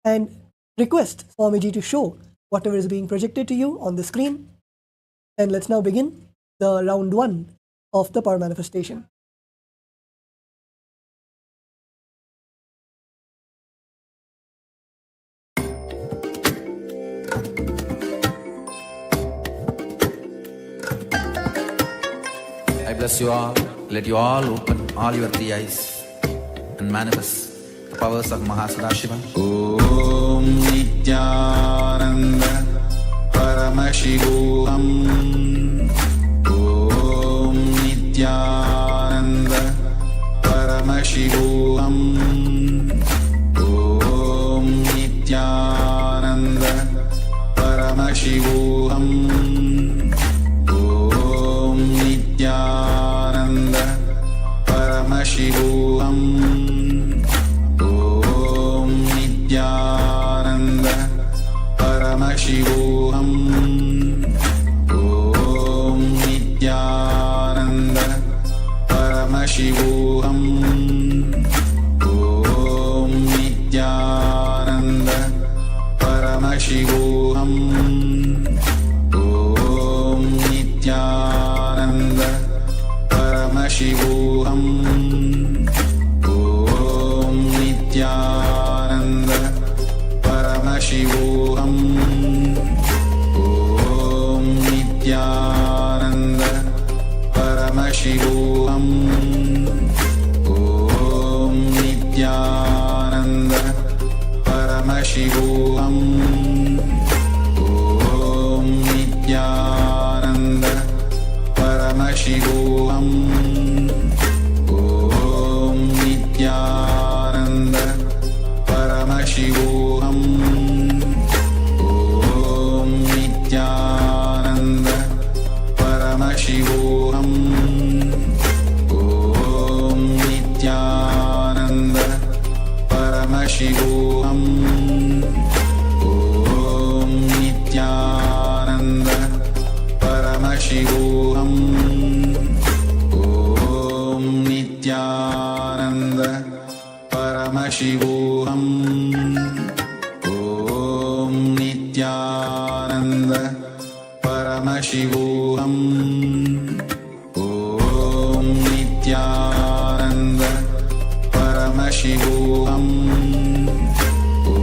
and request Swamiji to show whatever is being projected to you on the screen. And let's now begin the round 1 of the power manifestation. I bless you all. Let you all open all your three eyes and manifest the powers of Sadashiva. ॐ नित्यानन्द परमशिवोऽहम् ॐ नित्यानन्द परमशिवोऽहम् ॐ नित्यानन्द परमशिवोऽहम् ॐ नित्यानन्द परमशिवोऽहम् ॐ नित्यानन्द परमशिवोऽहम् ॐ नित्यानन्द परमशिवोऽहम् ॐ नित्यानन्द परमशिवोऽहम् ॐ नित्यानन्द परमशिवोऽहम् ॐ नित्यानन्द परमशिवोऽहम् ॐ नित्यानन्द परमशिवोऽहम् ॐ Nityanand Paramashivoham Om Nithyananda Paramashivoham Om Nithyananda Paramashivoham Om Nithyananda Paramashivoham Om Nithyananda Paramashivoham Om Nithyananda Paramashivoham Om Nithyananda Paramashivoham Om Nithyananda Paramashivoham Om Nithyananda Paramashivoham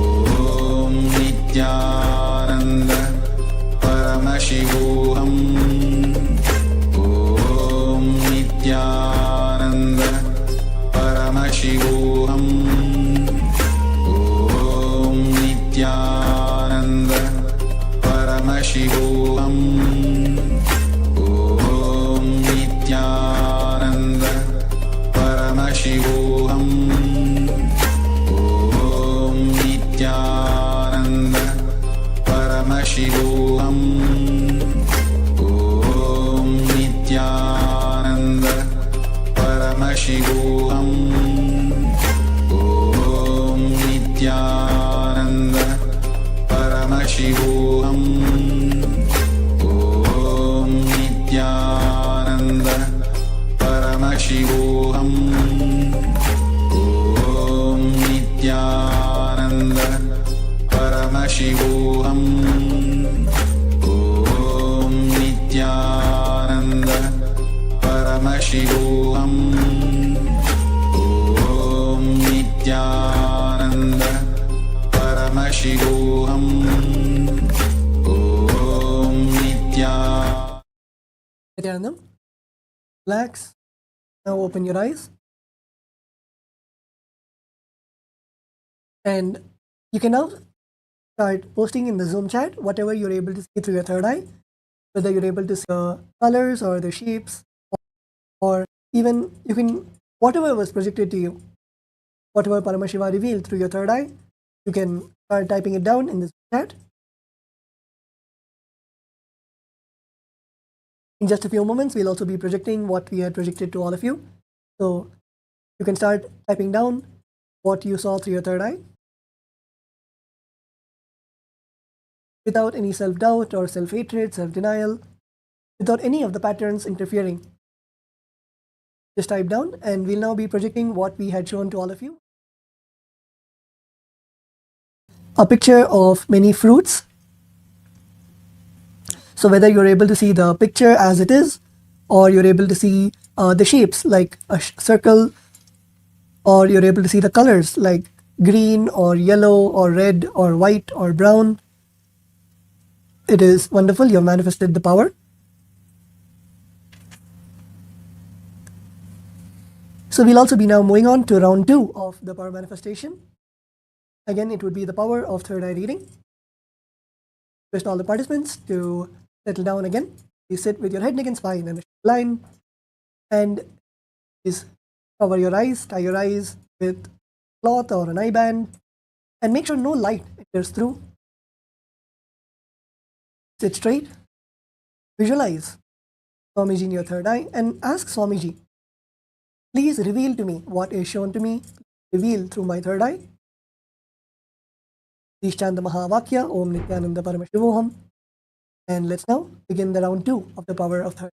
Om Nithyananda Paramashivoham Om Nithyananda Paramashivoham Om Nithyananda Paramashivoham Om Nithyananda Paramashivoham Om Nithyananda Paramashivoham Om Nithyananda Paramashivoham Om Nithyananda Paramashivoham Om Nithyananda Paramashivoham Om Nithyananda Paramashivoham Om Nithyananda Paramashivoham Om Nithyananda Paramashivoham Om Nithyanandam. Relax. Now open your eyes. And you can now start posting in the Zoom chat whatever you're able to see through your third eye, whether you're able to see the colors or the shapes, or even you can, whatever was projected to you, whatever Paramashiva revealed through your third eye, you can start typing it down in the chat. In just a few moments, we'll also be projecting what we had projected to all of you. So you can start typing down what you saw through your third eye without any self-doubt or self-hatred, self-denial, without any of the patterns interfering. Just type down, and we'll now be projecting what we had shown to all of you. A picture of many fruits. So whether you're able to see the picture as it is, or you're able to see the shapes like a circle, or you're able to see the colors like green or yellow or red or white or brown, it is wonderful. You've manifested the power. So we'll also be now moving on to round 2 of the power manifestation. Again, it would be the power of third eye reading. Request all the participants to settle down again. You sit with your head, neck and spine in a line, and please cover your eyes, tie your eyes with cloth or an eye band, and make sure no light enters through. Sit straight, visualize Swamiji in your third eye, and ask Swamiji, please reveal to me what is shown to me, reveal through my third eye. Please chant the Mahavakya, Om Nithyananda Paramashivoham. And let's now begin the round 2 of the power of third.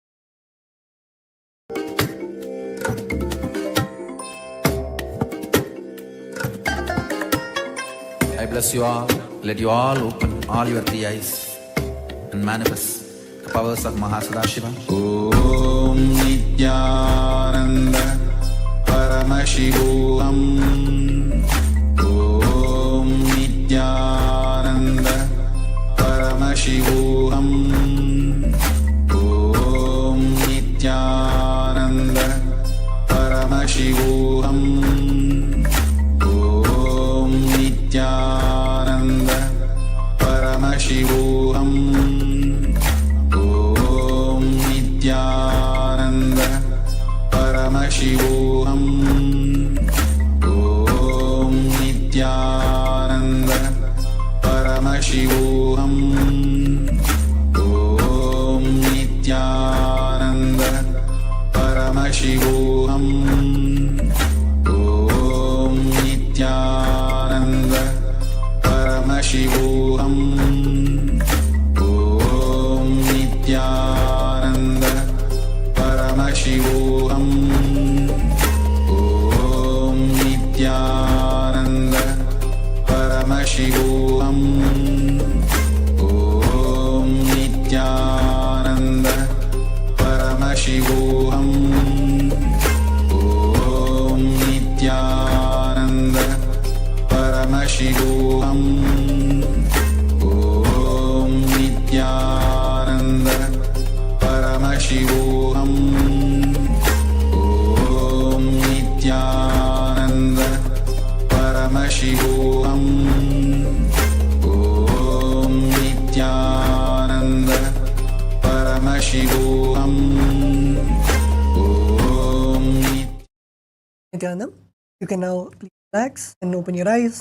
I bless you all. Let you all open all your 3 eyes and manifest the powers of Sadashiva. Om Nithyananda Paramashivoham Om Nithyananda Paramashivoham Om Nithyananda Paramashivoham Om Nithyananda Nityanand परमशिवोऽहम् ॐ नित्यानन्द परमशिवोऽहम् ॐ नित्यानन्द परमशिवोऽहम् ॐ नित्यानन्द परमशिवोऽहम् ॐ नित्यानन्द परमशिवोऽहम् ॐ नित्यानन्द परमशिवोऽहम् ॐ नित्यानन्द परमशिवोऽहम् ॐ नित्यानन्द परमशिवोऽहम् ॐ नित्यानन्द परमशिवोऽहम् ॐ नित्यानन्द परमशिवोऽहम् Nithyanandam, you can now please relax and open your eyes.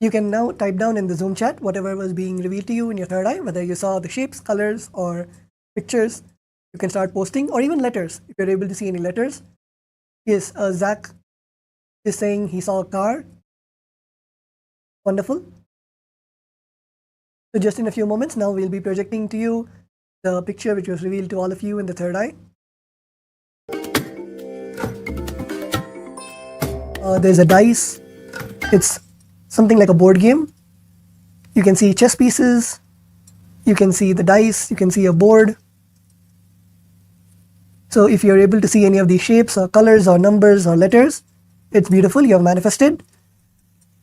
You can now type down in the Zoom chat whatever was being revealed to you in your third eye, whether you saw the shapes, colors, or pictures. You can start posting, or even letters if you're able to see any letters. Yes, Zach is saying he saw a car. Wonderful. So just in a few moments now, we'll be projecting to you the picture which was revealed to all of you in the third eye. There's a dice. It's something like a board game. You can see chess pieces. You can see the dice. You can see a board. So if you're able to see any of these shapes or colors or numbers or letters, it's beautiful. You have manifested.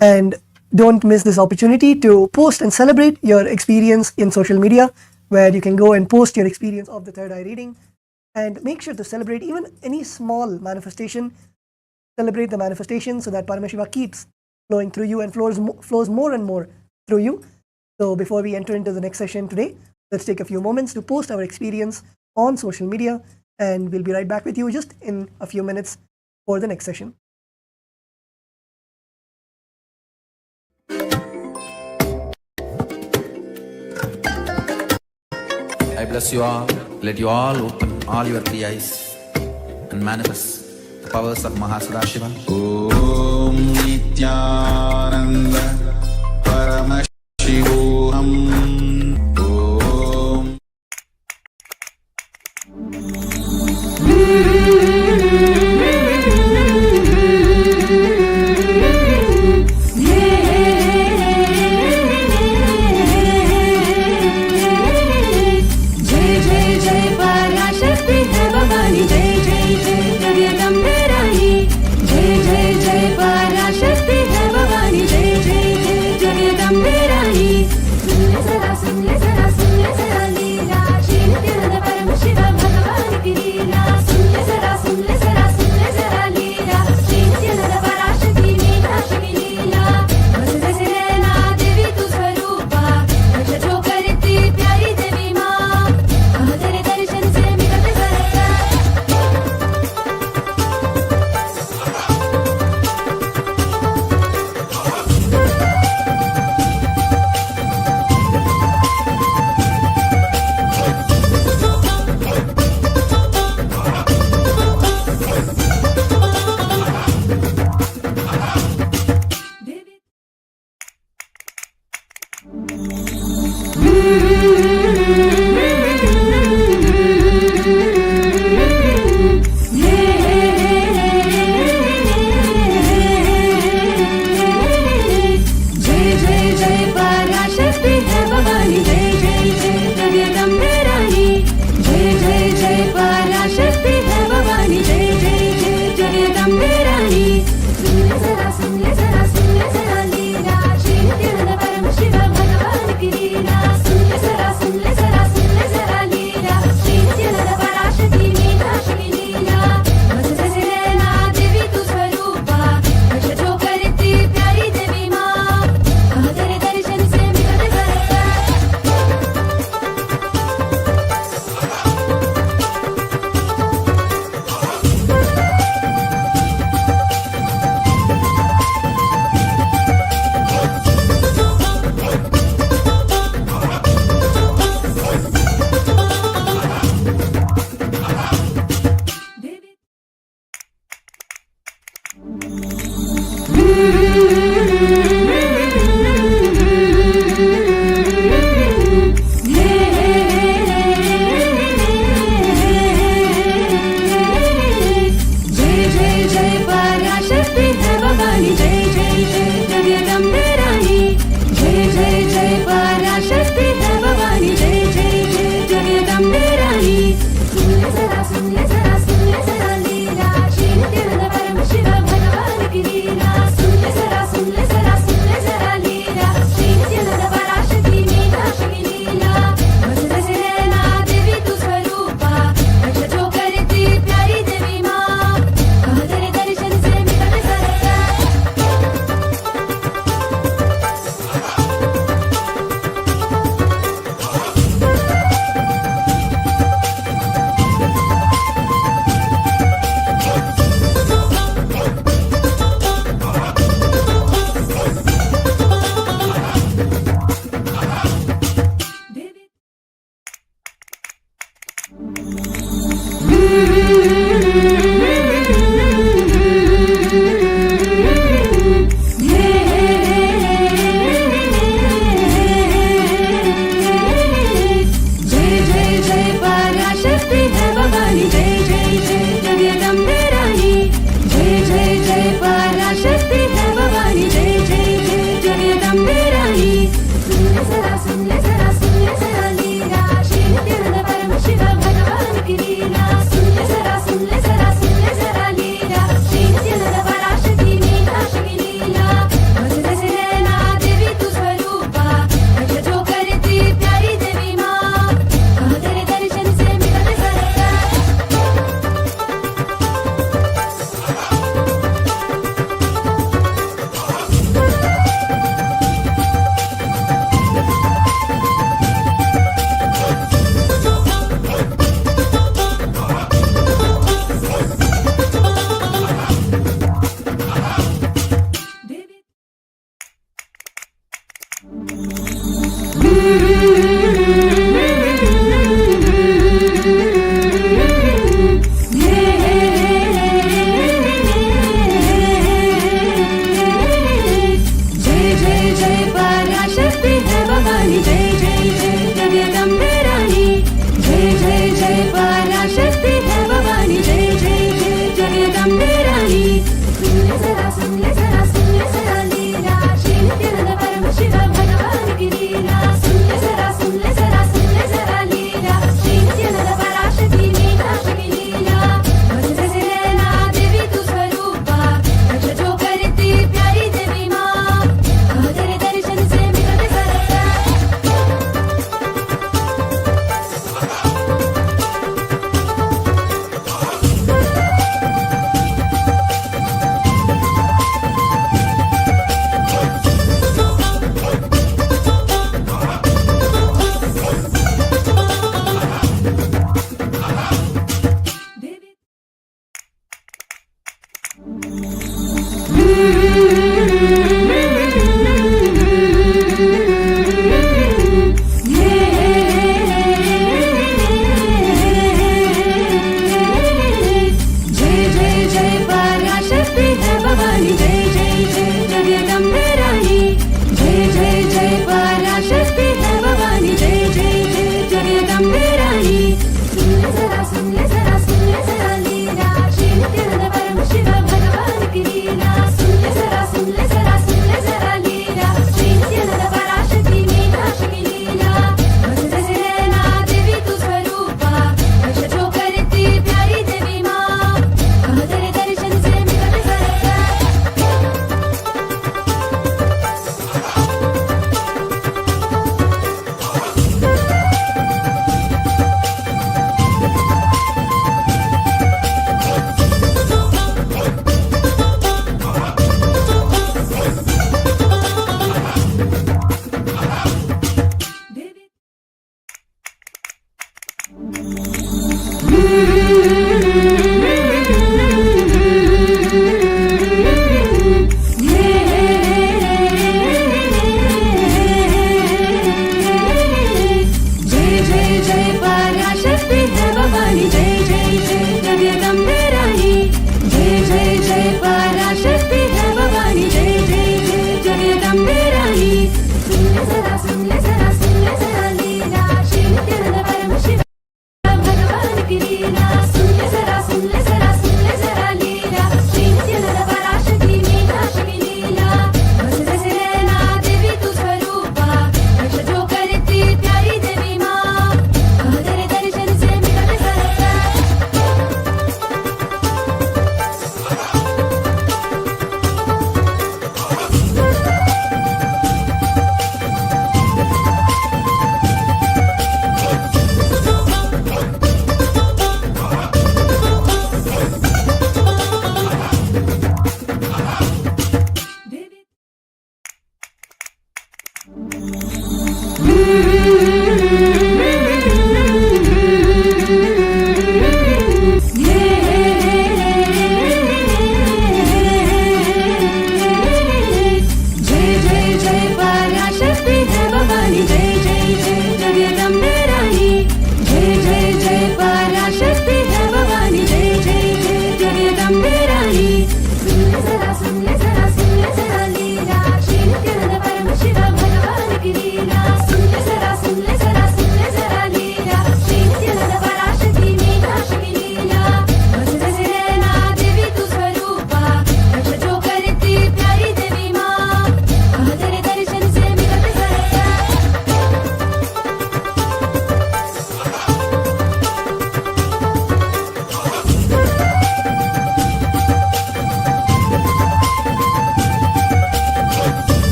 And don't miss this opportunity to post and celebrate your experience in social media, where you can go and post your experience of the third eye reading. And make sure to celebrate even any small manifestation. Celebrate the manifestation so that Paramashiva keeps flowing through you and flows more and more through you. So before we enter into the next session today, let's take a few moments to post our experience on social media, and we'll be right back with you just in a few minutes for the next session. I bless you all. Let you all open all your three eyes and manifest the powers of Sadashiva. ॐ नित्यानन्द परमशिवोऽहम् ॐ जय जय जय पराशक्ति है भवानी, जय जय जय जगदम्बे रानी, जय जय जय पराशक्ति है भवानी, जय जय जय जगदम्बे रानी. सुन ले जरा लीला, श्री नित्यानंद परमशिव भगवान की लीला. सुन ले जरा लीला, श्री नित्यानंद पराशक्ति मीनाक्षी की लीला. बस जैसे नैना देवी तू स्वरूपा, रक्षा जो करती प्यारी देवी माँ. तेरे दर्शन से मिलत बरसा. जय जय जय पराशक्ति है भवानी, जय जय जय जगदम्बे रानी, जय जय जय पराशक्ति है भवानी, जय जय जय जगदम्बे रानी. सुन ले जरा लीला, श्री नित्यानंद परमशिव भगवान की लीला. सुन ले जरा लीला, श्री नित्यानंद पराशक्ति मीनाक्षी की लीला. बस जैसे नैना देवी तू स्वरूपा, रक्षा जो करती प्यारी देवी माँ. तेरे दर्शन से मिलत बरसा.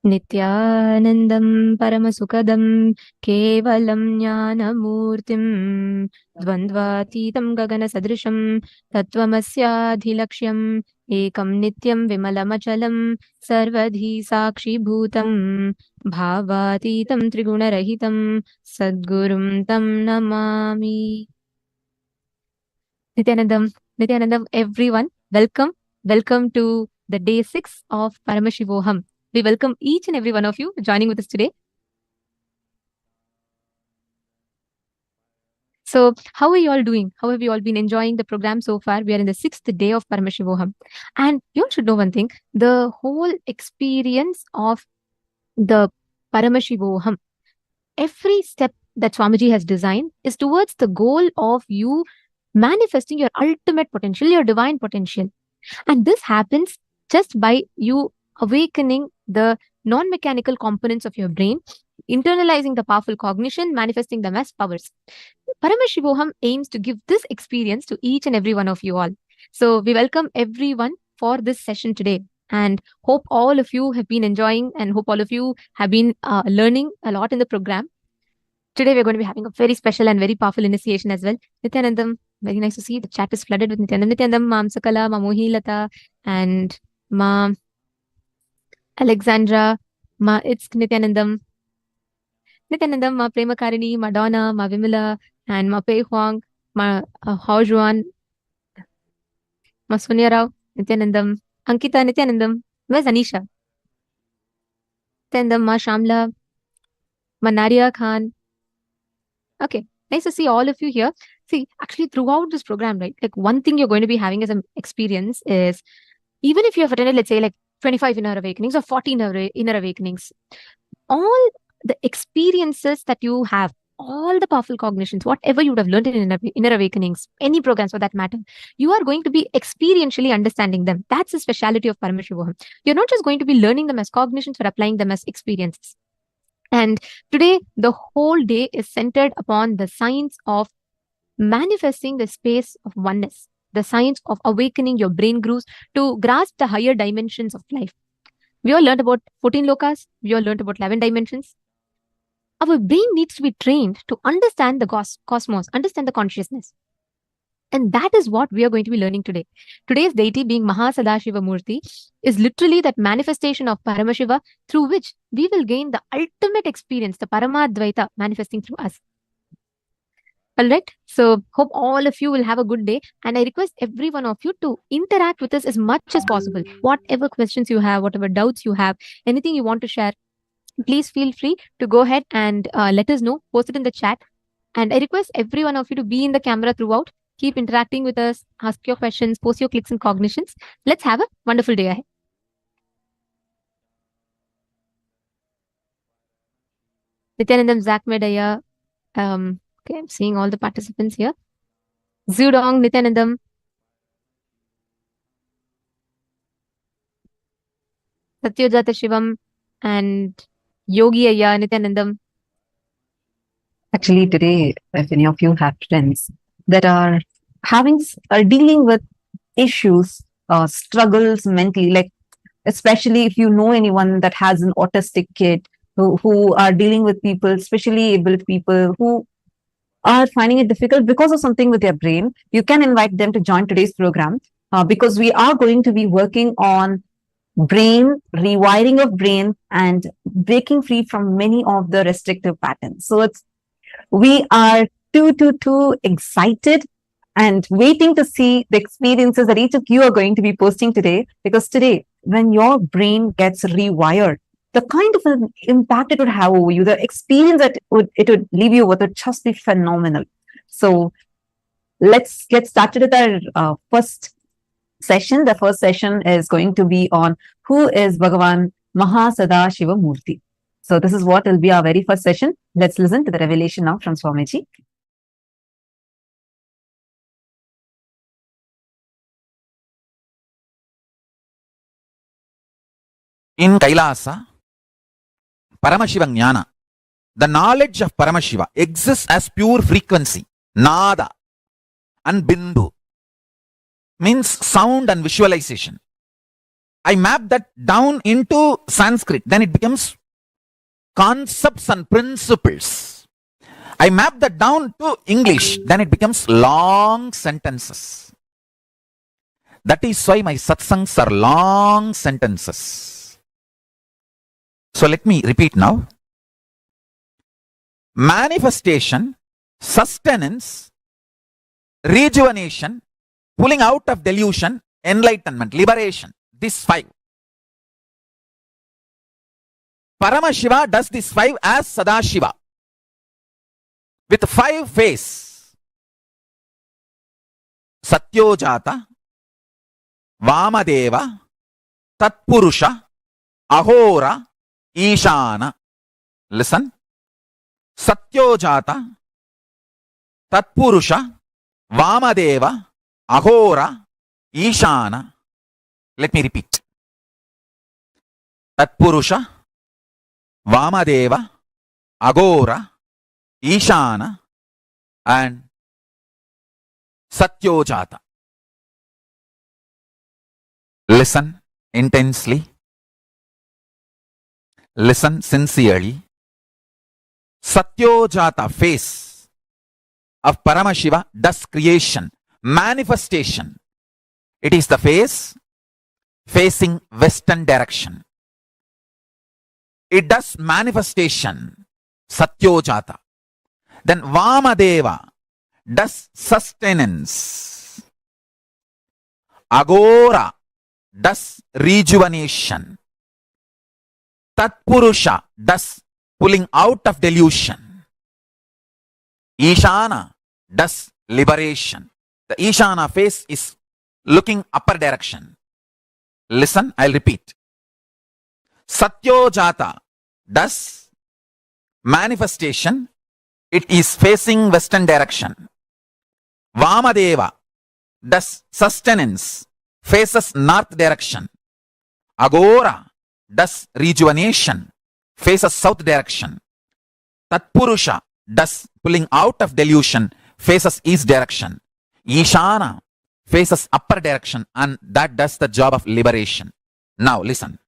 नित्यानन्दं परमसुखदं केवलं ज्ञानमूर्तिं द्वन्द्वातीतं गगनसदृशं तत्त्वमस्याधिलक्ष्यम् एकं नित्यं विमलमचलं सर्वधी साक्षिभूतं भावातीतं त्रिगुणरहितं सद्गुरुं तं Namami. Nithyanandam, everyone, welcome to the day 6 of Paramashivoham. We welcome each and every one of you joining with us today. So, how are you all doing? How have you all been enjoying the program so far? We are in the 6th day of Paramashivoham. And you all should know one thing, the whole experience of the Paramashivoham, every step that Swamiji has designed is towards the goal of you manifesting your ultimate potential, your divine potential. And this happens just by you awakening the non-mechanical components of your brain, internalizing the powerful cognition, manifesting them as powers. Paramashivoham aims to give this experience to each and every one of you all. So we welcome everyone for this session today and hope all of you have been enjoying and hope all of you have been learning a lot in the program. Today we're going to be having a very special and very powerful initiation as well. Nithyanandam, very nice to see. The chat is flooded with Nithyanandam. Nithyanandam, Mam Sakala, Ma Mohilata, and Ma Alexandra, Ma It's Nithyanandam. Nithyanandam, Ma Premakarini, Ma Donna, Ma Vimala, and Ma Pei Huang, Ma Hao Juan, Ma Sonia Rao, Nithyanandam, Ankita, Nithyanandam. Where's Anisha? Nithyanandam, Ma Shamla, Ma Nadia Khan. Okay, nice to see all of you here. See, actually throughout this program, right, like one thing you're going to be having as an experience is, even if you have attended, let's say like 25 inner awakenings or 14 inner awakenings, all the experiences that you have, all the powerful cognitions, whatever you would have learned in inner awakenings, any programs for that matter, you are going to be experientially understanding them. That's the speciality of Paramashivoham. You're not just going to be learning them as cognitions or applying them as experiences. And today, the whole day is centered upon the science of manifesting the space of oneness, the science of awakening your brain grooves to grasp the higher dimensions of life. We all learned about 14 lokas. We all learned about 11 dimensions. Our brain needs to be trained to understand the cosmos, understand the consciousness. And that is what we are going to be learning today. Today's deity, being Sadashiva Murti, is literally that manifestation of Paramashiva through which we will gain the ultimate experience, the Paramadvaita manifesting through us. All right. So hope all of you will have a good day. And I request every one of you to interact with us as much as possible. Whatever questions you have, whatever doubts you have, anything you want to share, please feel free to go ahead and let us know. Post it in the chat. And I request every one of you to be in the camera throughout. Keep interacting with us, ask your questions, post your clicks and cognitions. Let's have a wonderful day ahead. Nithyanandam, Zach Medaya. Okay, I'm seeing all the participants here. Zudong, Nithyanandam. Satyojata Shivam and Yogi Aya, Nithyanandam. Actually, today, if any of you have friends that are dealing with issues, struggles mentally, like especially if you know anyone that has an autistic kid who are dealing with people, especially able people who are finding it difficult because of something with their brain, you can invite them to join today's program because we are going to be working on brain, rewiring of brain, and breaking free from many of the restrictive patterns. So we are too excited and waiting to see the experiences that each of you are going to be posting today, because today, when your brain gets rewired, the kind of an impact it would have over you, the experience that it would leave you with would just be phenomenal. So let's get started with our first session. The first session is going to be on who is Bhagavān Sadashiva Murti. So this is what will be our very first session. Let's listen to the revelation now from Swamiji. In Kailasa, Paramashiva Jnana, the knowledge of Paramashiva exists as pure frequency, Nada, and Bindu, means sound and visualization. I map that down into Sanskrit, then it becomes concepts and principles. I map that down to English, then it becomes long sentences. That is why my satsangs are long sentences. So let me repeat now. Manifestation, sustenance, rejuvenation, pulling out of delusion, enlightenment, liberation. These 5. Paramashiva does these 5 as Sadashiva with 5 phases. Satyojata, Vamadeva, Tatpurusha, Ahora, Ishana. Listen. Satyojata, Tatpurusha, Vamadeva, Ahora, Ishana. Let me repeat. Tatpurusha, Vamadeva, Agora, Ishana, and Satyojata. Listen intensely. Listen sincerely. Satyojata phase of Paramashiva does creation, manifestation. It is the phase facing western direction. It does manifestation, Satyojata. Then Vamadeva does sustenance. Agora does rejuvenation. Tatpurusha does pulling out of delusion. Ishana does liberation. The Ishana phase is looking upper direction. Listen, I'll repeat. Satyojata does manifestation. It is facing western direction. Vamadeva does sustenance, faces north direction. Agora does rejuvenation, faces south direction. Tatpurusha does pulling out of delusion, faces east direction. Ishana faces upper direction, and that does the job of liberation. Now listen.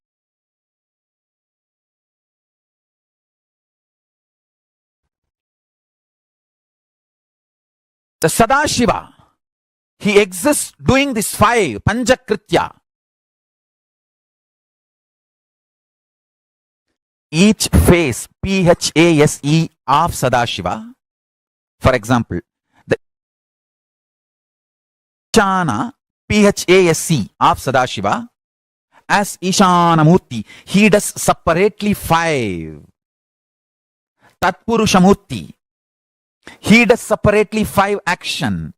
The Sadashiva, he exists doing this 5 Panchakritya. Each phase, PHASE of Sadashiva, for example, the Ishana, PHASE of Sadashiva, as Ishanamurti, he does separately 5. Tatpurushamurti, he does separately 5 action.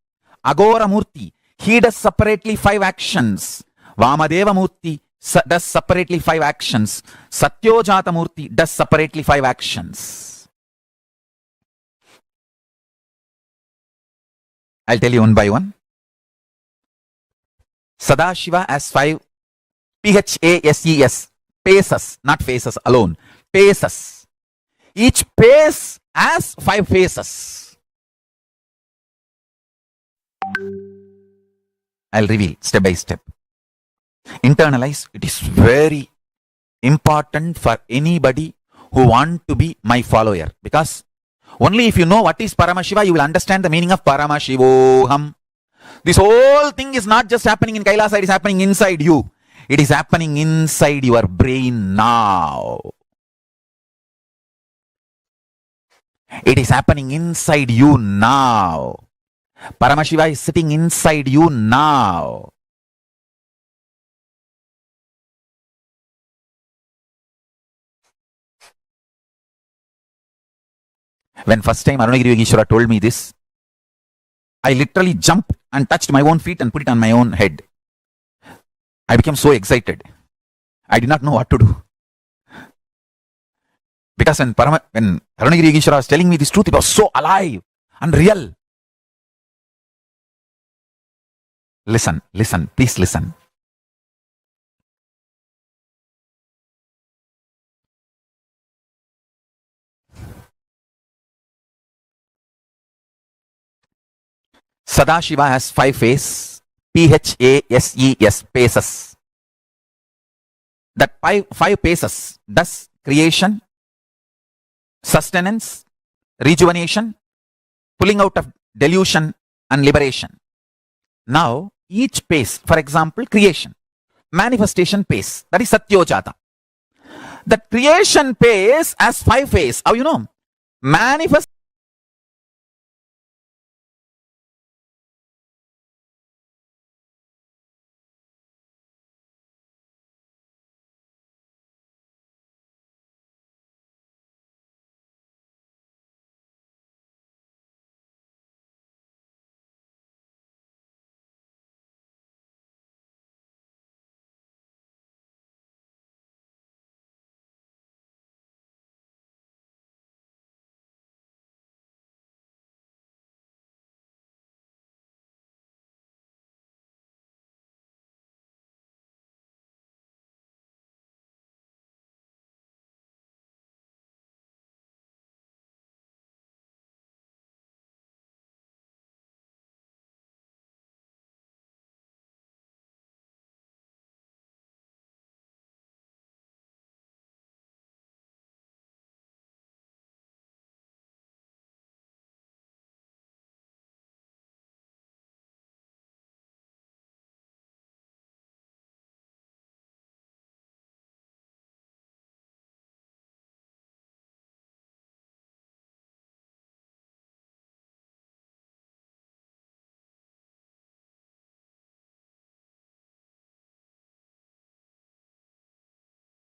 Agoramurti, he does separately 5 actions. Vamadevamurti does separately 5 actions. Satyojatamurti does separately 5 actions. I'll tell you one by one. Sadashiva has 5 PHASES, paces, not faces alone, paces. Each pace has 5 phases. I'll reveal step by step. Internalize. It is very important for anybody who want to be my follower, because only if you know what is Paramashiva, you will understand the meaning of Paramashivoham. This whole thing is not just happening in Kailasa, it is happening inside you. It is happening inside your brain now. It is happening inside you now. Paramashiva is sitting inside you now. When first time Arunagiri Yogeshwara told me this, I literally jumped and touched my own feet and put it on my own head. I became so excited. I did not know what to do. Because when Arunagiri Yogeshwara was telling me this truth, it was so alive and real. Listen, listen, please listen. Sadashiva has 5 phases, PHASES, paces. that five paces, thus creation, sustenance, rejuvenation, pulling out of delusion, and liberation. Now, each pace, for example, creation, manifestation pace, that is Satyojata. The creation pace has 5 phases. How you know? Manifest